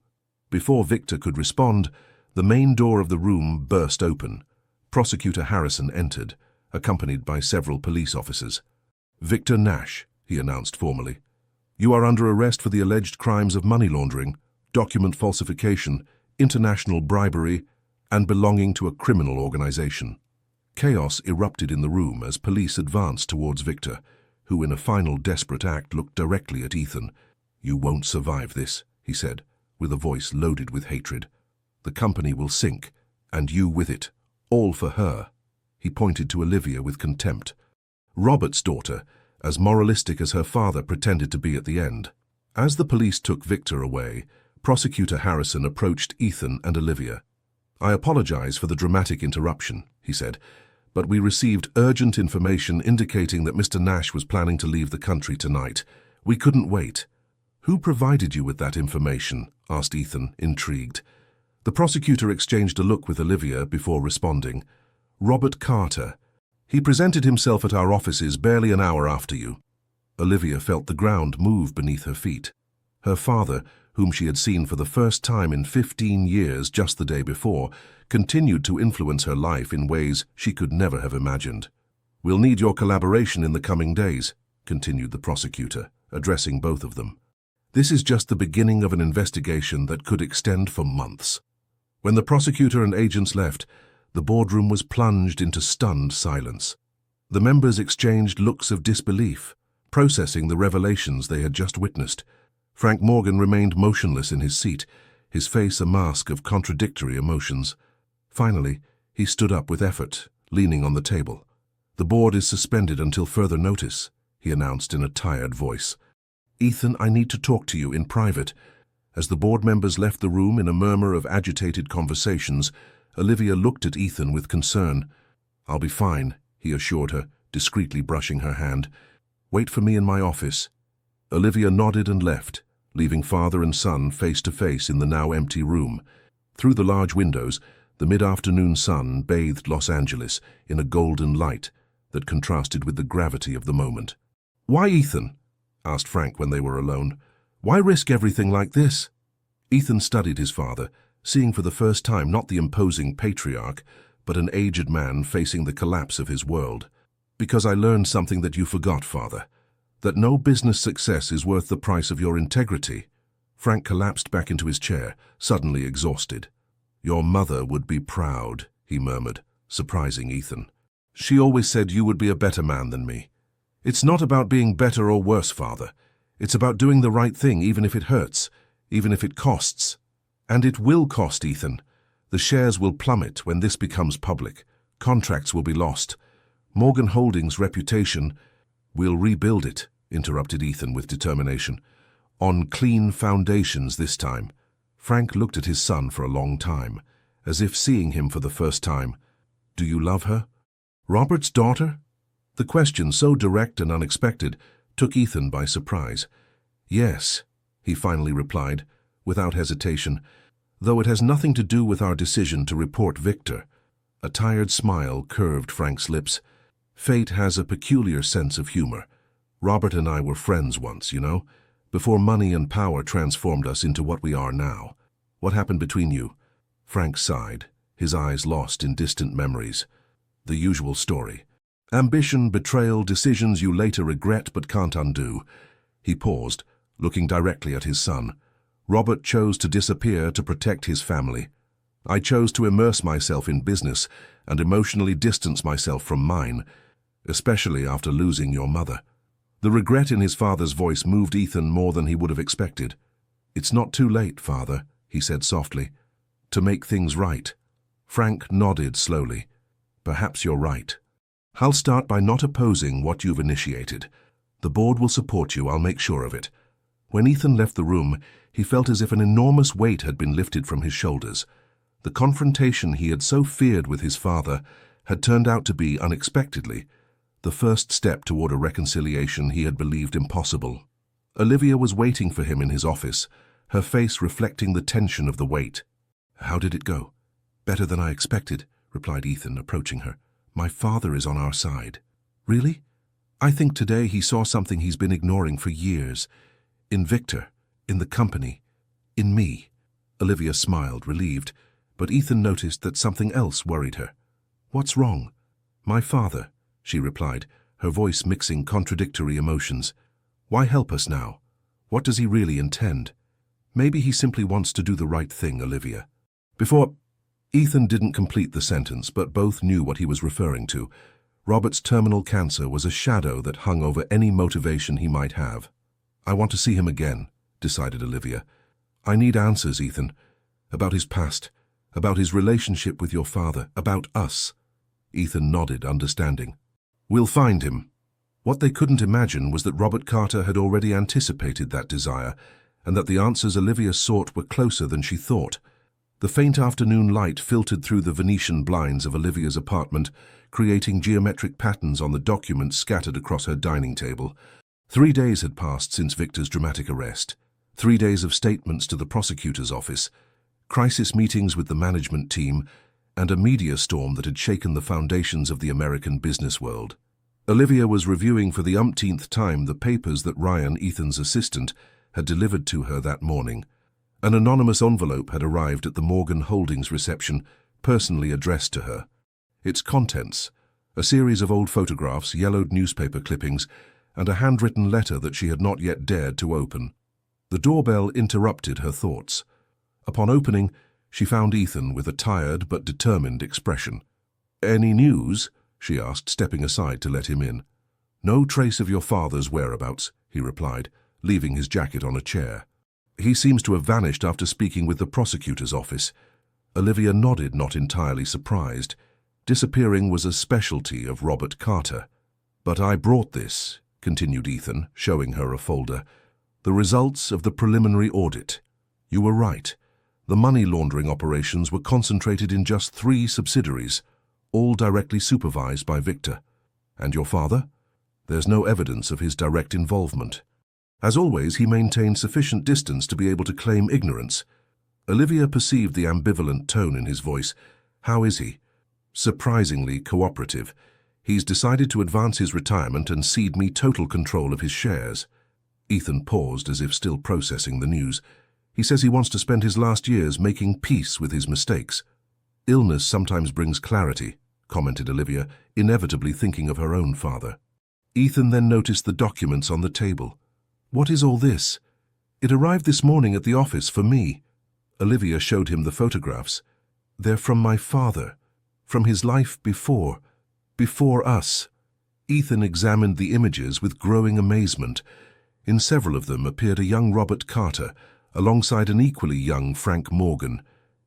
Before Victor could respond, the main door of the room burst open. Prosecutor Harrison entered, accompanied by several police officers. Victor Nash, he announced formally. You are under arrest for the alleged crimes of money laundering, document falsification, international bribery, and belonging to a criminal organization. Chaos erupted in the room as police advanced towards Victor, who in a final desperate act looked directly at Ethan. You won't survive this, he said, with a voice loaded with hatred. The company will sink, and you with it. All for her. He pointed to Olivia with contempt. Robert's daughter, as moralistic as her father pretended to be at the end. As the police took Victor away, Prosecutor Harrison approached Ethan and Olivia. I apologize for the dramatic interruption, he said, but we received urgent information indicating that Mr. Nash was planning to leave the country tonight. We couldn't wait. Who provided you with that information? Asked Ethan, intrigued. The prosecutor exchanged a look with Olivia before responding. Robert Carter. He presented himself at our offices barely an hour after you. Olivia felt the ground move beneath her feet. Her father, whom she had seen for the first time in 15 years just the day before, continued to influence her life in ways she could never have imagined. "We'll need your collaboration in the coming days," continued the prosecutor, addressing both of them. "This is just the beginning of an investigation that could extend for months." When the prosecutor and agents left, the boardroom was plunged into stunned silence. The members exchanged looks of disbelief, processing the revelations they had just witnessed. Frank Morgan remained motionless in his seat, his face a mask of contradictory emotions. Finally, he stood up with effort, leaning on the table. "The board is suspended until further notice," he announced in a tired voice. "Ethan, I need to talk to you in private." As the board members left the room in a murmur of agitated conversations, Olivia looked at Ethan with concern. "I'll be fine," he assured her, discreetly brushing her hand. "Wait for me in my office." Olivia nodded and left, leaving father and son face to face in the now empty room. Through the large windows, the mid-afternoon sun bathed Los Angeles in a golden light that contrasted with the gravity of the moment. "Why, Ethan?" asked Frank when they were alone. "Why risk everything like this?" Ethan studied his father, seeing for the first time not the imposing patriarch, but an aged man facing the collapse of his world. "Because I learned something that you forgot, father. That no business success is worth the price of your integrity." Frank collapsed back into his chair, suddenly exhausted. "Your mother would be proud," he murmured, surprising Ethan. "She always said you would be a better man than me." "It's not about being better or worse, father. It's about doing the right thing even if it hurts, even if it costs. And it will cost, Ethan. The shares will plummet when this becomes public. Contracts will be lost. Morgan Holdings' reputation—" "We'll rebuild it," interrupted Ethan with determination. "On clean foundations this time." Frank looked at his son for a long time, as if seeing him for the first time. "Do you love her?" "Robert's daughter?" The question, so direct and unexpected, took Ethan by surprise. "Yes," he finally replied, without hesitation, "though it has nothing to do with our decision to report Victor." A tired smile curved Frank's lips. "Fate has a peculiar sense of humor. Robert and I were friends once, you know, before money and power transformed us into what we are now. What happened between you?" Frank sighed, his eyes lost in distant memories. "The usual story. Ambition, betrayal, decisions you later regret but can't undo." He paused, looking directly at his son. "Robert chose to disappear to protect his family. I chose to immerse myself in business and emotionally distance myself from mine, especially after losing your mother." The regret in his father's voice moved Ethan more than he would have expected. "It's not too late, father," he said softly, "to make things right." Frank nodded slowly. "Perhaps you're right. I'll start by not opposing what you've initiated. The board will support you, I'll make sure of it." When Ethan left the room, he felt as if an enormous weight had been lifted from his shoulders. The confrontation he had so feared with his father had turned out to be, unexpectedly, the first step toward a reconciliation he had believed impossible. Olivia was waiting for him in his office, her face reflecting the tension of the wait. "How did it go?" "Better than I expected," replied Ethan, approaching her. "My father is on our side." "Really?" "I think today he saw something he's been ignoring for years. In Victor, in the company, in me." Olivia smiled, relieved, but Ethan noticed that something else worried her. "What's wrong?" "My father," she replied, her voice mixing contradictory emotions. "Why help us now? What does he really intend?" "Maybe he simply wants to do the right thing, Olivia." Before Ethan didn't complete the sentence, but both knew what he was referring to. Robert's terminal cancer was a shadow that hung over any motivation he might have. "I want to see him again," decided Olivia. "I need answers, Ethan, about his past, about his relationship with your father, about us." Ethan nodded, understanding. "We'll find him." What they couldn't imagine was that Robert Carter had already anticipated that desire, and that the answers Olivia sought were closer than she thought. The faint afternoon light filtered through the Venetian blinds of Olivia's apartment, creating geometric patterns on the documents scattered across her dining table. 3 days had passed since Victor's dramatic arrest. 3 days of statements to the prosecutor's office, crisis meetings with the management team, and a media storm that had shaken the foundations of the American business world. Olivia was reviewing for the umpteenth time the papers that Ryan, Ethan's assistant, had delivered to her that morning. An anonymous envelope had arrived at the Morgan Holdings reception, personally addressed to her. Its contents, a series of old photographs, yellowed newspaper clippings, and a handwritten letter that she had not yet dared to open. The doorbell interrupted her thoughts. Upon opening, she found Ethan with a tired but determined expression. "Any news?" she asked, stepping aside to let him in. "No trace of your father's whereabouts," he replied, leaving his jacket on a chair. "He seems to have vanished after speaking with the prosecutor's office." Olivia nodded, not entirely surprised. Disappearing was a specialty of Robert Carter. "But I brought this," continued Ethan, showing her a folder. "The results of the preliminary audit. You were right. The money laundering operations were concentrated in just 3 subsidiaries, all directly supervised by Victor. And your father? There's no evidence of his direct involvement. As always, he maintained sufficient distance to be able to claim ignorance." Olivia perceived the ambivalent tone in his voice. "How is he?" "Surprisingly cooperative. He's decided to advance his retirement and cede me total control of his shares." Ethan paused as if still processing the news. "He says he wants to spend his last years making peace with his mistakes." "Illness sometimes brings clarity," commented Olivia, inevitably thinking of her own father. Ethan then noticed the documents on the table. "What is all this?" "It arrived this morning at the office for me." Olivia showed him the photographs. "They're from my father, from his life before us." Ethan examined the images with growing amazement. In several of them appeared a young Robert Carter, alongside an equally young Frank Morgan.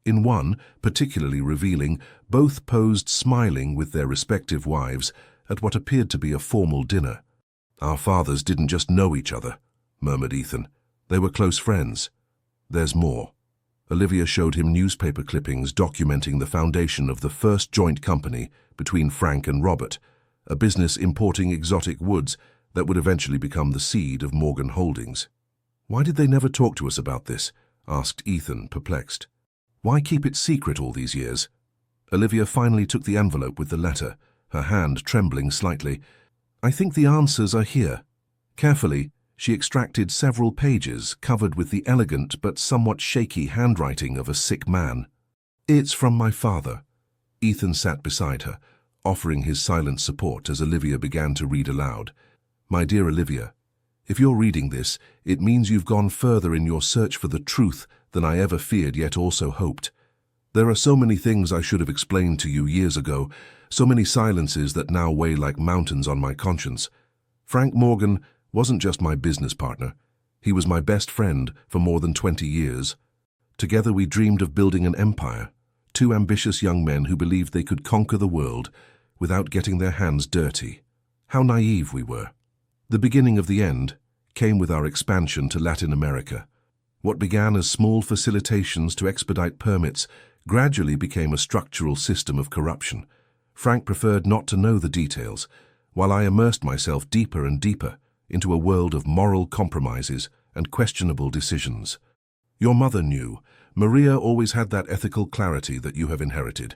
In one, particularly revealing, both posed smiling with their respective wives at what appeared to be a formal dinner. "Our fathers didn't just know each other," murmured Ethan. "They were close friends." "There's more." Olivia showed him newspaper clippings documenting the foundation of the first joint company between Frank and Robert, a business importing exotic woods that would eventually become the seed of Morgan Holdings. "Why did they never talk to us about this?" asked Ethan, perplexed. "Why keep it secret all these years?" Olivia finally took the envelope with the letter, her hand trembling slightly. "I think the answers are here." Carefully, she extracted several pages covered with the elegant but somewhat shaky handwriting of a sick man. "It's from my father." Ethan sat beside her, offering his silent support as Olivia began to read aloud. "My dear Olivia, if you're reading this, it means you've gone further in your search for the truth than I ever feared yet also hoped. There are so many things I should have explained to you years ago, so many silences that now weigh like mountains on my conscience. Frank Morgan wasn't just my business partner. He was my best friend for more than 20 years. Together we dreamed of building an empire, 2 ambitious young men who believed they could conquer the world without getting their hands dirty. How naive we were. The beginning of the end came with our expansion to Latin America. What began as small facilitations to expedite permits gradually became a structural system of corruption. Frank preferred not to know the details, while I immersed myself deeper and deeper into a world of moral compromises and questionable decisions. Your mother knew. Maria always had that ethical clarity that you have inherited.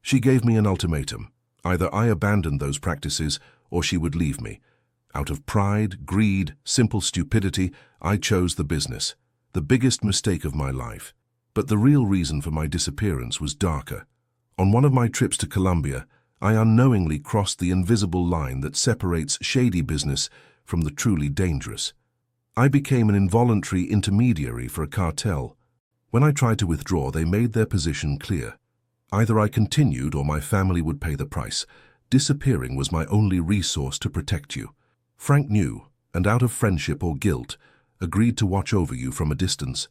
She gave me an ultimatum. Either I abandoned those practices or she would leave me. Out of pride, greed, simple stupidity, I chose the business. The biggest mistake of my life. But the real reason for my disappearance was darker. On one of my trips to Colombia, I unknowingly crossed the invisible line that separates shady business from the truly dangerous. I became an involuntary intermediary for a cartel. When I tried to withdraw, they made their position clear. Either I continued or my family would pay the price. Disappearing was my only resource to protect you. Frank knew, and out of friendship or guilt, agreed to watch over you from a distance.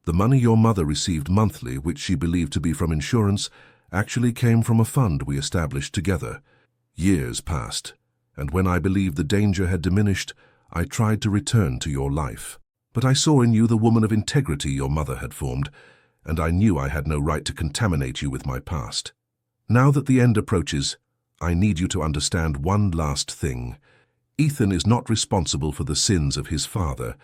The money your mother received monthly, which she believed to be from insurance, actually came from a fund we established together. Years passed, and when I believed the danger had diminished, I tried to return to your life. But I saw in you the woman of integrity your mother had formed, and I knew I had no right to contaminate you with my past. Now that the end approaches, I need you to understand one last thing. Ethan is not responsible for the sins of his father,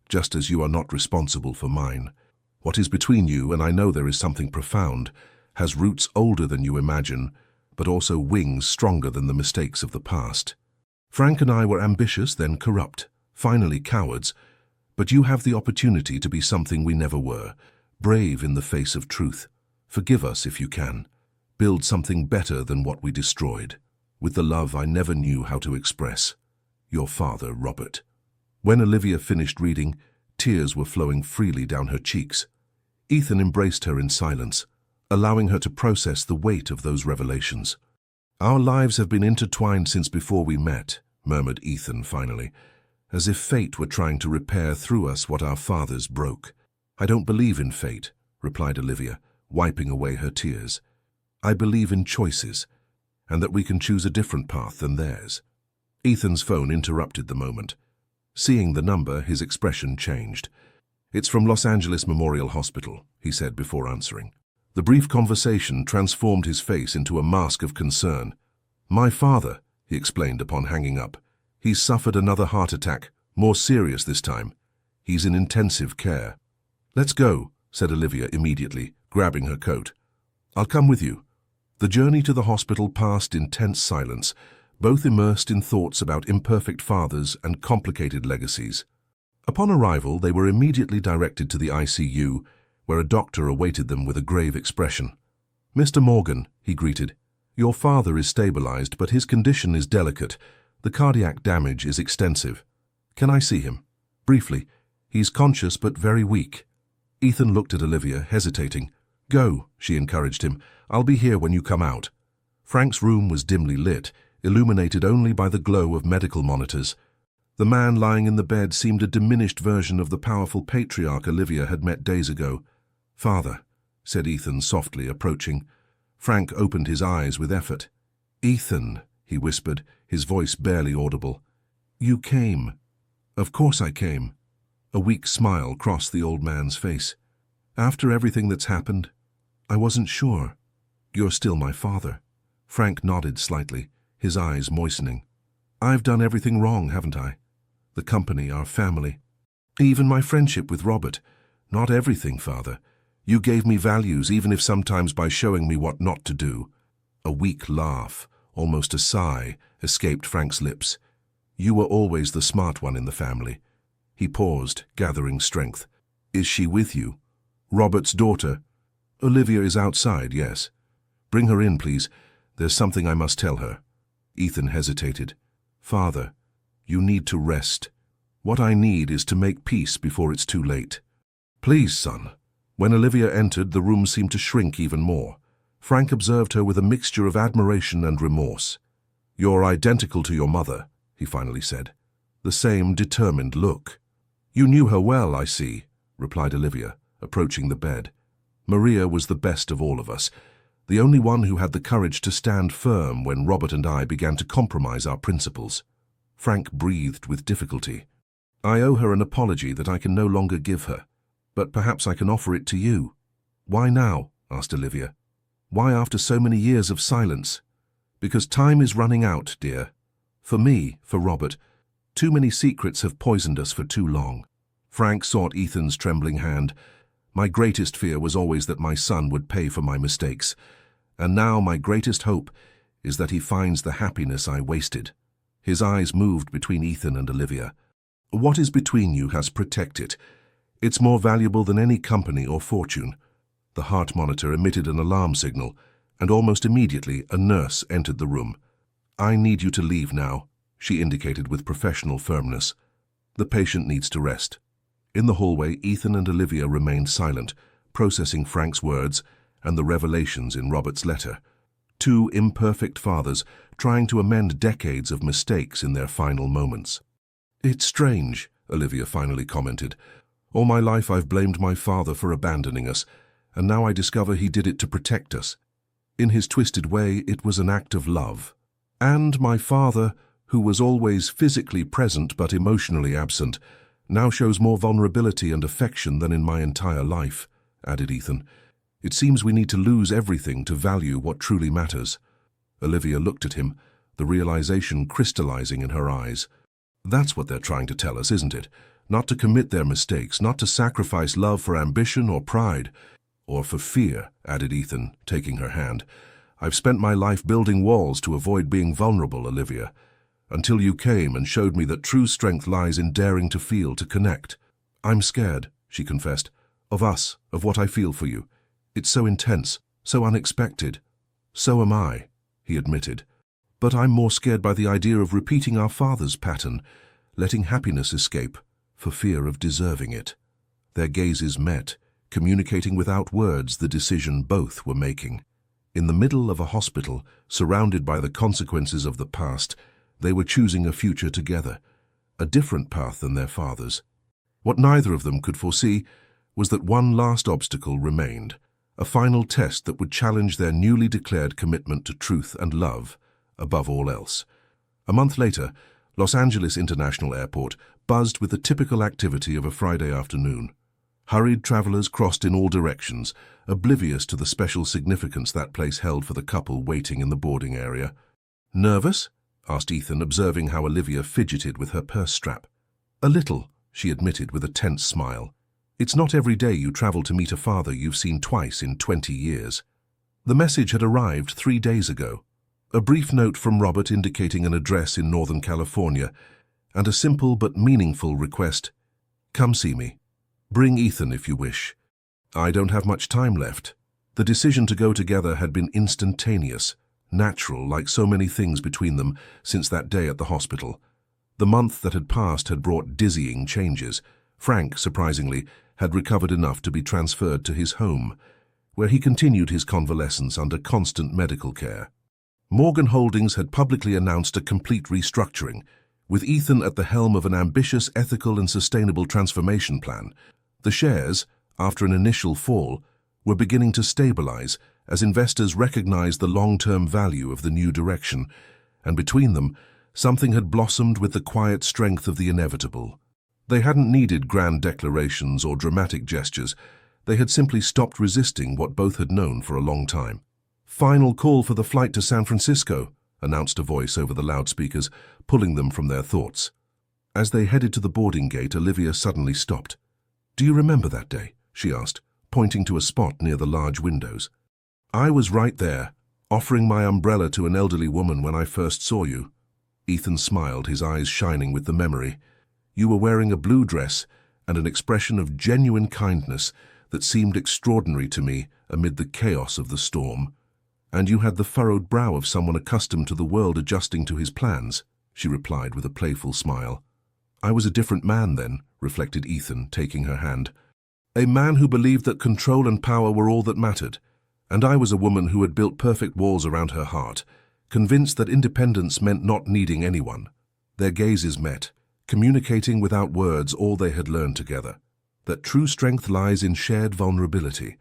just as you are not responsible for mine. What is between you, and I know there is something profound, has roots older than you imagine, but also wings stronger than the mistakes of the past. Frank and I were ambitious, then corrupt, finally cowards, but you have the opportunity to be something we never were, brave in the face of truth. Forgive us if you can. Build something better than what we destroyed, with the love I never knew how to express. Your father, Robert. When Olivia finished reading, tears were flowing freely down her cheeks. Ethan embraced her in silence, allowing her to process the weight of those revelations. Our lives have been intertwined since before we met, murmured Ethan finally, as if fate were trying to repair through us what our fathers broke. I don't believe in fate, replied Olivia, wiping away her tears. I believe in choices, and that we can choose a different path than theirs. Ethan's phone interrupted the moment. Seeing the number, his expression changed. It's from Los Angeles Memorial Hospital, he said before answering. The brief conversation transformed his face into a mask of concern. My father, he explained upon hanging up. He's suffered another heart attack, more serious this time. He's in intensive care. Let's go, said Olivia immediately, grabbing her coat. I'll come with you. The journey to the hospital passed in tense silence, both immersed in thoughts about imperfect fathers and complicated legacies. Upon arrival, they were immediately directed to the ICU, where a doctor awaited them with a grave expression. Mr. Morgan, he greeted, your father is stabilized, but his condition is delicate. The cardiac damage is extensive. Can I see him? Briefly. He's conscious but very weak. Ethan looked at Olivia, hesitating. Go, she encouraged him. I'll be here when you come out. Frank's room was dimly lit, illuminated only by the glow of medical monitors. The man lying in the bed seemed a diminished version of the powerful patriarch Olivia had met days ago. Father, said Ethan softly, approaching. Frank opened his eyes with effort. Ethan, he whispered, his voice barely audible. You came. Of course I came. A weak smile crossed the old man's face. After everything that's happened, I wasn't sure. You're still my father. Frank nodded slightly, his eyes moistening. I've done everything wrong, haven't I? The company, our family. Even my friendship with Robert. Not everything, Father. You gave me values, even if sometimes by showing me what not to do. A weak laugh, almost a sigh, escaped Frank's lips. You were always the smart one in the family. He paused, gathering strength. Is she with you? Robert's daughter. Olivia is outside, yes. Bring her in, please. There's something I must tell her. Ethan hesitated. Father, you need to rest. What I need is to make peace before it's too late. Please, son. When Olivia entered, the room seemed to shrink even more. Frank observed her with a mixture of admiration and remorse. You're identical to your mother, he finally said. The same determined look. You knew her well, I see, replied Olivia, approaching the bed. Maria was the best of all of us, the only one who had the courage to stand firm when Robert and I began to compromise our principles. Frank breathed with difficulty. I owe her an apology that I can no longer give her, but perhaps I can offer it to you. Why now? Asked Olivia. Why after so many years of silence? Because time is running out, dear. For me, for Robert, too many secrets have poisoned us for too long. Frank sought Ethan's trembling hand. My greatest fear was always that my son would pay for my mistakes, and now my greatest hope is that he finds the happiness I wasted. His eyes moved between Ethan and Olivia. What is between you has protect it. It's more valuable than any company or fortune. The heart monitor emitted an alarm signal, and almost immediately a nurse entered the room. I need you to leave now, she indicated with professional firmness. The patient needs to rest. In the hallway, Ethan and Olivia remained silent, processing Frank's words and the revelations in Robert's letter. Two imperfect fathers trying to amend decades of mistakes in their final moments. It's strange, Olivia finally commented. All my life I've blamed my father for abandoning us, and now I discover he did it to protect us. In his twisted way, it was an act of love. And my father, who was always physically present but emotionally absent, now shows more vulnerability and affection than in my entire life, added Ethan. It seems we need to lose everything to value what truly matters. Olivia looked at him, the realization crystallizing in her eyes. That's what they're trying to tell us, isn't it? Not to commit their mistakes, not to sacrifice love for ambition or pride, or for fear, added Ethan, taking her hand. I've spent my life building walls to avoid being vulnerable, Olivia, until you came and showed me that true strength lies in daring to feel, to connect. I'm scared, she confessed. Of us, of what I feel for you. It's so intense, so unexpected. So am I, he admitted. But I'm more scared by the idea of repeating our father's pattern, letting happiness escape, for fear of deserving it. Their gazes met, communicating without words the decision both were making. In the middle of a hospital, surrounded by the consequences of the past, they were choosing a future together, a different path than their fathers. What neither of them could foresee was that one last obstacle remained, a final test that would challenge their newly declared commitment to truth and love, above all else. A month later, Los Angeles International Airport buzzed with the typical activity of a Friday afternoon. Hurried travelers crossed in all directions, oblivious to the special significance that place held for the couple waiting in the boarding area. "Nervous?" asked Ethan, observing how Olivia fidgeted with her purse strap. "A little," she admitted with a tense smile. "It's not every day you travel to meet a father you've seen twice in 20 years. The message had arrived 3 days ago. A brief note from Robert indicating an address in Northern California, and a simple but meaningful request: "Come see me. Bring Ethan if you wish." I don't have much time left. The decision to go together had been instantaneous, natural, like so many things between them since that day at the hospital. The month that had passed had brought dizzying changes. Frank, surprisingly, had recovered enough to be transferred to his home, where he continued his convalescence under constant medical care. Morgan Holdings had publicly announced a complete restructuring, with Ethan at the helm of an ambitious ethical and sustainable transformation plan. The shares, after an initial fall, were beginning to stabilize as investors recognized the long-term value of the new direction, and between them, something had blossomed with the quiet strength of the inevitable. They hadn't needed grand declarations or dramatic gestures. They had simply stopped resisting what both had known for a long time. "Final call for the flight to San Francisco," announced a voice over the loudspeakers, pulling them from their thoughts. As they headed to the boarding gate, Olivia suddenly stopped. "Do you remember that day?" she asked, pointing to a spot near the large windows. "I was right there, offering my umbrella to an elderly woman when I first saw you." Ethan smiled, his eyes shining with the memory. "You were wearing a blue dress and an expression of genuine kindness that seemed extraordinary to me amid the chaos of the storm. And you had the furrowed brow of someone accustomed to the world adjusting to his plans," she replied with a playful smile. "I was a different man then," reflected Ethan, taking her hand. "A man who believed that control and power were all that mattered. And I was a woman who had built perfect walls around her heart, convinced that independence meant not needing anyone." Their gazes met, communicating without words all they had learned together. That true strength lies in shared vulnerability,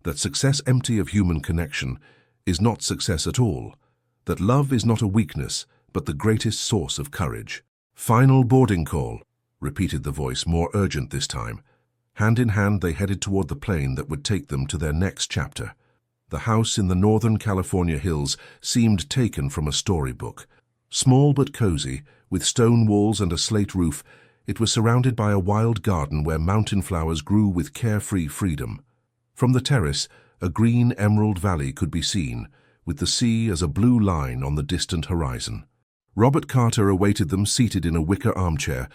that success empty of human connection is not success at all, that love is not a weakness, but the greatest source of courage. "Final boarding call," repeated the voice, more urgent this time. Hand in hand, they headed toward the plane that would take them to their next chapter. The house in the Northern California hills seemed taken from a storybook. Small but cozy, with stone walls and a slate roof, it was surrounded by a wild garden where mountain flowers grew with carefree freedom. From the terrace, a green emerald valley could be seen, with the sea as a blue line on the distant horizon. Robert Carter awaited them seated in a wicker armchair,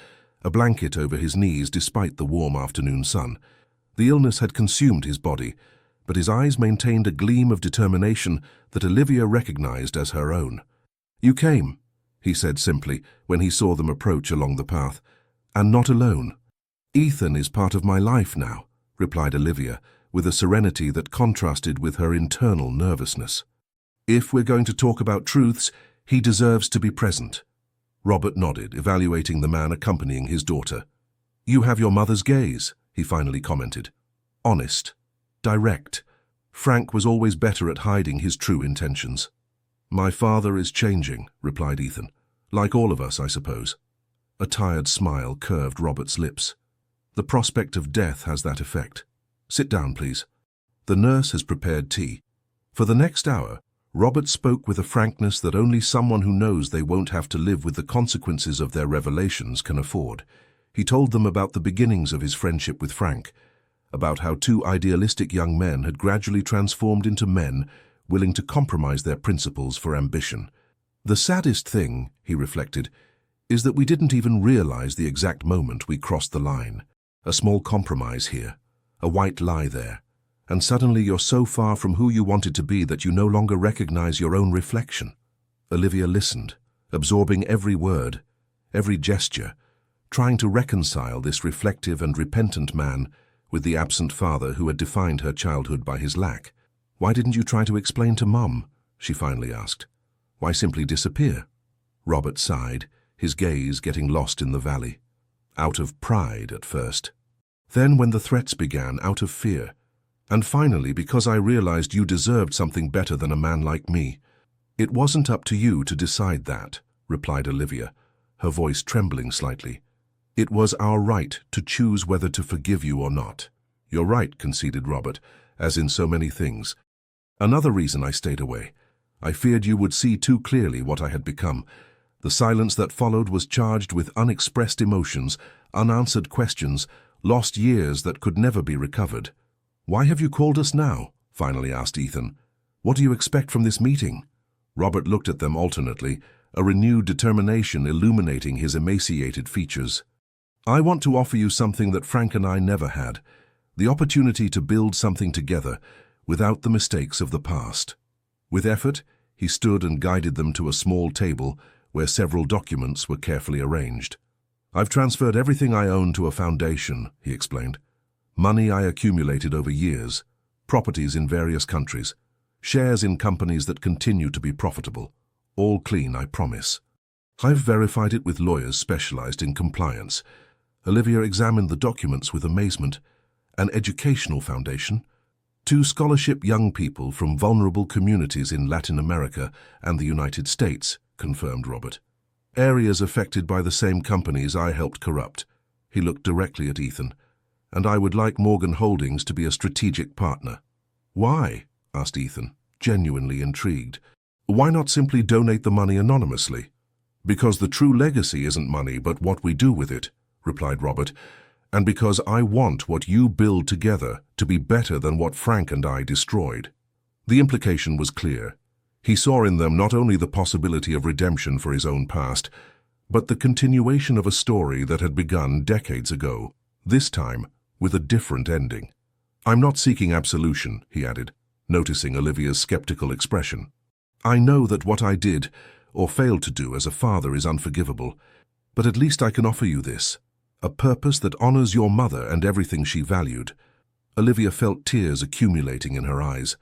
a blanket over his knees despite the warm afternoon sun. The illness had consumed his body, but his eyes maintained a gleam of determination that Olivia recognized as her own. "You came," he said simply when he saw them approach along the path, "and not alone." "Ethan is part of my life now," replied Olivia, with a serenity that contrasted with her internal nervousness. "If we're going to talk about truths, he deserves to be present." Robert nodded, evaluating the man accompanying his daughter. "You have your mother's gaze," he finally commented. "Honest. Direct. Frank was always better at hiding his true intentions." "My father is changing," replied Ethan. "Like all of us, I suppose." A tired smile curved Robert's lips. "The prospect of death has that effect. Sit down, please. The nurse has prepared tea." For the next hour, Robert spoke with a frankness that only someone who knows they won't have to live with the consequences of their revelations can afford. He told them about the beginnings of his friendship with Frank, about how two idealistic young men had gradually transformed into men willing to compromise their principles for ambition. "The saddest thing," he reflected, "is that we didn't even realize the exact moment we crossed the line. A small compromise here, a white lie there, and suddenly you're so far from who you wanted to be that you no longer recognize your own reflection. Olivia listened, absorbing every word, every gesture, trying to reconcile this reflective and repentant man with the absent father who had defined her childhood by his lack. "Why didn't you try to explain to Mum?" she finally asked. "Why simply disappear?" Robert sighed, his gaze getting lost in the valley. "Out of pride at first. Then when the threats began, out of fear. And finally, because I realized you deserved something better than a man like me." "It wasn't up to you to decide that," replied Olivia, her voice trembling slightly. "It was our right to choose whether to forgive you or not." "You're right," conceded Robert, "as in so many things. Another reason I stayed away. I feared you would see too clearly what I had become. The silence that followed was charged with unexpressed emotions, unanswered questions, lost years that could never be recovered." "Why have you called us now?" finally asked Ethan. "What do you expect from this meeting?" Robert looked at them alternately, a renewed determination illuminating his emaciated features. "I want to offer you something that Frank and I never had, the opportunity to build something together without the mistakes of the past." With effort, he stood and guided them to a small table where several documents were carefully arranged. "I've transferred everything I own to a foundation," he explained. "Money I accumulated over years, properties in various countries, shares in companies that continue to be profitable. All clean, I promise. I've verified it with lawyers specialized in compliance." Olivia examined the documents with amazement. "An educational foundation? To scholarship young people from vulnerable communities in Latin America and the United States," confirmed Robert. "Areas affected by the same companies I helped corrupt." He looked directly at Ethan. "And I would like Morgan Holdings to be a strategic partner." "Why?" asked Ethan, genuinely intrigued. "Why not simply donate the money anonymously?" "Because the true legacy isn't money, but what we do with it," replied Robert. "And because I want what you build together to be better than what Frank and I destroyed." The implication was clear. He saw in them not only the possibility of redemption for his own past, but the continuation of a story that had begun decades ago, this time with a different ending. "I'm not seeking absolution," he added, noticing Olivia's skeptical expression. "I know that what I did, or failed to do as a father, is unforgivable, but at least I can offer you this, a purpose that honors your mother and everything she valued." Olivia felt tears accumulating in her eyes.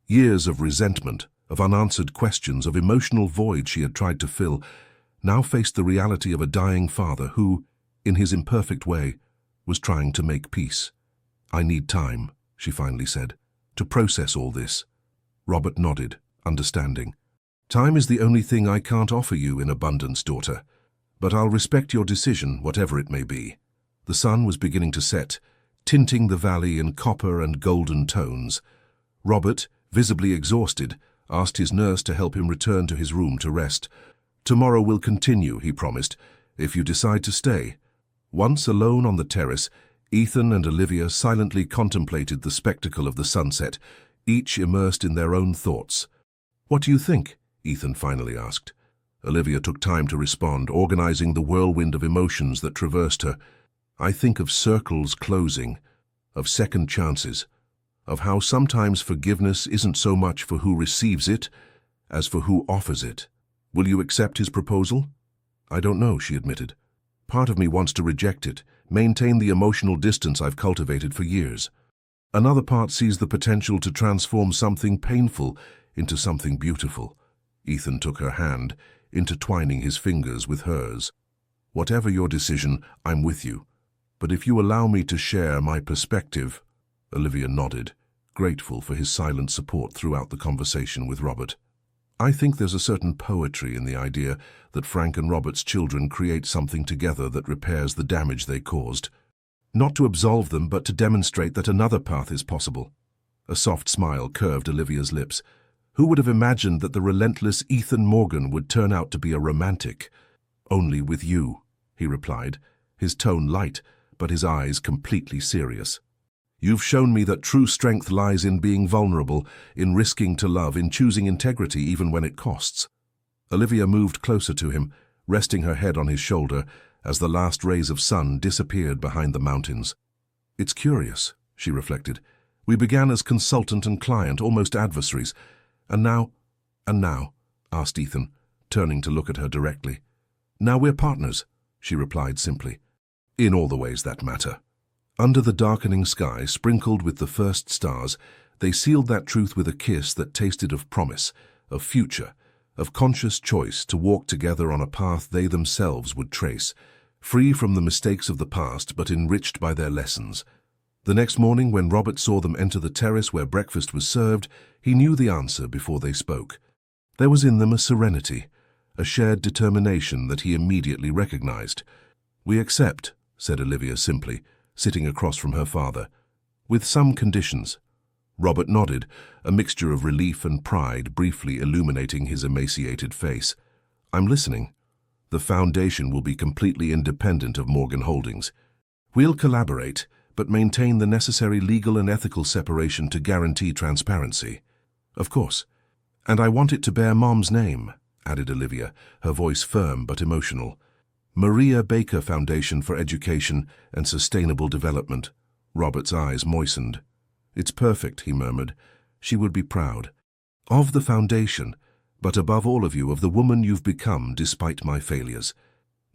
Years of resentment, of unanswered questions, of emotional void she had tried to fill, now faced the reality of a dying father who, in his imperfect way, was trying to make peace. "I need time," she finally said, "to process all this." Robert nodded, understanding. "Time is the only thing I can't offer you in abundance, daughter. But I'll respect your decision, whatever it may be." The sun was beginning to set, tinting the valley in copper and golden tones. Robert, visibly exhausted, asked his nurse to help him return to his room to rest. "Tomorrow will continue," he promised, "if you decide to stay." Once alone on the terrace, Ethan and Olivia silently contemplated the spectacle of the sunset, each immersed in their own thoughts. "What do you think?" Ethan finally asked. Olivia took time to respond, organizing the whirlwind of emotions that traversed her. "I think of circles closing, of second chances, of how sometimes forgiveness isn't so much for who receives it as for who offers it." "Will you accept his proposal?" "I don't know," she admitted. "Part of me wants to reject it, maintain the emotional distance I've cultivated for years. Another part sees the potential to transform something painful into something beautiful." Ethan took her hand, intertwining his fingers with hers. "Whatever your decision, I'm with you. But if you allow me to share my perspective..." Olivia nodded, grateful for his silent support throughout the conversation with Robert. "I think there's a certain poetry in the idea that Frank and Robert's children create something together that repairs the damage they caused. Not to absolve them, but to demonstrate that another path is possible." A soft smile curved Olivia's lips. "Who would have imagined that the relentless Ethan Morgan would turn out to be a romantic?" "Only with you," he replied, his tone light, but his eyes completely serious. "You've shown me that true strength lies in being vulnerable, in risking to love, in choosing integrity even when it costs." Olivia moved closer to him, resting her head on his shoulder as the last rays of sun disappeared behind the mountains. "It's curious," she reflected. We began as consultant and client, almost adversaries. And now, asked Ethan, turning to look at her directly. Now we're partners, she replied simply. In all the ways that matter. Under the darkening sky, sprinkled with the first stars, they sealed that truth with a kiss that tasted of promise, of future, of conscious choice to walk together on a path they themselves would trace, free from the mistakes of the past but enriched by their lessons. The next morning, when Robert saw them enter the terrace where breakfast was served, he knew the answer before they spoke. There was in them a serenity, a shared determination that he immediately recognized. "We accept," said Olivia simply, sitting across from her father, "with some conditions." Robert nodded, a mixture of relief and pride briefly illuminating his emaciated face. "I'm listening. The foundation will be completely independent of Morgan Holdings. We'll collaborate, but maintain the necessary legal and ethical separation to guarantee transparency." "Of course. And I want it to bear Mom's name," added Olivia, her voice firm but emotional. "Maria Baker Foundation for Education and Sustainable Development." Robert's eyes moistened. "It's perfect," he murmured. "She would be proud. Of the foundation, but above all of you, of the woman you've become despite my failures."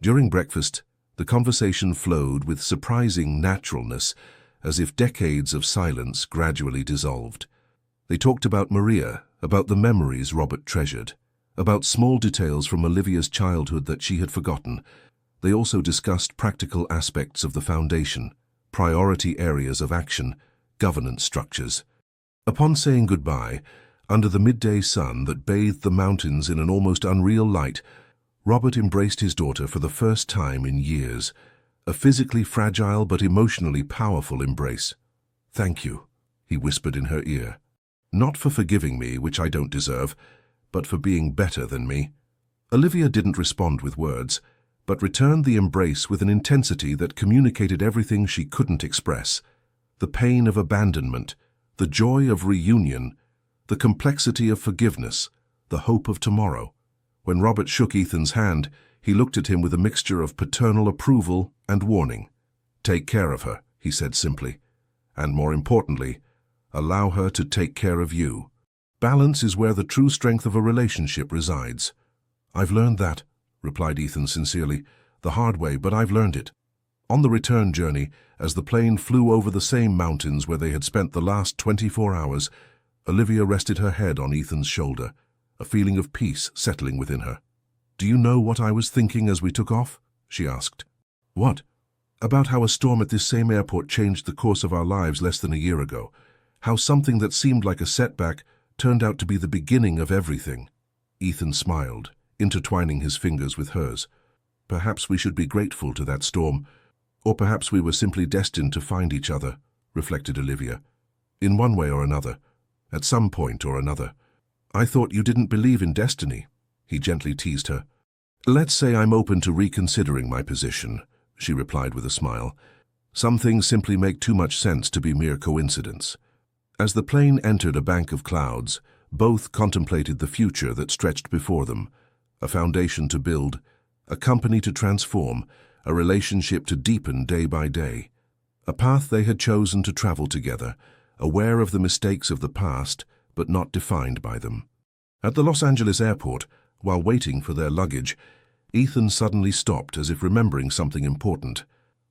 During breakfast, the conversation flowed with surprising naturalness, as if decades of silence gradually dissolved. They talked about Maria, about the memories Robert treasured, about small details from Olivia's childhood that she had forgotten. They also discussed practical aspects of the foundation, priority areas of action, governance structures. Upon saying goodbye, under the midday sun that bathed the mountains in an almost unreal light, Robert embraced his daughter for the first time in years, a physically fragile but emotionally powerful embrace. "Thank you," he whispered in her ear. "Not for forgiving me, which I don't deserve, but for being better than me." Olivia didn't respond with words, but returned the embrace with an intensity that communicated everything she couldn't express. The pain of abandonment, the joy of reunion, the complexity of forgiveness, the hope of tomorrow. When Robert shook Ethan's hand, he looked at him with a mixture of paternal approval and warning. "Take care of her," he said simply. "And more importantly, allow her to take care of you. Balance is where the true strength of a relationship resides." "I've learned that," replied Ethan sincerely. "The hard way, but I've learned it." On the return journey, as the plane flew over the same mountains where they had spent the last 24 hours, Olivia rested her head on Ethan's shoulder, a feeling of peace settling within her. "Do you know what I was thinking as we took off?" she asked. "What?" "About how a storm at this same airport changed the course of our lives less than a year ago. How something that seemed like a setback turned out to be the beginning of everything." Ethan smiled, intertwining his fingers with hers. "Perhaps we should be grateful to that storm. Or perhaps we were simply destined to find each other," reflected Olivia. "In one way or another, at some point or another." "I thought you didn't believe in destiny," he gently teased her. "Let's say I'm open to reconsidering my position," she replied with a smile. "Some things simply make too much sense to be mere coincidence." As the plane entered a bank of clouds, both contemplated the future that stretched before them, a foundation to build, a company to transform, a relationship to deepen day by day, a path they had chosen to travel together, aware of the mistakes of the past, but not defined by them. At the Los Angeles airport, while waiting for their luggage, Ethan suddenly stopped as if remembering something important.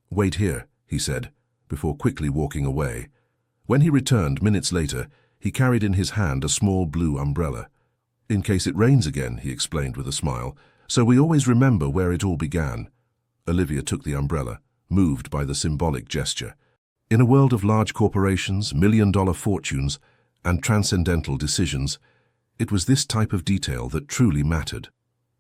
"Wait here," he said, before quickly walking away. When he returned minutes later, he carried in his hand a small blue umbrella. "In case it rains again," he explained with a smile, "so we always remember where it all began." Olivia took the umbrella, moved by the symbolic gesture. In a world of large corporations, million-dollar fortunes, and transcendental decisions, it was this type of detail that truly mattered.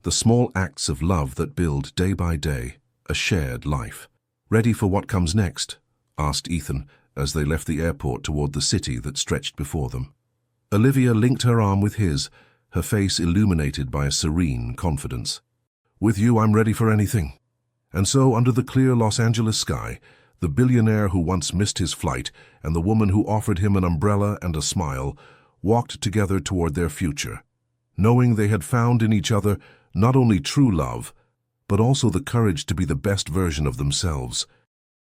The small acts of love that build day by day a shared life. "Ready for what comes next?" asked Ethan as they left the airport toward the city that stretched before them. Olivia linked her arm with his, her face illuminated by a serene confidence. "With you, I'm ready for anything." And so, under the clear Los Angeles sky, the billionaire who once missed his flight and the woman who offered him an umbrella and a smile walked together toward their future, knowing they had found in each other not only true love, but also the courage to be the best version of themselves.